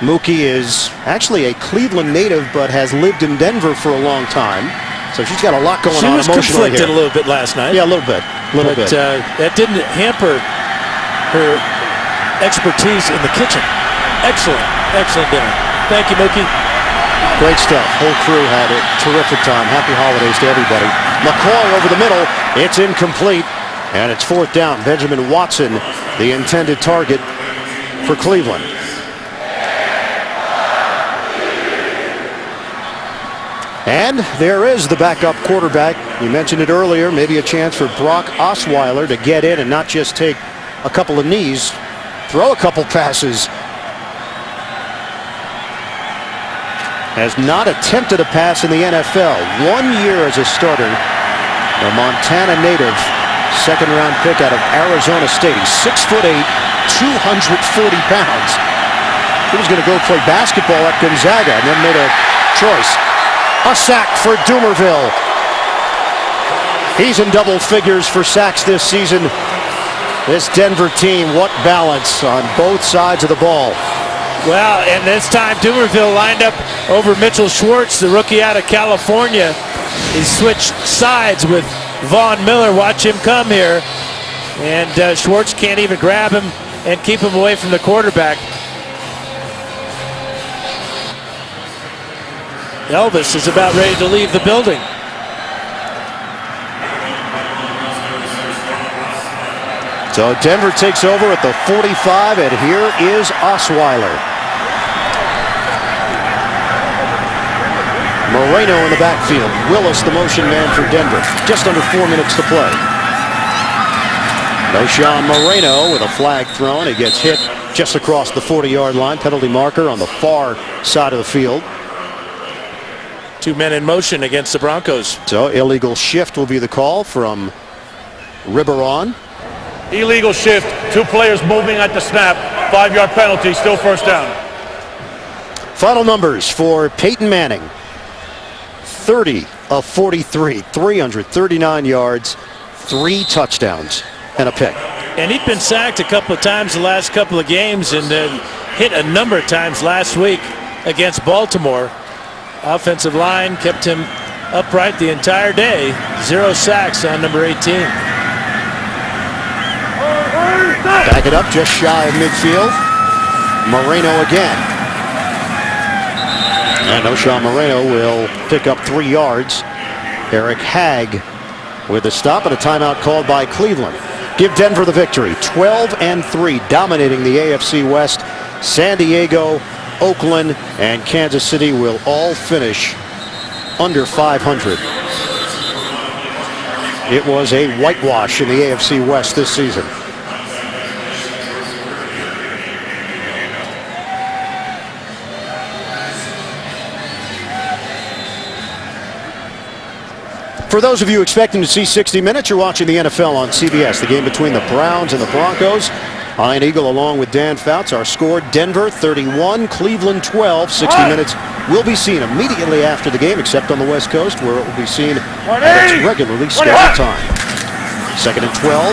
S2: Mookie is actually a Cleveland native, but has lived in Denver for a long time. So she's got a lot going on emotionally here.
S3: She was conflicted a little bit last night.
S2: Yeah, a little bit.
S3: That didn't hamper her expertise in the kitchen. Excellent dinner. Thank you, Mookie.
S2: Great stuff. Whole crew had a terrific time. Happy holidays to everybody. McCoy over the middle. It's incomplete. And it's 4th down. Benjamin Watson, the intended target for Cleveland. And there is the backup quarterback. You mentioned it earlier. Maybe a chance for Brock Osweiler to get in and not just take a couple of knees, throw a couple passes. Has not attempted a pass in the NFL. 1 year as a starter. A Montana native. 2nd-round pick out of Arizona State. He's 6'8", 240 pounds. He was going to go play basketball at Gonzaga and then made a choice. A sack for Dumerville. He's in double figures for sacks this season. This Denver team, what balance on both sides of the ball.
S3: Well, and this time Dumerville lined up over Mitchell Schwartz, the rookie out of California. He switched sides with Vaughn Miller. Watch him come here. And Schwartz can't even grab him and keep him away from the quarterback. Elvis is about ready to leave the building.
S2: So Denver takes over at the 45, and here is Osweiler. Moreno in the backfield. Willis, the motion man for Denver. Just under 4 minutes to play. Noshawn Moreno with a flag thrown. He gets hit just across the 40-yard line. Penalty marker on the far side of the field.
S3: 2 men in motion against the Broncos.
S2: So illegal shift will be the call from Riberon.
S6: Illegal shift. 2 players moving at the snap. 5-yard penalty. Still first down.
S2: Final numbers for Peyton Manning. 30 of 43. 339 yards. 3 touchdowns and a pick.
S3: And he'd been sacked a couple of times the last couple of games and hit a number of times last week against Baltimore. Offensive line kept him upright the entire day. 0 sacks on number 18.
S2: Back it up just shy of midfield. Moreno again. And Noshawn Moreno will pick up 3 yards. Eric Hagg with a stop and a timeout called by Cleveland. Give Denver the victory. 12-3, dominating the AFC West. San Diego, Oakland, and Kansas City will all finish under 500. It was a whitewash in the AFC West this season. For those of you expecting to see 60 minutes, you're watching the NFL on CBS. The game between the Browns and the Broncos. Ian Eagle along with Dan Fouts. Our score, Denver 31, Cleveland 12. 60 minutes will be seen immediately after the game, except on the West Coast, where it will be seen at its regularly scheduled time. 2nd and 12.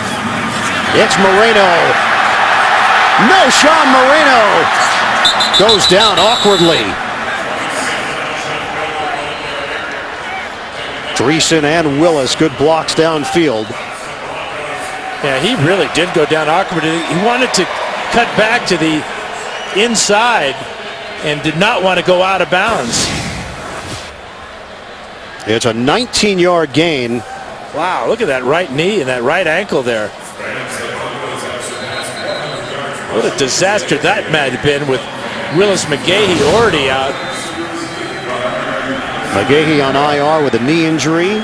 S2: It's Moreno. Noshawn Moreno goes down awkwardly. Dreesen and Willis, good blocks downfield.
S3: Yeah, he really did go down awkwardly. He wanted to cut back to the inside and did not want to go out of bounds.
S2: It's a 19-yard gain.
S3: Wow, look at that right knee and that right ankle there. What a disaster that might have been with Willis McGahee already out.
S2: McGahee on IR with a knee injury.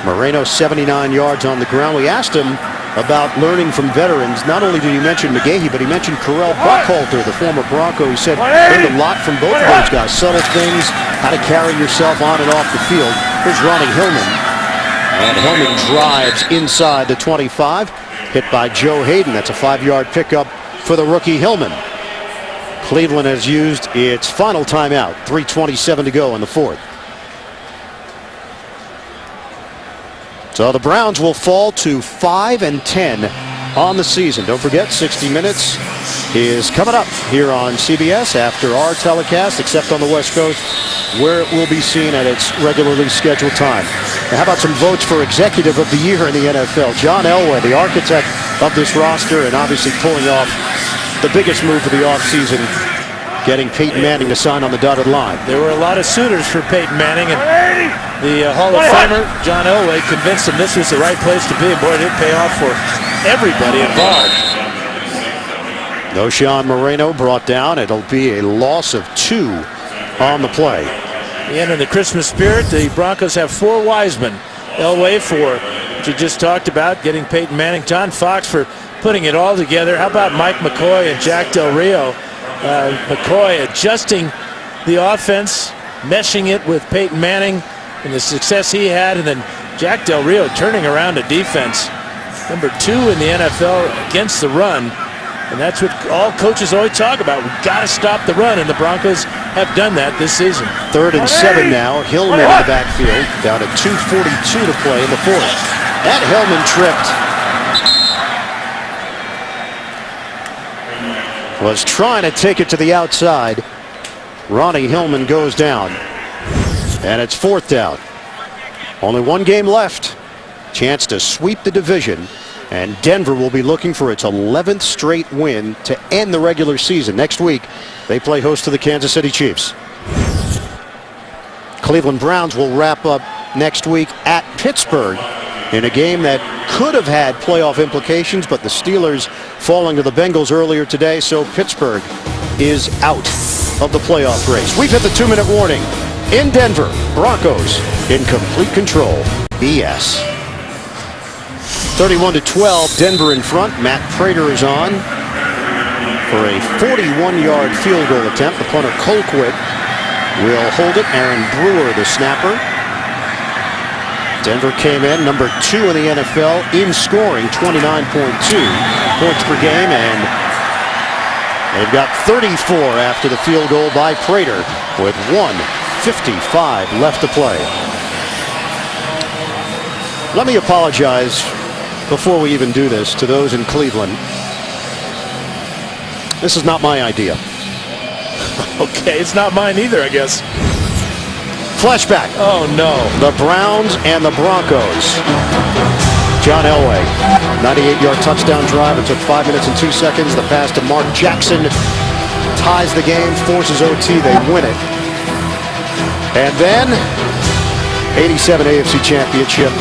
S2: Moreno 79 yards on the ground. We asked him about learning from veterans. Not only did he mention McGahee, but he mentioned Carell Buckhalter, the former Bronco. He said learned a lot from both of those guys. Subtle things, how to carry yourself on and off the field. Here's Ronnie Hillman. And Hillman drives inside the 25. Hit by Joe Hayden. That's a 5-yard pickup for the rookie Hillman. Cleveland has used its final timeout. 3:27 to go in the 4th. So the Browns will fall to 5-10 on the season. Don't forget, 60 Minutes is coming up here on CBS after our telecast, except on the West Coast, where it will be seen at its regularly scheduled time. Now, how about some votes for Executive of the Year in the NFL? John Elway, the architect of this roster, and obviously pulling off the biggest move of the offseason, getting Peyton Manning to sign on the dotted line.
S3: There were a lot of suitors for Peyton Manning, and the Hall of Famer, John Elway, convinced him this was the right place to be. And boy, it did pay off for everybody involved.
S2: Noshawn Moreno brought down. It'll be a loss of 2 on the play.
S3: And in the Christmas spirit, the Broncos have 4 Wisemen. Elway for, which you just talked about, getting Peyton Manning. John Fox for putting it all together. How about Mike McCoy and Jack Del Rio? McCoy adjusting the offense, meshing it with Peyton Manning and the success he had, and then Jack Del Rio turning around a defense. Number 2 in the NFL against the run. And that's what all coaches always talk about. We've got to stop the run, and the Broncos have done that this season.
S2: 3rd and 7 now. Hillman in the backfield. Down to 2:42 to play in the 4th. And Hillman tripped. Was trying to take it to the outside. Ronnie Hillman goes down. And it's 4th down. Only 1 game left. Chance to sweep the division. And Denver will be looking for its 11th straight win to end the regular season. Next week, they play host to the Kansas City Chiefs. Cleveland Browns will wrap up next week at Pittsburgh in a game that could have had playoff implications, but the Steelers falling to the Bengals earlier today, so Pittsburgh is out of the playoff race. We've hit the 2-minute warning. in Denver. Broncos in complete control. BS. 31-12, Denver in front. Matt Prater is on for a 41-yard field goal attempt. The punter Colquitt will hold it. Aaron Brewer, the snapper. Denver came in number 2 in the NFL in scoring, 29.2 points per game, and they've got 34 after the field goal by Prater with 1:55 left to play. Let me apologize before we even do this to those in Cleveland. This is not my idea.
S3: Okay, it's not mine either, I guess.
S2: Flashback.
S3: Oh, no.
S2: The Browns and the Broncos. John Elway, 98-yard touchdown drive. It took 5 minutes and 2 seconds. The pass to Mark Jackson ties the game, forces OT. They win it. And then, 87 AFC Championship.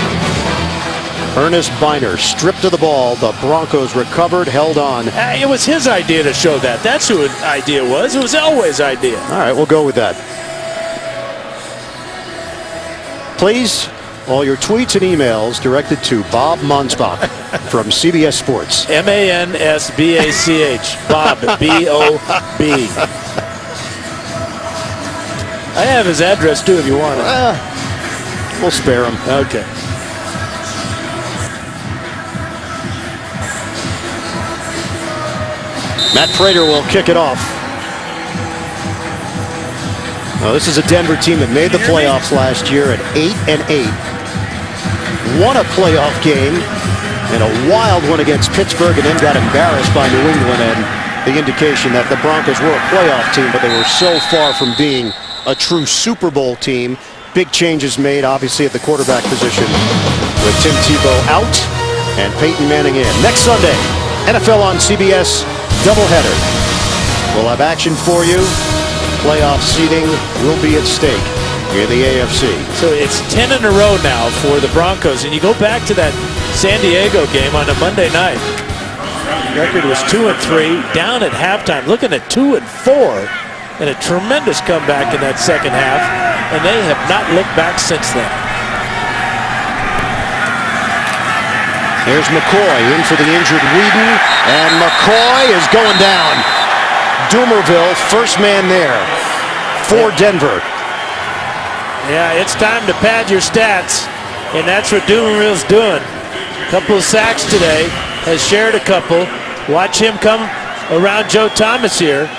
S2: Ernest Biner stripped of the ball. The Broncos recovered, held on.
S3: It was his idea to show that. That's who the idea was. It was Elway's idea.
S2: All right, we'll go with that. Please, all your tweets and emails directed to Bob Mansbach from CBS Sports.
S3: Mansbach. Bob, B-O-B. I have his address, too, if you want it.
S2: We'll spare him.
S3: Okay.
S2: Matt Prater will kick it off. Now, this is a Denver team that made the playoffs last year at 8-8. Won a playoff game in a wild one against Pittsburgh and then got embarrassed by New England, and the indication that the Broncos were a playoff team, but they were so far from being a true Super Bowl team. Big changes made, obviously, at the quarterback position with Tim Tebow out and Peyton Manning in. Next Sunday, NFL on CBS doubleheader. We'll have action for you. Playoff seeding will be at stake in the AFC.
S3: So it's 10 in a row now for the Broncos, and you go back to that San Diego game on a Monday night. Record was 2-3, down at halftime, looking at 2-4, and a tremendous comeback in that second half, and they have not looked back since then.
S2: There's McCoy in for the injured Whedon, and McCoy is going down. Doomerville, first man there for Denver.
S3: Yeah, it's time to pad your stats, and that's what Doomerville's doing. A couple of sacks today, has shared a couple. Watch him come around Joe Thomas here.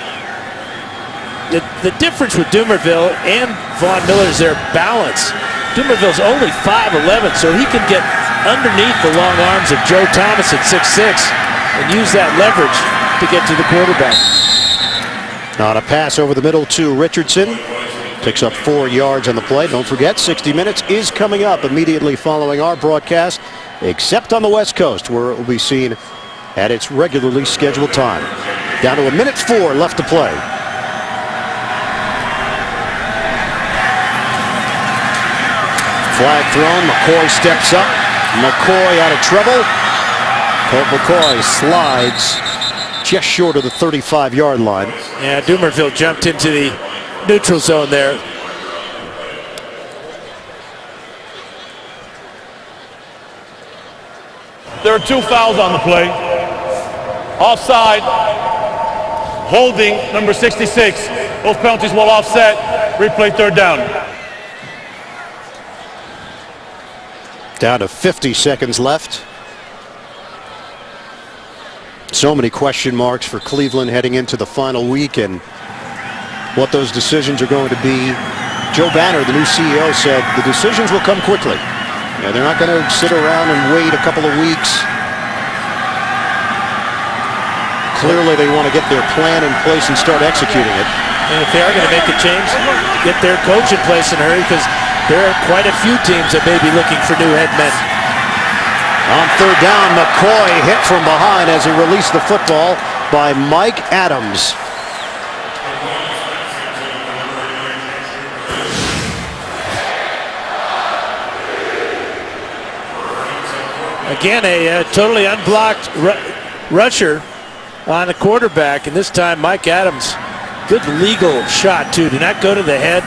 S3: The difference with Doomerville and Von Miller is their balance. Doomerville's only 5'11", so he can get underneath the long arms of Joe Thomas at 6'6", and use that leverage to get to the quarterback.
S2: On a pass over the middle to Richardson. Picks up 4 yards on the play. Don't forget, 60 Minutes is coming up immediately following our broadcast, except on the West Coast, where it will be seen at its regularly scheduled time. Down to 1:04 left to play. Flag thrown. McCoy steps up. McCoy out of trouble. Colt McCoy slides just short of the 35-yard line.
S3: Yeah, Doomerville jumped into the neutral zone there.
S6: There are 2 fouls on the play. Offside, holding, number 66. Those penalties will offset. Replay third down.
S2: Down to 50 seconds left. So many question marks for Cleveland heading into the final week and what those decisions are going to be. Joe Banner, the new CEO, said the decisions will come quickly. Yeah, they're not going to sit around and wait a couple of weeks. Clearly they want to get their plan in place and start executing it.
S3: And if they are going to make a change, get their coach in place in a hurry, because there are quite a few teams that may be looking for new head men.
S2: On third down, McCoy hit from behind as he released the football by Mike Adams.
S3: Again, a totally unblocked rusher on the quarterback, and this time Mike Adams, good legal shot too. Did not go to the head.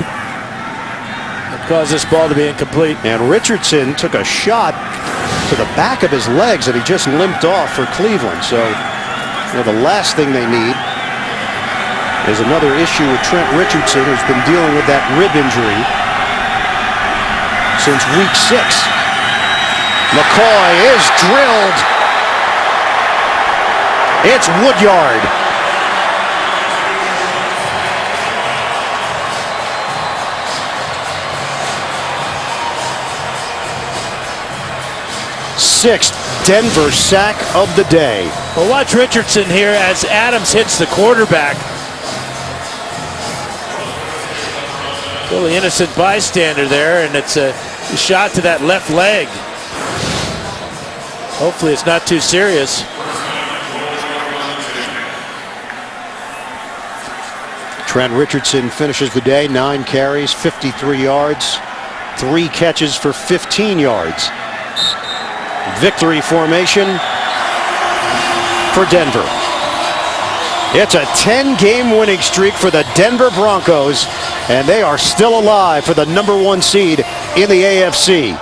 S3: caused this ball to be incomplete.
S2: And Richardson took a shot to the back of his legs that he just limped off for Cleveland. So the last thing they need is another issue with Trent Richardson, who's been dealing with that rib injury since week 6. McCoy is drilled. It's Woodyard. Sixth Denver sack of the day.
S3: Well, watch Richardson here as Adams hits the quarterback. Really innocent bystander there, and it's a shot to that left leg. Hopefully it's not too serious.
S2: Trent Richardson finishes the day, 9 carries, 53 yards, 3 catches for 15 yards. Victory formation for Denver. It's a 10-game winning streak for the Denver Broncos, and they are still alive for the #1 seed in the AFC.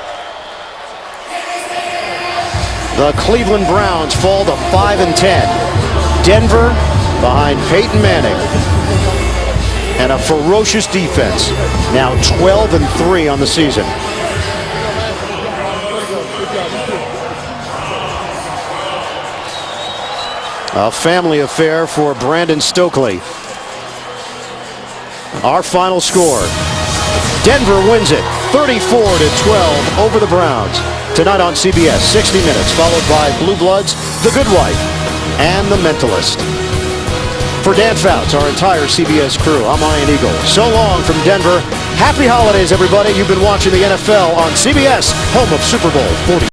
S2: The Cleveland Browns fall to 5-10. Denver behind Peyton Manning and a ferocious defense, now 12-3 on the season. A family affair for Brandon Stokely. Our final score: Denver wins it 34-12 over the Browns. Tonight on CBS, 60 Minutes, followed by Blue Bloods, The Good Wife, and The Mentalist. For Dan Fouts, our entire CBS crew, I'm Ian Eagle. So long from Denver. Happy holidays, everybody. You've been watching the NFL on CBS, home of Super Bowl 40.